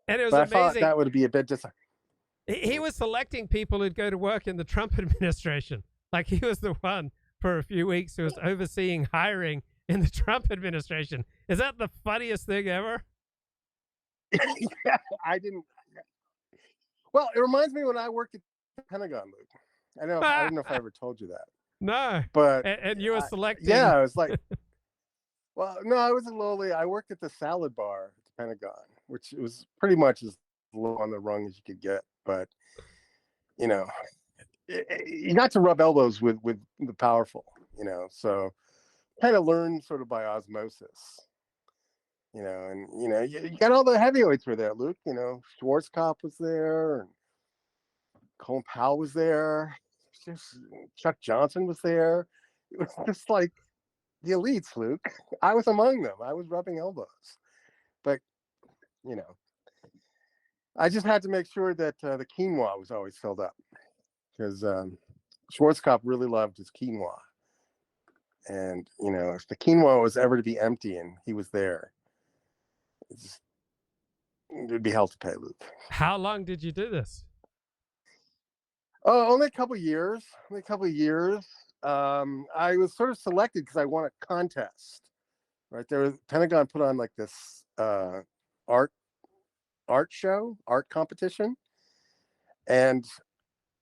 A: And it was
J: amazing. I thought that would be a bit
A: He was selecting people who'd go to work in the Trump administration. Like he was the one for a few weeks who was overseeing hiring in the Trump administration. Is that the funniest thing ever?
J: Yeah, I didn't. Well, it reminds me when I worked at the Pentagon, Luke. I don't know if I ever told you that.
A: No.
J: But
A: and you were selecting.
J: Yeah, I was like, well, no, I was I worked at the salad bar at the Pentagon, which was pretty much as low on the rung as you could get. But you got to rub elbows with the powerful, so kind of learned sort of by osmosis, and you got all the heavyweights were there, Luke. Schwarzkopf was there, and Colin Powell was there, Chuck Johnson was there. It was just like the elites, Luke. I was among them. I was rubbing elbows, but I just had to make sure that the quinoa was always filled up because Schwarzkopf really loved his quinoa. And, if the quinoa was ever to be empty and he was there, it would be hell to pay, Luke.
A: How long did you do this?
J: Oh, only a couple of years. I was sort of selected because I won a contest. Right there, Pentagon put on like this art competition, and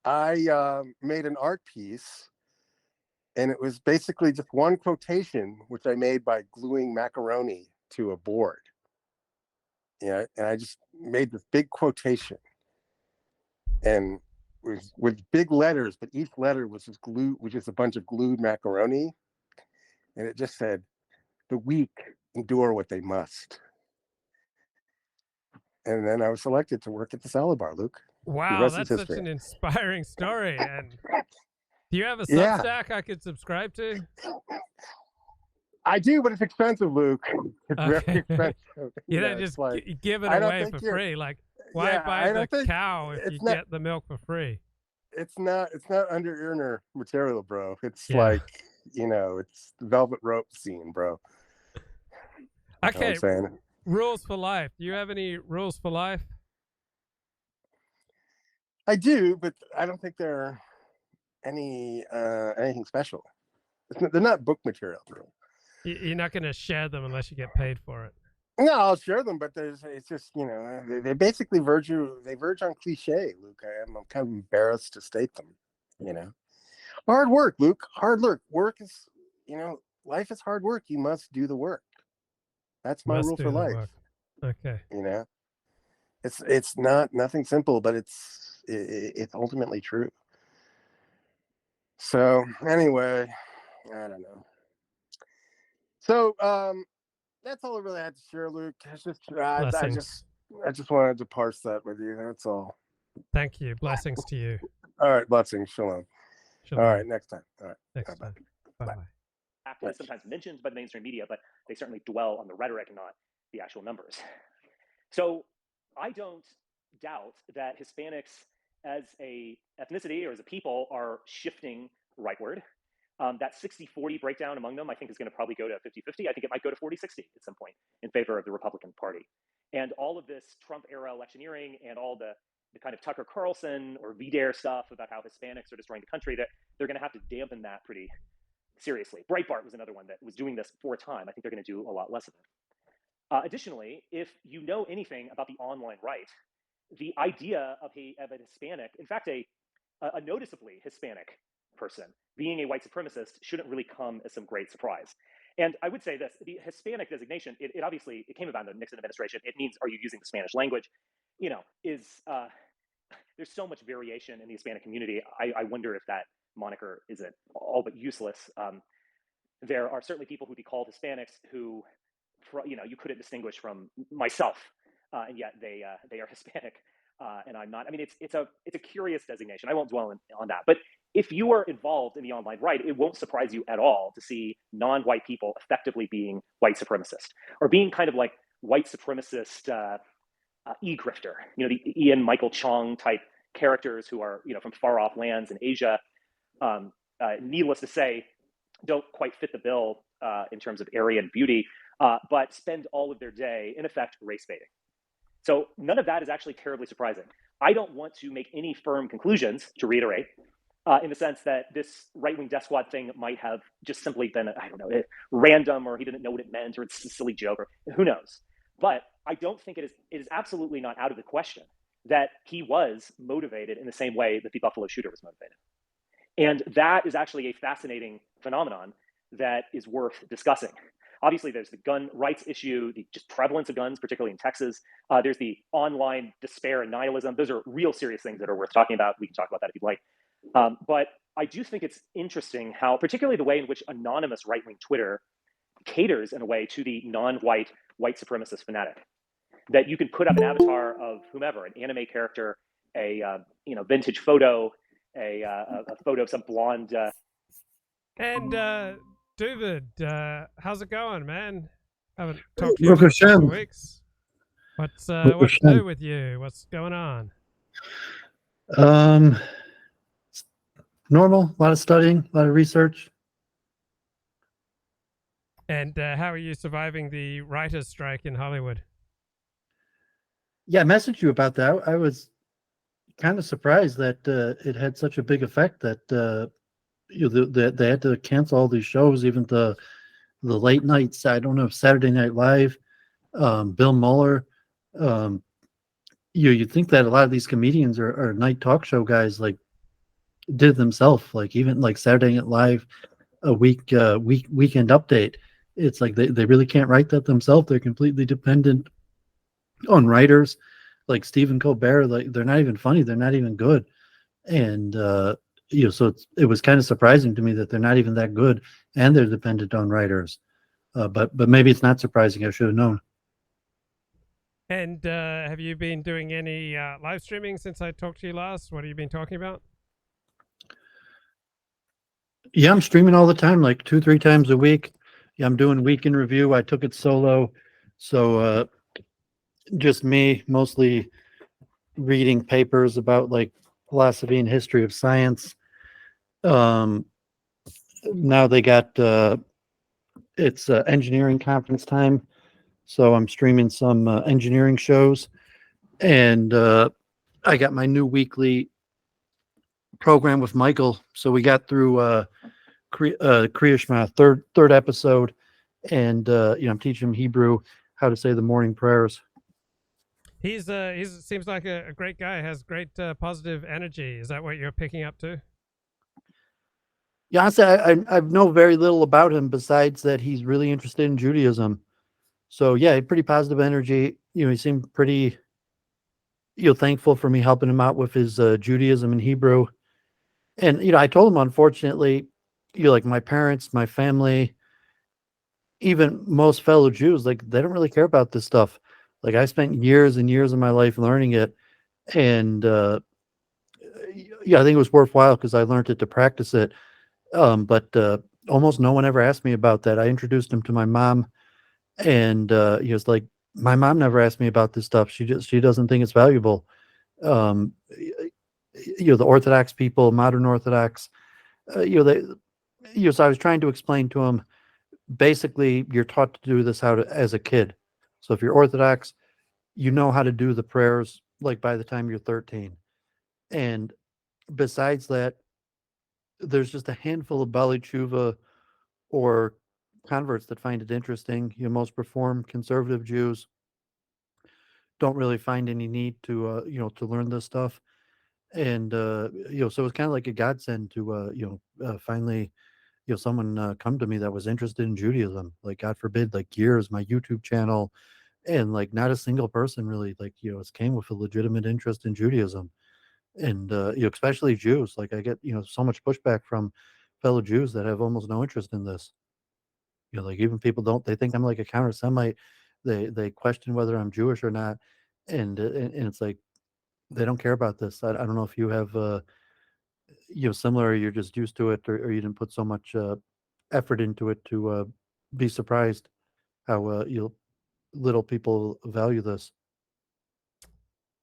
J: I made an art piece, and it was basically just one quotation which I made by gluing macaroni to a board. And I just made this big quotation, and with big letters, but each letter was just a bunch of glued macaroni, and it just said, "The weak endure what they must." And then I was selected to work at the salad bar, Luke.
A: Wow,
J: rest is
A: that's such
J: history.
A: an inspiring story. And do you have a
J: Yeah.
A: Substack I could subscribe to?
J: I do, but it's expensive, Luke. It's very
A: Okay.
J: expensive.
A: You
J: know,
A: don't just
J: it's like,
A: give it
J: I don't
A: away
J: think
A: for
J: you're-
A: free. Like, why
J: yeah,
A: buy
J: I
A: the
J: don't think
A: cow if you
J: it's not-
A: get the milk for free?
J: It's not under earner material, bro. It's
A: Yeah.
J: like, it's the velvet rope scene, bro. You know what
A: Okay,
J: I'm saying?
A: rules for life. Do you have any rules for life?
J: I do, but I don't think they're anything special. They're not book material, bro.
A: You're not going to share them unless you get paid for it.
J: No, I'll share them, but it's just, they basically verge on cliche, Luke. I'm kind of embarrassed to state them, Hard work, Luke. Hard work. Work is, life is hard work. You must do the work. That's my rule for life.
A: Okay.
J: It's nothing simple, but it's ultimately true. So anyway, I don't know. So that's all I really had to share, Luke. It's just I just wanted to parse that with you. That's all.
A: Thank you. Blessings to you.
J: All right, blessings. Shalom.
A: Shalom.
J: All right, next time. All right.
A: Next time. Bye.
L: Actively sometimes mentioned by the mainstream media, but they certainly dwell on the rhetoric and not the actual numbers. So I don't doubt that Hispanics as a ethnicity or as a people are shifting rightward. That 60-40 breakdown among them, I think, is going to probably go to 50-50. I think it might go to 40-60 at some point in favor of the Republican Party. And all of this Trump-era electioneering and all the kind of Tucker Carlson or VDARE stuff about how Hispanics are destroying the country, that they're going to have to dampen that pretty seriously. Breitbart was another one that was doing this for a time. I think they're going to do a lot less of it. Additionally, if you know anything about the online right, the idea of an Hispanic, in fact, a noticeably Hispanic person being a white supremacist shouldn't really come as some great surprise. And I would say this, the Hispanic designation, it obviously, it came about in the Nixon administration. It means, are you using the Spanish language? There's so much variation in the Hispanic community. I wonder if that moniker isn't all but useless. There are certainly people who'd be called Hispanics who, you couldn't distinguish from myself, and yet they are Hispanic, and I'm not. I mean, it's a curious designation. I won't dwell on that. But if you are involved in the online right, it won't surprise you at all to see non-white people effectively being white supremacist or being kind of like white supremacist e-grifter. The Ian Michael Chong type characters who are from far off lands in Asia. Needless to say, don't quite fit the bill in terms of Aryan beauty, but spend all of their day, in effect, race baiting. So none of that is actually terribly surprising. I don't want to make any firm conclusions, to reiterate, in the sense that this right-wing death squad thing might have just simply been, random, or he didn't know what it meant, or it's a silly joke, or who knows. But I don't think it is absolutely not out of the question that he was motivated in the same way that the Buffalo shooter was motivated. And that is actually a fascinating phenomenon that is worth discussing. Obviously, there's the gun rights issue, the just prevalence of guns, particularly in Texas. There's the online despair and nihilism. Those are real serious things that are worth talking about. We can talk about that if you'd like. But I do think it's interesting how, particularly the way in which anonymous right-wing Twitter caters in a way to the non-white white supremacist fanatic. That you can put up an avatar of whomever, an anime character, a vintage photo, a photo of some blonde.
A: And Dooovid, how's it going, man? Haven't talked to you in a couple of weeks. What's new with you? What's going on?
M: Normal. A lot of studying, a lot of research.
A: And how are you surviving the writers' strike in Hollywood?
M: Yeah, I messaged you about that. I was kind of surprised that it had such a big effect that they had to cancel all these shows, even the late nights. I don't know, Saturday Night Live, Bill Mueller. You'd think that a lot of these comedians are night talk show guys, like did it themselves, like even like Saturday Night Live, a weekend update. It's like they really can't write that themselves. They're completely dependent on writers like Stephen Colbert. Like they're not even funny. They're not even good. And so it was kind of surprising to me that they're not even that good and they're dependent on writers. But maybe it's not surprising. I should have known.
A: And have you been doing any live streaming since I talked to you last? What have you been talking about?
M: Yeah, I'm streaming all the time, like 2-3 times a week. Yeah, I'm doing week in review. I took it solo, so just me, mostly reading papers about like philosophy and history of science. Now they got it's engineering conference time, so I'm streaming some engineering shows, and I got my new weekly program with Michael. So we got through Kriya Shema, third episode, and I'm teaching him Hebrew, how to say the morning prayers.
A: He's seems like a great guy. Has great positive energy. Is that what you're picking up too?
M: Yeah, honestly, I know very little about him besides that he's really interested in Judaism. So yeah, pretty positive energy. He seemed pretty, thankful for me helping him out with his Judaism and Hebrew. And I told him, unfortunately, like my parents, my family, even most fellow Jews, like they don't really care about this stuff. Like I spent years and years of my life learning it, and I think it was worthwhile because I learned it to practice it. But almost no one ever asked me about that. I introduced him to my mom, and he was like, "My mom never asked me about this stuff. She doesn't think it's valuable." The Orthodox people, modern Orthodox, so I was trying to explain to him. Basically, you're taught to do this as a kid. So if you're Orthodox, you know how to do the prayers like by the time you're 13. And besides that, there's just a handful of Bali Tshuva or converts that find it interesting. Most Reformed conservative Jews don't really find any need to to learn this stuff. And so it's kind of like a godsend to finally someone come to me that was interested in Judaism. Like God forbid, like years, my YouTube channel, and like not a single person really came with a legitimate interest in Judaism. And especially Jews. Like I get so much pushback from fellow Jews that have almost no interest in this. Like even people they think I'm like a counter Semite. They question whether I'm Jewish or not, and it's like they don't care about this. I don't know if you have similar, or you're just used to it, or you didn't put so much effort into it to be surprised how little people value this.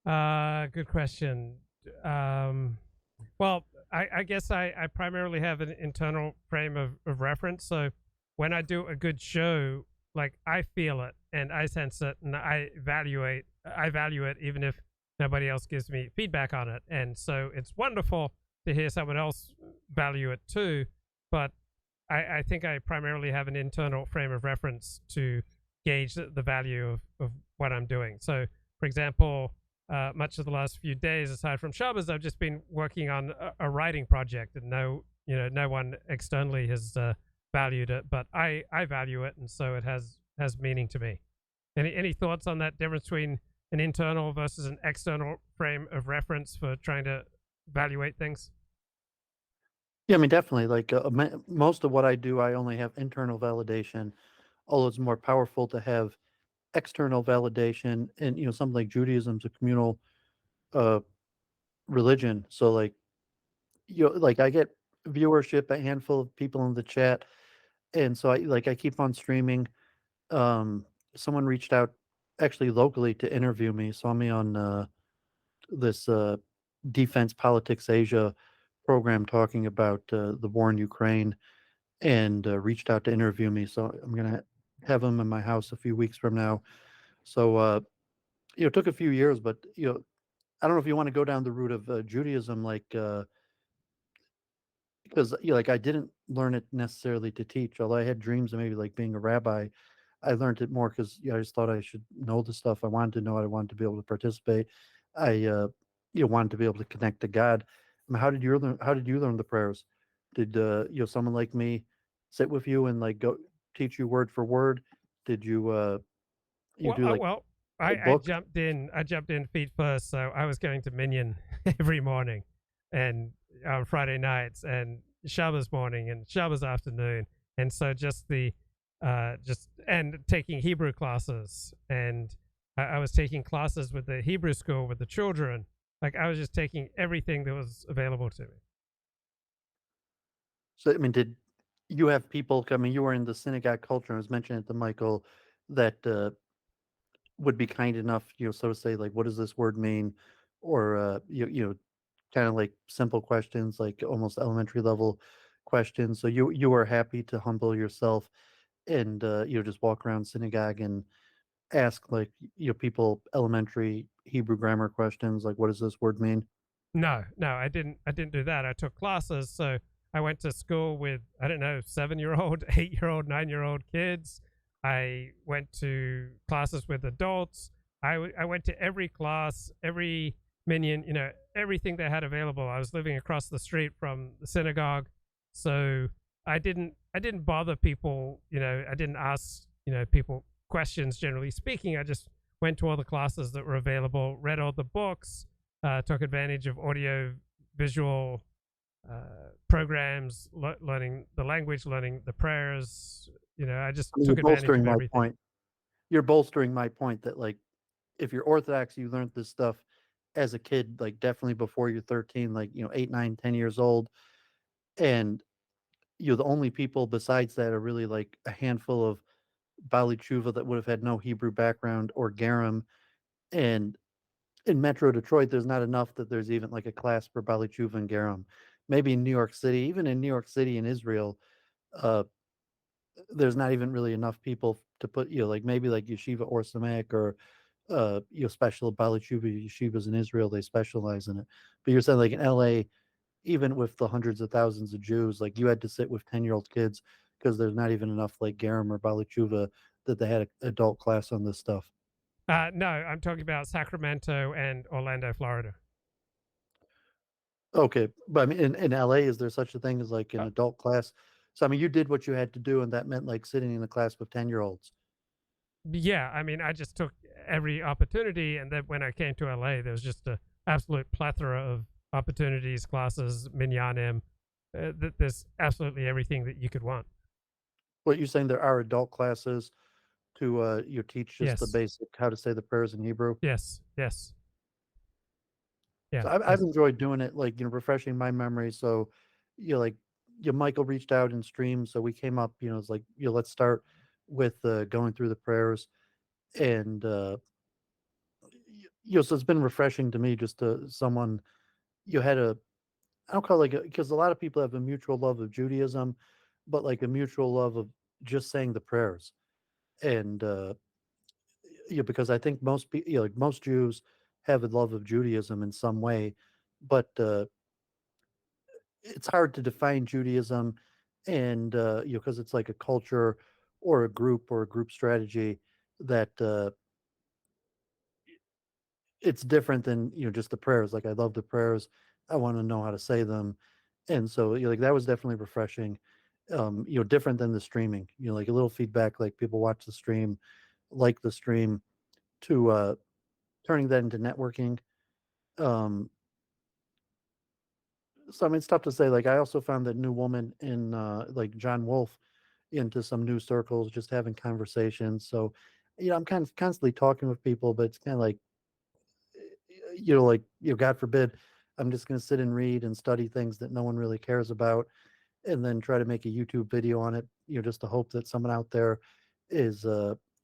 A: Good question. Well, I guess I primarily have an internal frame of reference. So when I do a good show, like I feel it and I sense it and I value it even if nobody else gives me feedback on it. And so it's wonderful to hear someone else value it too. But I think I primarily have an internal frame of reference to gauge the value of what I'm doing. So, for example, much of the last few days, aside from Shabbos, I've just been working on a writing project, and no one externally has valued it, but I value it, and so it has meaning to me. Any thoughts on that difference between an internal versus an external frame of reference for trying to evaluate things?
M: Yeah, I mean, definitely. Like most of what I do, I only have internal validation. Although it's more powerful to have external validation, and something like Judaism's a communal religion. So like like I get viewership, a handful of people in the chat, and so I keep on streaming. Someone reached out actually locally to interview me, saw me on this Defense Politics Asia program talking about the war in Ukraine, and reached out to interview me. So I'm gonna have him in my house a few weeks from now. So it took a few years, but I don't know if you want to go down the route of Judaism, like because like I didn't learn it necessarily to teach, although I had dreams of maybe like being a rabbi. I learned it more because I just thought I should know the stuff I wanted to know. I wanted to be able to participate. I wanted to be able to connect to God. I mean, how did you learn? How did you learn the prayers? Did someone like me sit with you and like go teach you word for word? Did you do like
A: I jumped in. I jumped in feet first, so I was going to Minyan every morning, and on Friday nights, and Shabbos morning, and Shabbos afternoon, and so just and taking Hebrew classes, and I was taking classes with the Hebrew school with the children. Like I was just taking everything that was available to me.
M: So, I mean, did you have people coming? You were in the synagogue culture. I was mentioning it to Michael that would be kind enough, so to say, like, what does this word mean? Or, kind of like simple questions, like almost elementary level questions. So you were happy to humble yourself and, just walk around synagogue and ask, like, people elementary Hebrew grammar questions, like, what does this word mean?
A: No, I didn't do that. I took classes. So I went to school with, I don't know, 7-year-old, 8-year-old, 9-year-old kids. I went to classes with adults. I went to every class, every minion, everything they had available. I was living across the street from the synagogue. So I didn't bother people, I didn't ask, people questions, generally speaking. I just went to all the classes that were available, read all the books, took advantage of audio visual programs, learning the language, learning the prayers. I just took advantage of everything.
M: You're bolstering my point that, like, if you're Orthodox, you learned this stuff as a kid, like definitely before you're 13, like, 8, 9, 10 years old. And the only people besides that are really like a handful of Bali Tshuva that would have had no Hebrew background, or Garum. And in Metro Detroit, there's not enough that there's even like a class for Bali Tshuva and Garum. Maybe in New York City, even in New York City and Israel, there's not even really enough people to put, like maybe like Yeshiva or Samak or special Bali Tshuva yeshivas in Israel, they specialize in it. But you're saying like in LA, even with the hundreds of thousands of Jews, like you had to sit with 10-year-old kids because there's not even enough like Garum or Bali Tshuva that they had an adult class on this stuff.
A: No, I'm talking about Sacramento and Orlando, Florida.
M: Okay, but I mean, in LA, is there such a thing as like an adult class? So I mean, you did what you had to do, and that meant like sitting in a class with 10-year-olds.
A: Yeah, I mean, I just took every opportunity, and then when I came to LA, there was just an absolute plethora of opportunities, classes, minyanim. There's absolutely everything that you could want.
M: What you're saying, there are adult classes to you teach just the
A: Yes.
M: basic how to say the prayers in Hebrew?
A: Yes. Yeah.
M: So I've enjoyed doing it, like, refreshing my memory. So, like, Michael reached out in stream, so we came up, it's like, let's start with going through the prayers. And, so it's been refreshing to me just to someone, had I don't call it like, because a lot of people have a mutual love of Judaism, but like a mutual love of just saying the prayers. And, because I think most people, like most Jews have a love of Judaism in some way, but it's hard to define Judaism, and because it's like a culture or a group strategy that it's different than just the prayers. Like, I love the prayers, I want to know how to say them, and so like that was definitely refreshing. Different than the streaming. Like a little feedback, like people watch the stream, like the stream, to turning that into networking. So I mean, it's tough to say. Like, I also found that new woman in like John Wolfe into some new circles, just having conversations. So, I'm kind of constantly talking with people, but it's kind of like, God forbid, I'm just going to sit and read and study things that no one really cares about, and then try to make a YouTube video on it, just to hope that someone out there is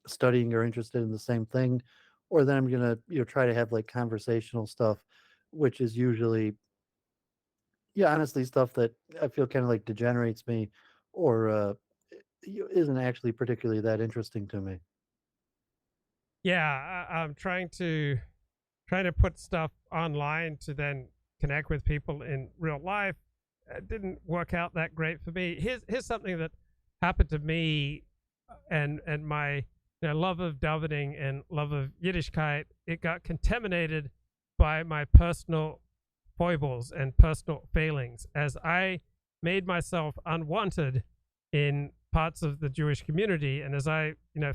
M: studying or interested in the same thing. Or then I'm going to, try to have like conversational stuff, which is usually, honestly, stuff that I feel kind of like degenerates me, or isn't actually particularly that interesting to me.
A: Yeah, I'm trying to put stuff online to then connect with people in real life. It didn't work out that great for me. Here's something that happened to me, and my love of davening and love of Yiddishkeit. It got contaminated by my personal foibles and personal failings as I made myself unwanted in parts of the Jewish community, and as I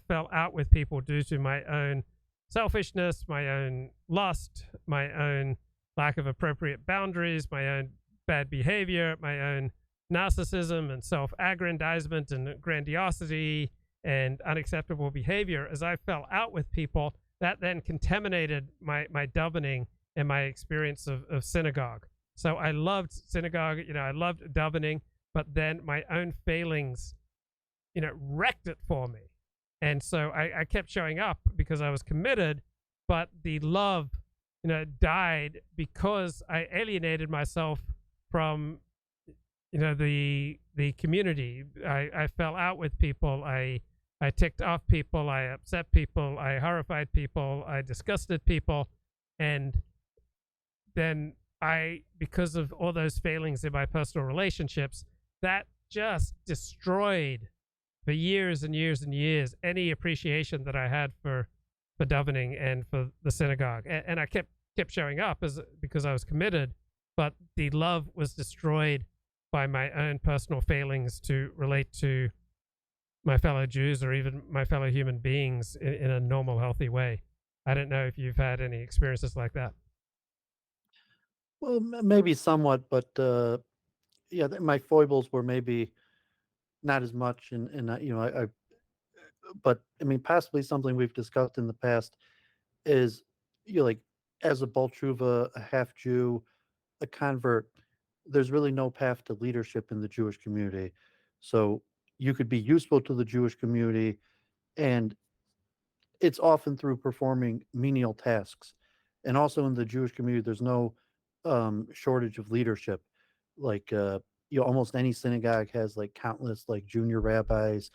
A: fell out with people due to my own selfishness, my own lust, my own lack of appropriate boundaries, my own bad behavior, my own narcissism and self-aggrandizement and grandiosity and unacceptable behavior. As I fell out with people, that then contaminated my davening and my experience of synagogue. So I loved synagogue, I loved davening, but then my own failings, wrecked it for me. And so I kept showing up because I was committed, but the love, died because I alienated myself from, the community. I fell out with people. I ticked off people. I upset people. I horrified people. I disgusted people. And then because of all those failings in my personal relationships, that just destroyed for years and years and years any appreciation that I had for davening and for the synagogue. And I kept showing up because I was committed, but the love was destroyed by my own personal failings to relate to my fellow Jews or even my fellow human beings in a normal, healthy way. I don't know if you've had any experiences like that.
M: Well, maybe somewhat, but yeah, my foibles were maybe not as much, and I but I mean, possibly something we've discussed in the past is, like, as a Baltruva, a half Jew, a convert, there's really no path to leadership in the Jewish community. So you could be useful to the Jewish community, and it's often through performing menial tasks. And also in the Jewish community, there's no shortage of leadership. Like, almost any synagogue has like countless like junior rabbis,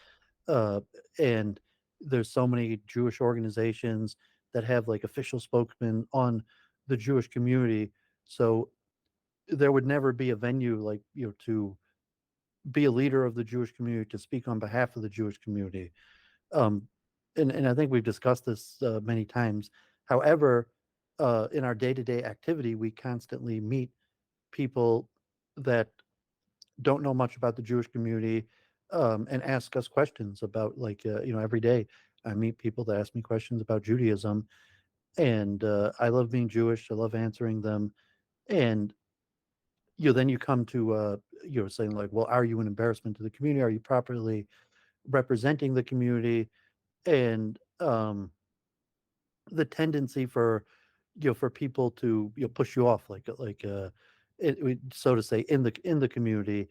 M: and there's so many Jewish organizations that have like official spokesmen on the Jewish community. So there would never be a venue like, to be a leader of the Jewish community, to speak on behalf of the Jewish community. Um, and I think we've discussed this many times. However, in our day-to-day activity, we constantly meet people that don't know much about the Jewish community, and ask us questions about, like, every day I meet people that ask me questions about Judaism, and I love being Jewish. I love answering them. And then you come to saying like, well, are you an embarrassment to the community? Are you properly representing the community? And the tendency for for people to push you off, so to say, in the community.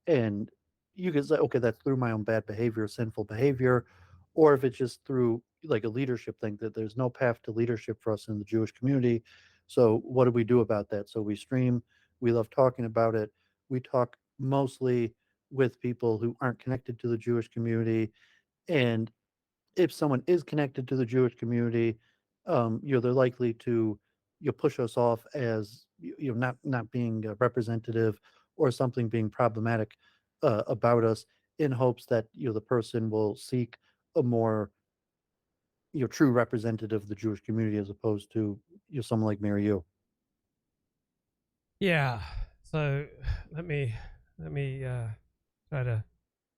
M: And you could say, okay, that's through my own bad behavior, sinful behavior, or if it's just through like a leadership thing, that there's no path to leadership for us in the Jewish community. So what do we do about that? So we stream. We love talking about it. We talk mostly with people who aren't connected to the Jewish community. And if someone is connected to the Jewish community, they're likely to push us off as not being representative, or something being problematic about us, in hopes that the person will seek a more true representative of the Jewish community, as opposed to someone like me or you.
A: Yeah. So let me try to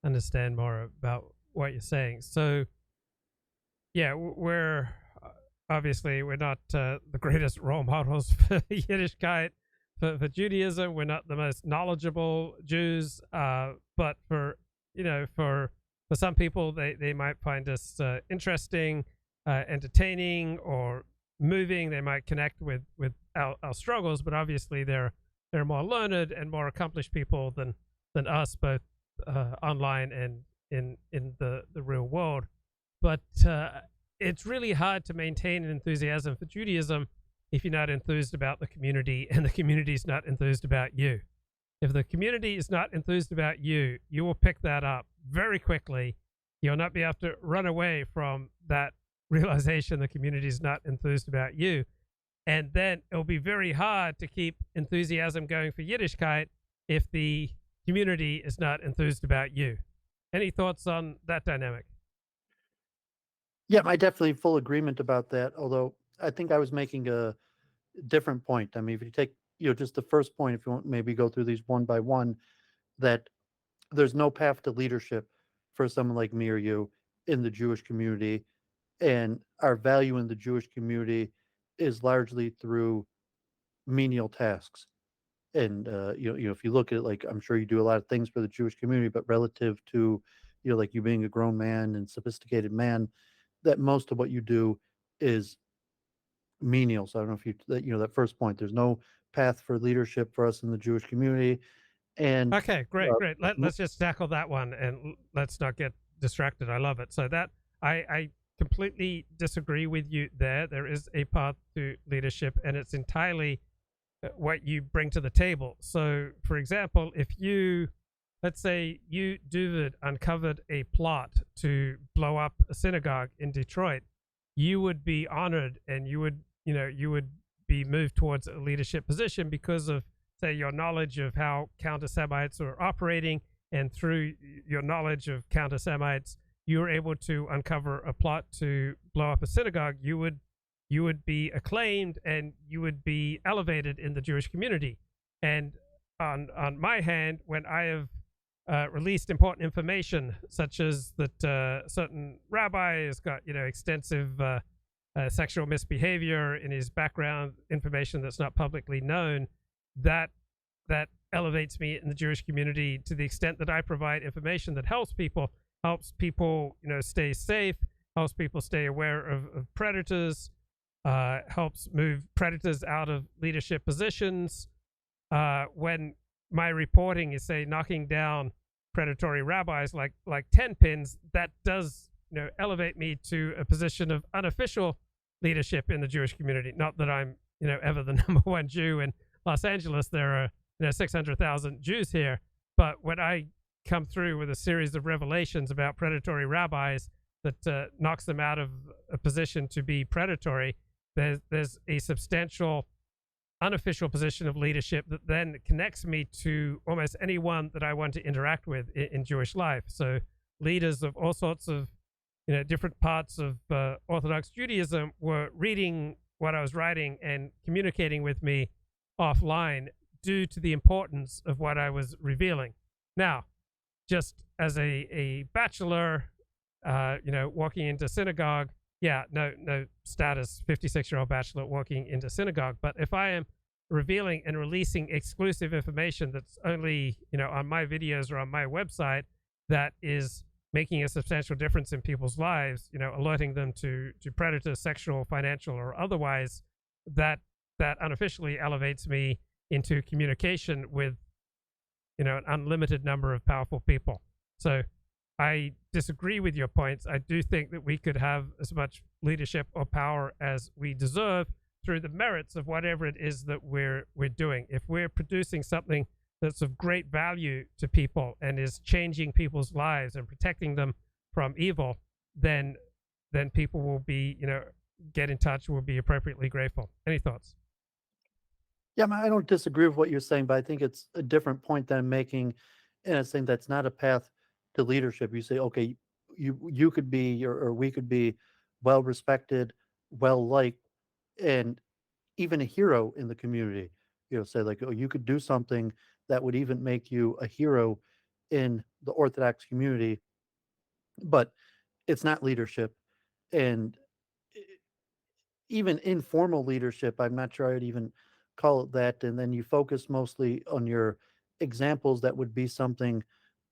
A: understand more about what you're saying. So yeah, we're obviously we're not the greatest role models for Yiddishkeit, for Judaism. We're not the most knowledgeable Jews, but for some people, they might find us interesting, entertaining, or moving. They might connect with our struggles, but obviously they're more learned and more accomplished people than us, both online and in the real world. But it's really hard to maintain an enthusiasm for Judaism if you're not enthused about the community and the community's not enthused about you. If the community is not enthused about you, you will pick that up very quickly. You'll not be able to run away from that realization the community is not enthused about you. And then it'll be very hard to keep enthusiasm going for Yiddishkeit if the community is not enthused about you. Any thoughts on that dynamic?
M: Yeah, I definitely full agreement about that. Although I think I was making a different point. I mean, if you take just the first point, if you want, maybe go through these one by one, that there's no path to leadership for someone like me or you in the Jewish community, and our value in the Jewish community is largely through menial tasks. And if you look at it, like, I'm sure you do a lot of things for the Jewish community, but relative to like you being a grown man and sophisticated man, that most of what you do is menial. So I don't know if that first point, there's no path for leadership for us in the Jewish community. And
A: okay, great. Let's just tackle that one, and let's not get distracted. I love it. So that I completely disagree with you there. There is a path to leadership, and it's entirely what you bring to the table. So, for example, if let's say you, Dooovid, uncovered a plot to blow up a synagogue in Detroit, you would be honored, and you would be moved towards a leadership position because of, say, your knowledge of how counter-Semites are operating, and through your knowledge of counter-Semites, you were able to uncover a plot to blow up a synagogue. You would be acclaimed, and you would be elevated in the Jewish community. And on my hand, when I have released important information, such as that certain rabbi has got extensive sexual misbehavior in his background, information that's not publicly known, that elevates me in the Jewish community to the extent that I provide information that helps people stay safe, helps people stay aware of predators, helps move predators out of leadership positions. When my reporting is, say, knocking down predatory rabbis like 10 pins, that does elevate me to a position of unofficial leadership in the Jewish community. Not that I'm ever the number one Jew in Los Angeles. There are 600,000 Jews here, but when I come through with a series of revelations about predatory rabbis that knocks them out of a position to be predatory, there's a substantial unofficial position of leadership that then connects me to almost anyone that I want to interact with in Jewish life. So leaders of all sorts of different parts of Orthodox Judaism were reading what I was writing and communicating with me offline due to the importance of what I was revealing. Now, just as a bachelor, walking into synagogue, no status, 56-year-old bachelor walking into synagogue. But if I am revealing and releasing exclusive information that's only, on my videos or on my website, that is making a substantial difference in people's lives, alerting them to predators, sexual, financial, or otherwise, that unofficially elevates me into communication with, an unlimited number of powerful people. So I disagree with your points. I do think that we could have as much leadership or power as we deserve through the merits of whatever it is that we're doing. If we're producing something that's of great value to people and is changing people's lives and protecting them from evil, then people will be, get in touch, will be appropriately grateful. Any thoughts?
M: Yeah, I don't disagree with what you're saying, but I think it's a different point that I'm making, and I'm saying that's not a path to leadership. You say, okay, you could be, or we could be well respected, well liked, and even a hero in the community. Say like, oh, you could do something that would even make you a hero in the Orthodox community, but it's not leadership. And even informal leadership, I'm not sure I'd even call it that. And then you focus mostly on your examples that would be something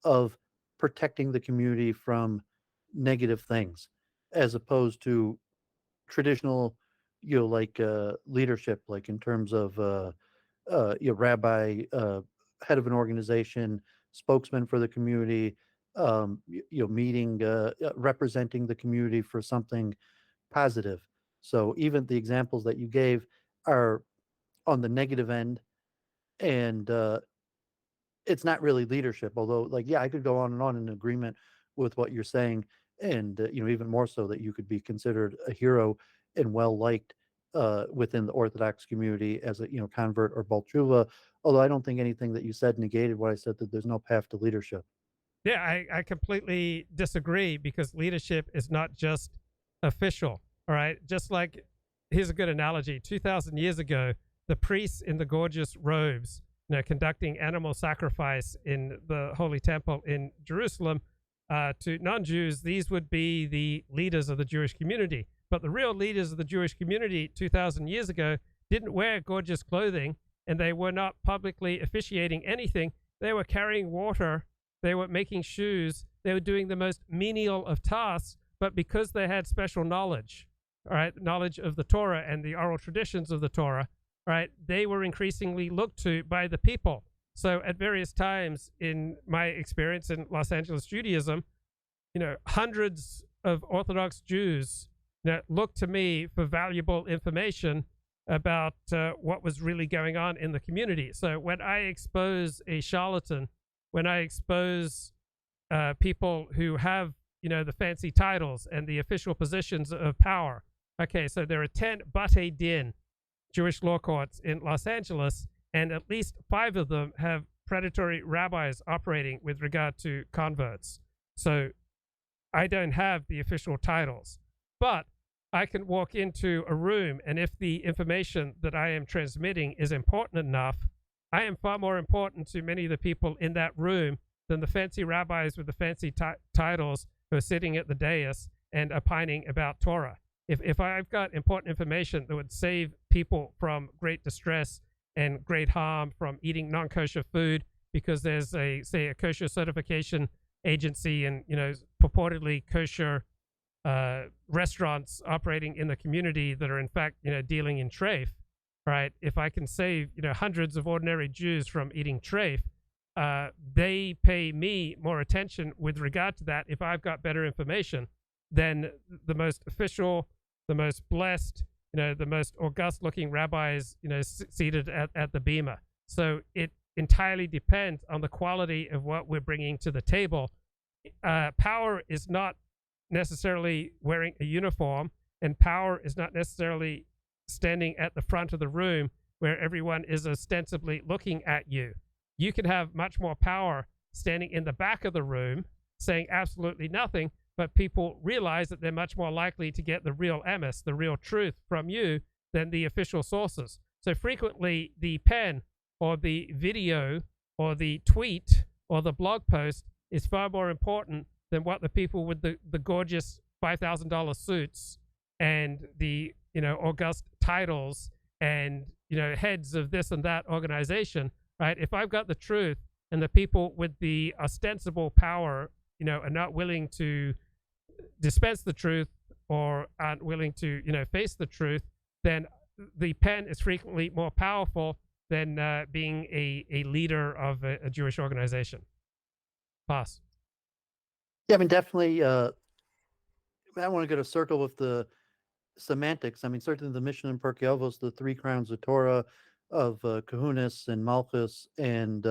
M: of protecting the community from negative things, as opposed to traditional, leadership, like in terms of rabbi, head of an organization, spokesman for the community, meeting, representing the community for something positive. So even the examples that you gave are on the negative end, and it's not really leadership. Although, I could go on and on in agreement with what you're saying, and even more so that you could be considered a hero and well liked within the Orthodox community as a convert or Baal Tshuva. Although I don't think anything that you said negated what I said, that there's no path to leadership.
A: Yeah, I completely disagree, because leadership is not just official. All right, just like, here's a good analogy. 2,000 years ago, the priests in the gorgeous robes, conducting animal sacrifice in the Holy Temple in Jerusalem, to non-Jews, these would be the leaders of the Jewish community. But the real leaders of the Jewish community 2,000 years ago didn't wear gorgeous clothing, and they were not publicly officiating anything. They were carrying water, they were making shoes, they were doing the most menial of tasks, but because they had special knowledge, right, knowledge of the Torah and the oral traditions of the Torah, right, they were increasingly looked to by the people. So at various times in my experience in Los Angeles Judaism, hundreds of Orthodox Jews looked to me for valuable information about what was really going on in the community. So when I expose a charlatan, when I expose people who have, the fancy titles and the official positions of power. Okay, so there are 10 Batei Din Jewish law courts in Los Angeles, and at least 5 of them have predatory rabbis operating with regard to converts. So I don't have the official titles, but I can walk into a room, and if the information that I am transmitting is important enough, I am far more important to many of the people in that room than the fancy rabbis with the fancy titles who are sitting at the dais and opining about Torah. If I've got important information that would save people from great distress and great harm from eating non-kosher food because there's a kosher certification agency and, purportedly kosher restaurants operating in the community that are in fact, dealing in treif, right? If I can save, hundreds of ordinary Jews from eating treif, they pay me more attention with regard to that if I've got better information than the most official, the most blessed, the most august-looking rabbis, seated at the bema. So it entirely depends on the quality of what we're bringing to the table. Power is not necessarily wearing a uniform, and power is not necessarily standing at the front of the room where everyone is ostensibly looking at you. You can have much more power standing in the back of the room saying absolutely nothing, but people realize that they're much more likely to get the real emes, the real truth from you than the official sources. So frequently the pen or the video or the tweet or the blog post is far more important than what the people with the gorgeous $5,000 suits and the august titles and heads of this and that organization, right? If I've got the truth and the people with the ostensible power, are not willing to dispense the truth or aren't willing to, face the truth, then the pen is frequently more powerful than being a leader of a Jewish organization. Pass.
M: Yeah, I mean, definitely. I want to go to circle with the semantics. I mean, certainly the Mishnah and Pirkei Avos, the 3 crowns of Torah, of Kahunas and Malchus and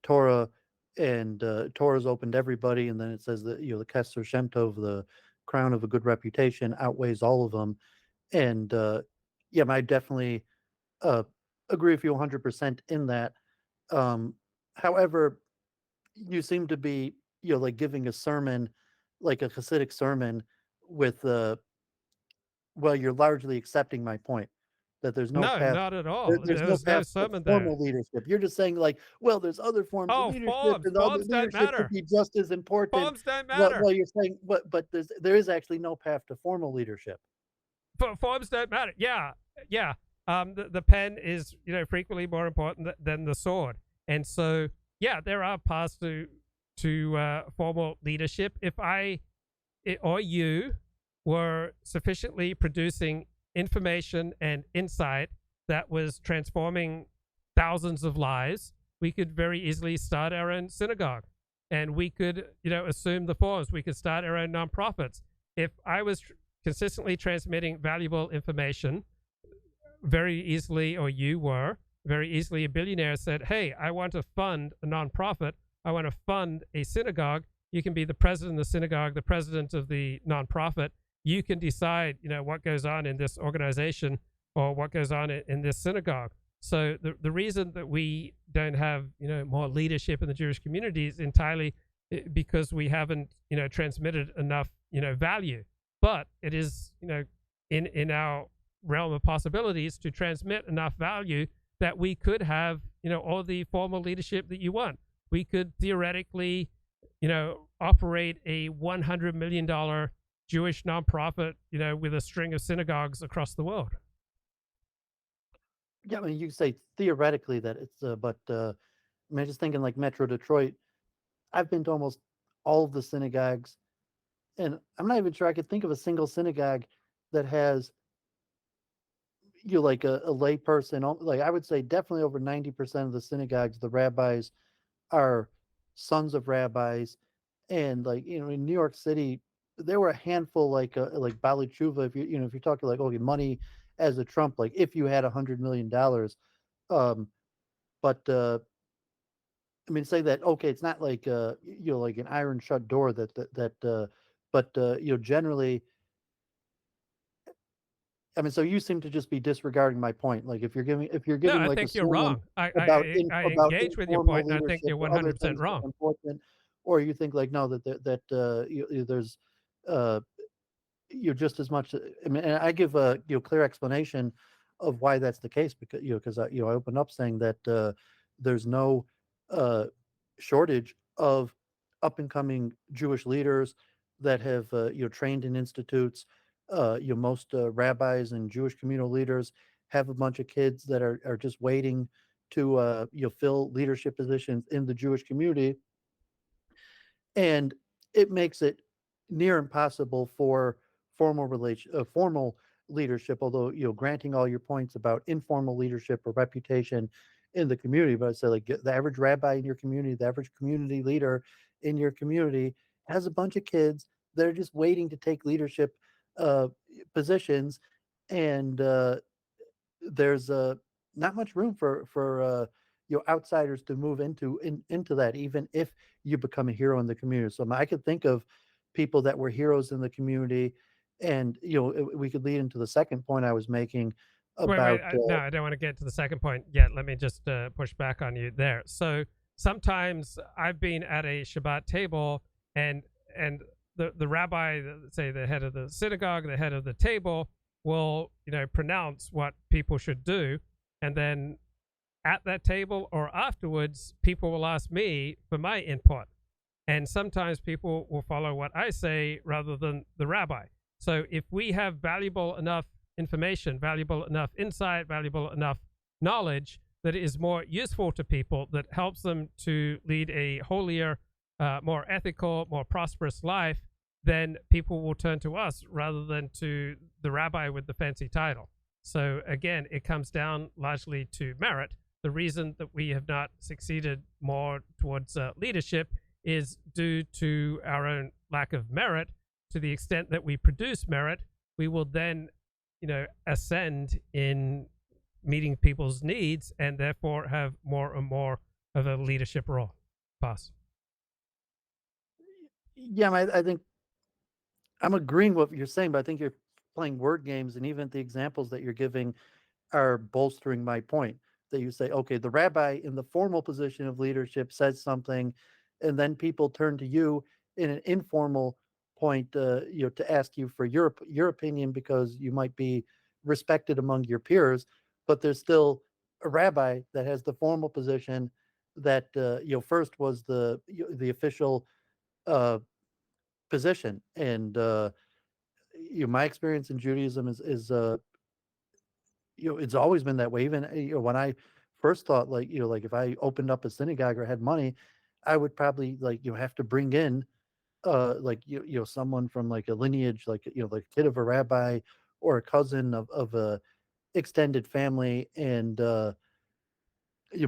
M: Torah, and Torah's opened everybody, and then it says that the Kessler Shem Tov, the crown of a good reputation, outweighs all of them. And yeah, I definitely agree with you 100% in that. However, you seem to be like giving a sermon, like a Hasidic sermon, with well, you're largely accepting my point that there's no path.
A: Not at all.
M: There's no path to formal leadership. You're just saying like, well, there's other forms of leadership, and other leadership could be just as important.
A: Forms don't matter.
M: Well, you're saying, but there is actually no path to formal leadership.
A: Forms don't matter. Yeah. The pen is frequently more important than the sword, and so yeah, there are paths to formal leadership. If or you were sufficiently producing information and insight that was transforming thousands of lives, we could very easily start our own synagogue, and we could assume the forms. We could start our own nonprofits. If I was consistently transmitting valuable information, very easily, or you were very easily, a billionaire said, hey, I want to fund a nonprofit, I want to fund a synagogue. You can be the president of the synagogue, the president of the nonprofit. You can decide, what goes on in this organization or what goes on in this synagogue. So the reason that we don't have, more leadership in the Jewish community is entirely because we haven't, transmitted enough, value. But it is, in our realm of possibilities to transmit enough value that we could have, all the formal leadership that you want. We could theoretically, operate a $100 million Jewish nonprofit, with a string of synagogues across the world.
M: Yeah, I mean, you say theoretically that it's, but I mean, just thinking like Metro Detroit, I've been to almost all of the synagogues, and I'm not even sure I could think of a single synagogue that has like a lay person, like I would say definitely over 90% of the synagogues, the rabbis are sons of rabbis. And like, in New York City, there were a handful like Bali Tshuva, if if you're talking like, okay, money as a Trump, like if you had $100 million. But I mean, say that, okay, it's not like like an iron shut door but generally, I mean, so you seem to just be disregarding my point. Like if you're giving
A: No, I
M: like a
A: think you're
M: sermon
A: wrong. I
M: about
A: engage with your point, and I think
M: leadership
A: you're
M: or other
A: 100%
M: things that
A: wrong.
M: are important, or you think like no, there's just as much. I mean, and I give a clear explanation of why that's the case, because I opened up saying that there's no shortage of up and coming Jewish leaders that have trained in institutes. Most rabbis and Jewish communal leaders have a bunch of kids that are just waiting to fill leadership positions in the Jewish community, and it makes it near impossible for formal leadership. Although granting all your points about informal leadership or reputation in the community, but I say like the average rabbi in your community, the average community leader in your community has a bunch of kids that are just waiting to take leadership positions, and there's not much room for outsiders to move into that, even if you become a hero in the community. So I could think of people that were heroes in the community, and we could lead into the second point I was making about.
A: No, I don't want to get to the second point yet. Let me just push back on you there. So sometimes I've been at a Shabbat table, and the rabbi, say the head of the synagogue, the head of the table, will pronounce what people should do, and then at that table or afterwards, people will ask me for my input, and sometimes people will follow what I say rather than the rabbi. So if we have valuable enough information, valuable enough insight, valuable enough knowledge that is more useful to people, that helps them to lead a holier, more ethical, more prosperous life, then people will turn to us rather than to the rabbi with the fancy title. So again, it comes down largely to merit. The reason that we have not succeeded more towards leadership is due to our own lack of merit. To the extent that we produce merit, we will then, ascend in meeting people's needs and therefore have more and more of a leadership role. Pass.
M: Yeah, I think I'm agreeing with what you're saying, but I think you're playing word games, and even the examples that you're giving are bolstering my point. That you say, okay, the rabbi in the formal position of leadership says something, and then people turn to you in an informal point, to ask you for your opinion because you might be respected among your peers, but there's still a rabbi that has the formal position that first was the official position. And my experience in Judaism is it's always been that way. Even when I first thought like if I opened up a synagogue or had money, I would probably have to bring in someone from like a lineage, like like a kid of a rabbi or a cousin of a extended family. And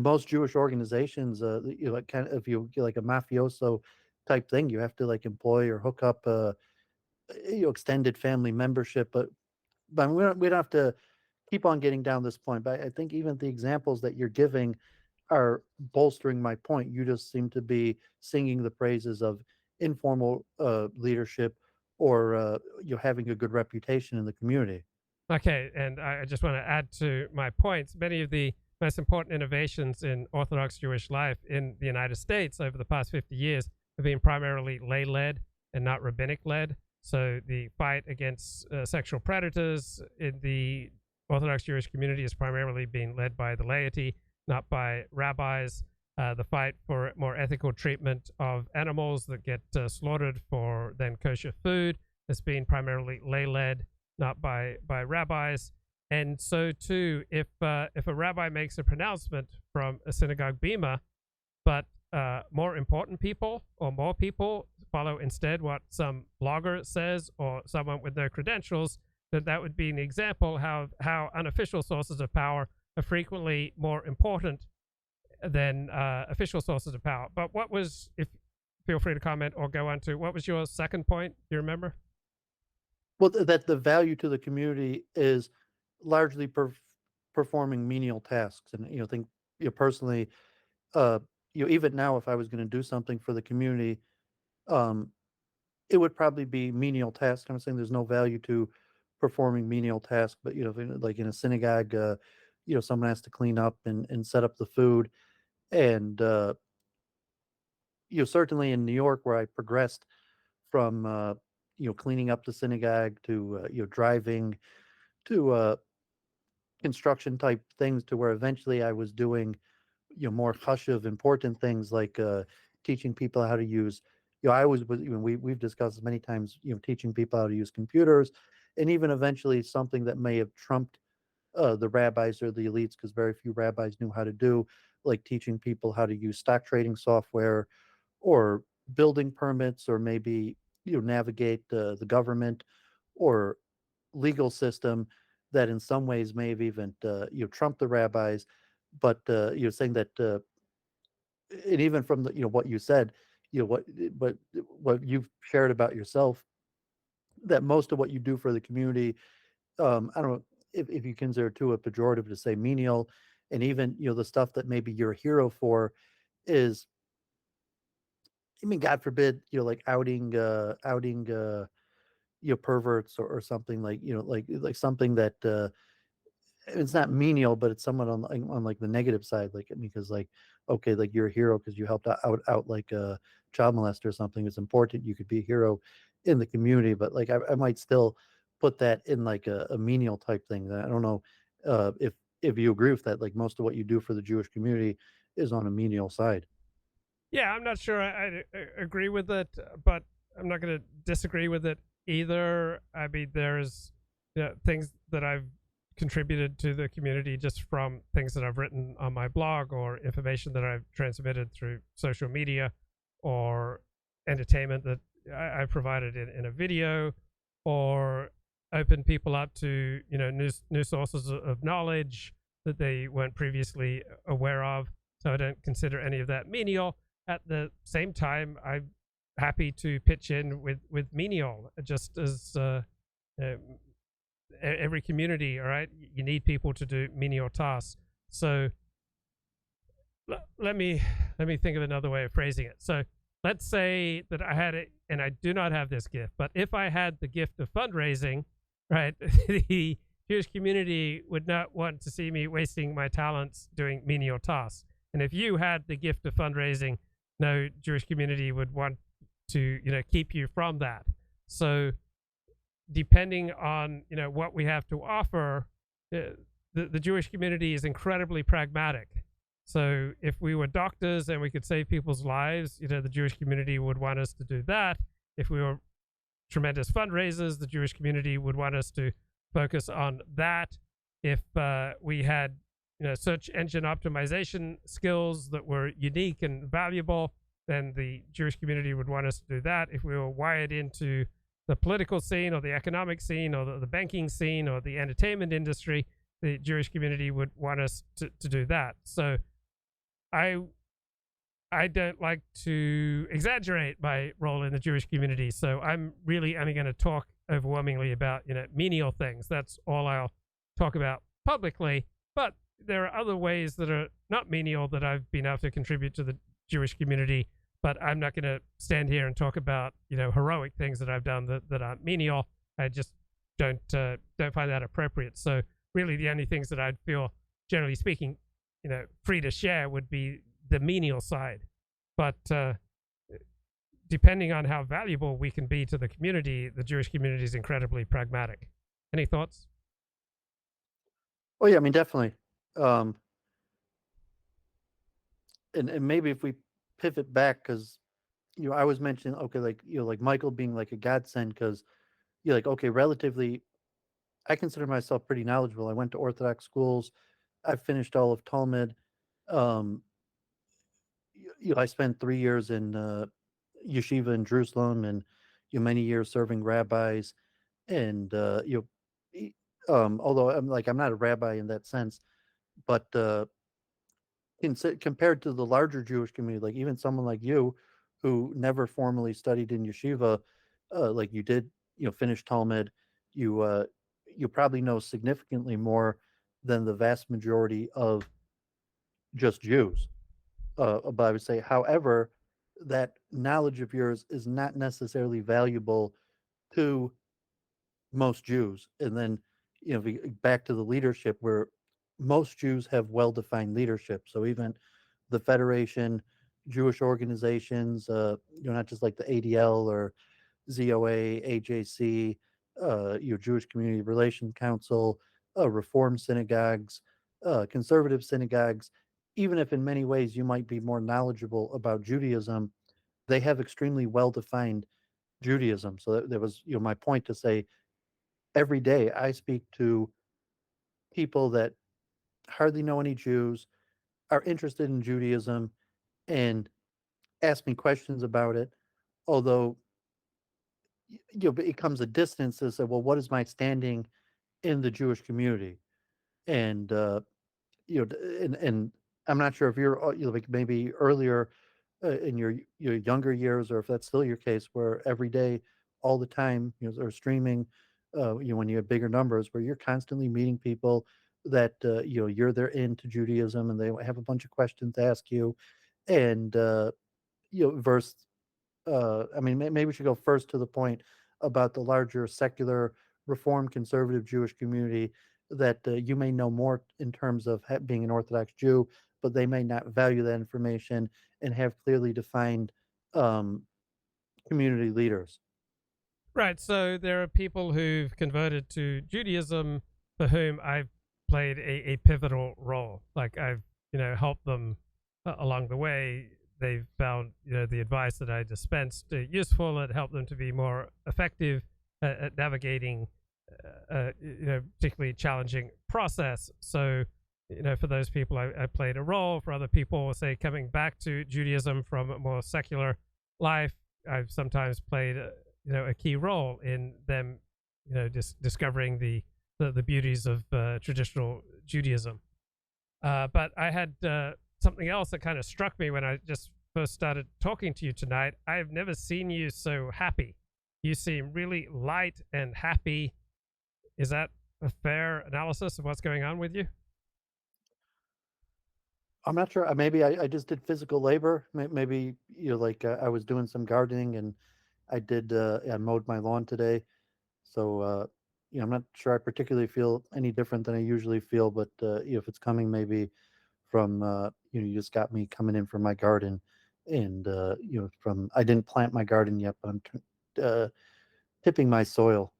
M: most Jewish organizations, like kind of, if you like a mafioso type thing, you have to like employ or hook up extended family membership. But we don't have to keep on getting down this point. But I think even the examples that you're giving are bolstering my point. You just seem to be singing the praises of informal leadership, or having a good reputation in the community.
A: Okay, and I just want to add to my points. Many of the most important innovations in Orthodox Jewish life in the United States over the past 50 years have been primarily lay-led and not rabbinic-led. So the fight against sexual predators in the Orthodox Jewish community has primarily been led by the laity, not by rabbis. The fight for more ethical treatment of animals that get slaughtered for then kosher food has been primarily lay-led, not by rabbis. And so too, if a rabbi makes a pronouncement from a synagogue bima, but more important people or more people follow instead what some blogger says or someone with no credentials, that would be an example how unofficial sources of power are frequently more important than official sources of power. But what was, if feel free to comment or go on to, what was your second point? Do you remember?
M: Well, that the value to the community is largely performing menial tasks, and think personally, even now, if I was going to do something for the community, it would probably be menial tasks. I'm saying there's no value to performing menial tasks, but like in a synagogue, someone has to clean up and set up the food, and certainly in New York, where I progressed from cleaning up the synagogue to driving to construction type things, to where eventually I was doing more chashuv, important things like teaching people how to use. I was, we've discussed many times, teaching people how to use computers, and even eventually something that may have trumped the rabbis or the elites, because very few rabbis knew how to do, like teaching people how to use stock trading software, or building permits, or maybe navigate the government or legal system that in some ways may have even trumped the rabbis. But saying that, and even from the what you said, what you've shared about yourself, that most of what you do for the community, I don't know if you consider it too a pejorative to say menial, and even the stuff that maybe you're a hero for is, I mean, God forbid, like outing perverts, or something, like like something that it's not menial, but it's somewhat on like the negative side, like, because like, okay, like you're a hero because you helped out like a child molester or something. It's important, you could be a hero in the community, but like I might still put that in like a menial type thing. I don't know if you agree with that, like most of what you do for the Jewish community is on a menial side.
A: Yeah, I'm not sure I agree with it, but I'm not going to disagree with it either. I mean, there's things that I've contributed to the community just from things that I've written on my blog, or information that I've transmitted through social media, or entertainment that I provided in a video, or open people up to new sources of knowledge that they weren't previously aware of. So I don't consider any of that menial. At the same time, I'm happy to pitch in with menial, just as every community. All right, you need people to do menial tasks. So let me think of another way of phrasing it. So let's say that I had it, and I do not have this gift, but if I had the gift of fundraising, right, the Jewish community would not want to see me wasting my talents doing menial tasks. And if you had the gift of fundraising, no Jewish community would want to keep you from that. So depending on what we have to offer, the Jewish community is incredibly pragmatic. So if we were doctors and we could save people's lives, the Jewish community would want us to do that. If we were tremendous fundraisers, the Jewish community would want us to focus on that. If we had search engine optimization skills that were unique and valuable, then the Jewish community would want us to do that. If we were wired into the political scene, or the economic scene, or the banking scene, or the entertainment industry, the Jewish community would want us to do that. So I don't like to exaggerate my role in the Jewish community. So I'm only going to talk overwhelmingly about menial things. That's all I'll talk about publicly. But there are other ways that are not menial that I've been able to contribute to the Jewish community, but I'm not going to stand here and talk about heroic things that I've done that aren't menial. I just don't find that appropriate. So really, the only things that I'd feel, generally speaking, free to share would be the menial side. But depending on how valuable we can be to the community, the Jewish community is incredibly pragmatic. Any thoughts?
M: Oh yeah, I mean, definitely. And maybe if we pivot back, because I was mentioning, okay, like like Michael being like a godsend, because you're like, okay, relatively, I consider myself pretty knowledgeable. I went to Orthodox schools. I finished all of Talmud. I spent 3 years in yeshiva in Jerusalem, and many years serving rabbis, and Although I'm not a rabbi in that sense, but compared to the larger Jewish community, like even someone like you, who never formally studied in yeshiva, like you did, finish Talmud, you you probably know significantly more than the vast majority of just Jews. But I would say, however, that knowledge of yours is not necessarily valuable to most Jews. And then, back to the leadership, where most Jews have well-defined leadership. So even the Federation, Jewish organizations, not just like the ADL or ZOA, AJC, Jewish Community Relations Council, Reform synagogues, conservative synagogues. Even if in many ways you might be more knowledgeable about Judaism, they have extremely well-defined Judaism. So that was, my point to say, every day I speak to people that hardly know any Jews, are interested in Judaism, and ask me questions about it. Although, it becomes a distance to say, well, what is my standing in the Jewish community? And, and I'm not sure if you're, like maybe earlier in your younger years, or if that's still your case, where every day, all the time, or streaming, when you have bigger numbers, where you're constantly meeting people that they're into Judaism, and they have a bunch of questions to ask you, and verse. I mean, maybe we should go first to the point about the larger secular, Reform, conservative Jewish community that you may know more in terms of being an Orthodox Jew, but they may not value that information and have clearly defined community leaders.
A: Right. So there are people who've converted to Judaism for whom I've played a pivotal role. Like I've, helped them along the way. They've found, the advice that I dispensed useful. It helped them to be more effective at navigating, particularly challenging process. So, for those people, I played a role. For other people, say coming back to Judaism from a more secular life, I've sometimes played a key role in them, discovering the beauties of traditional Judaism. But I had something else that kind of struck me when I just first started talking to you tonight. I've never seen you so happy. You seem really light and happy. Is that a fair analysis of what's going on with you?
M: I'm not sure. Maybe I just did physical labor. Maybe, I was doing some gardening, and I mowed my lawn today. So, I'm not sure I particularly feel any different than I usually feel, but if it's coming maybe from, you just got me coming in from my garden, and, I didn't plant my garden yet, but I'm tipping my soil.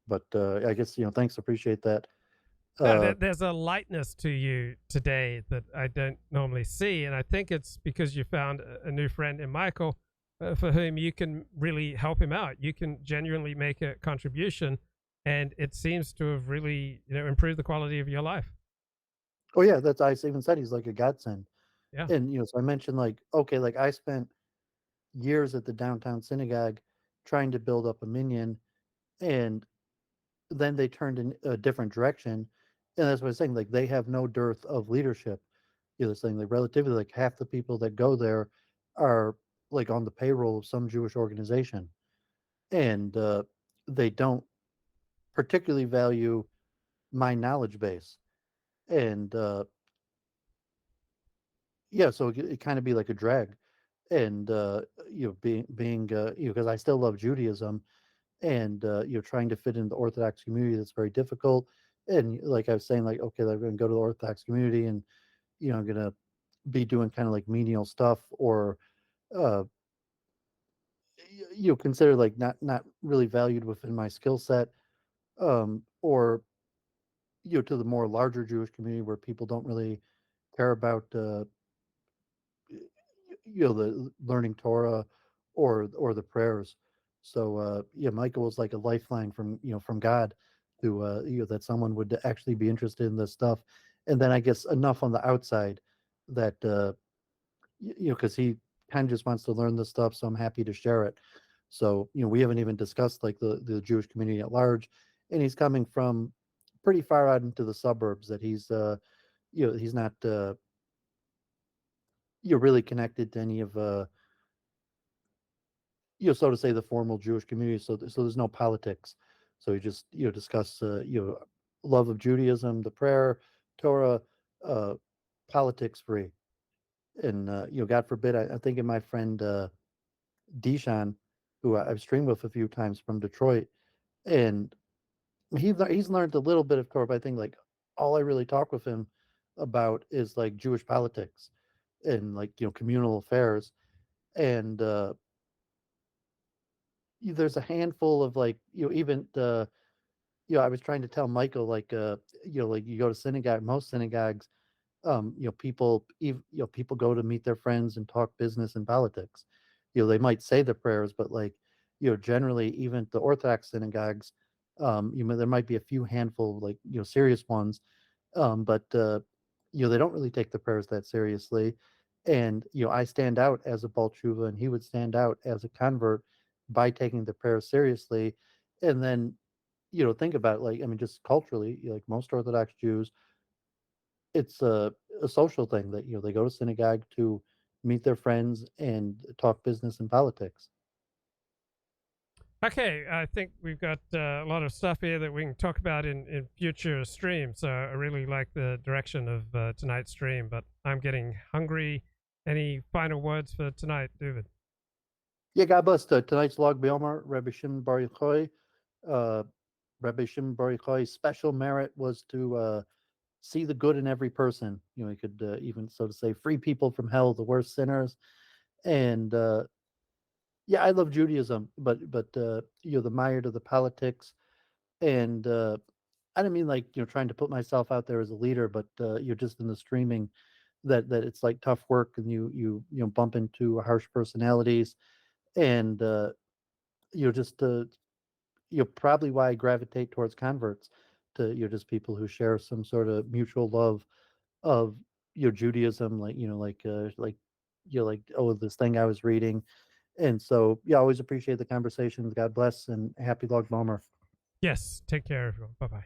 M: But I guess, thanks, appreciate that.
A: There's a lightness to you today that I don't normally see, and I think it's because you found a new friend in Michael, for whom you can really help him out. You can genuinely make a contribution, and it seems to have really, improved the quality of your life.
M: Oh yeah, I even said he's like a godsend.
A: Yeah.
M: And so I mentioned, like, okay, like I spent years at the downtown synagogue trying to build up a minyan, and then they turned in a different direction. And that's what I was saying, like they have no dearth of leadership. Saying like relatively, like half the people that go there are like on the payroll of some Jewish organization, and they don't particularly value my knowledge base. And yeah, so it kind of be like a drag. And being because I still love Judaism, and trying to fit in the Orthodox community, that's very difficult. And like I was saying, like, okay, I'm going to go to the Orthodox community, and I'm going to be doing kind of like menial stuff, or uh consider like not really valued within my skill set, or to the more larger Jewish community where people don't really care about the learning Torah or the prayers. So yeah, Michael was like a lifeline from God to that someone would actually be interested in this stuff. And then I guess enough on the outside that because he kind of just wants to learn this stuff, so I'm happy to share it. So we haven't even discussed like the Jewish community at large, and he's coming from pretty far out into the suburbs. That he's he's not really connected to any of so to say, the formal Jewish community. So there's no politics. So he just discuss love of Judaism, the prayer, Torah, politics free, and God forbid, I think of my friend Deshaun, who I've streamed with a few times from Detroit, and he's learned a little bit of Torah, but I think like all I really talk with him about is like Jewish politics and like communal affairs, and there's a handful of like even the I was trying to tell Michael like like you go to synagogue, most synagogues, people people go to meet their friends and talk business and politics. They might say the prayers, but like generally even the Orthodox synagogues, there might be a few handful like serious ones, but they don't really take the prayers that seriously. And I stand out as a Baal Tshuva, and he would stand out as a convert by taking the prayers seriously. And then think about it, like I mean, just culturally, like most Orthodox Jews, it's a social thing that they go to synagogue to meet their friends and talk business and politics.
A: Okay, I think we've got a lot of stuff here that we can talk about in future streams. So I really like the direction of tonight's stream, but I'm getting hungry. Any final words for tonight, Dooovid?
M: Yeah, God bless. Tonight's Log Beomer, Rebbe Shimon Bar Yochai. Rebbe Shimon Bar Yochai's special merit was to see the good in every person. He could even, so to say, free people from hell, the worst sinners. And yeah, I love Judaism, but the mired of the politics, and I don't mean like trying to put myself out there as a leader, but you're just in the streaming that it's like tough work, and you bump into harsh personalities, and just probably why I gravitate towards converts, to just people who share some sort of mutual love of Judaism, like like oh, this thing I was reading. And so, yeah, always appreciate the conversations. God bless, and happy Log Bomer.
A: Yes, take care, everyone. Bye-bye.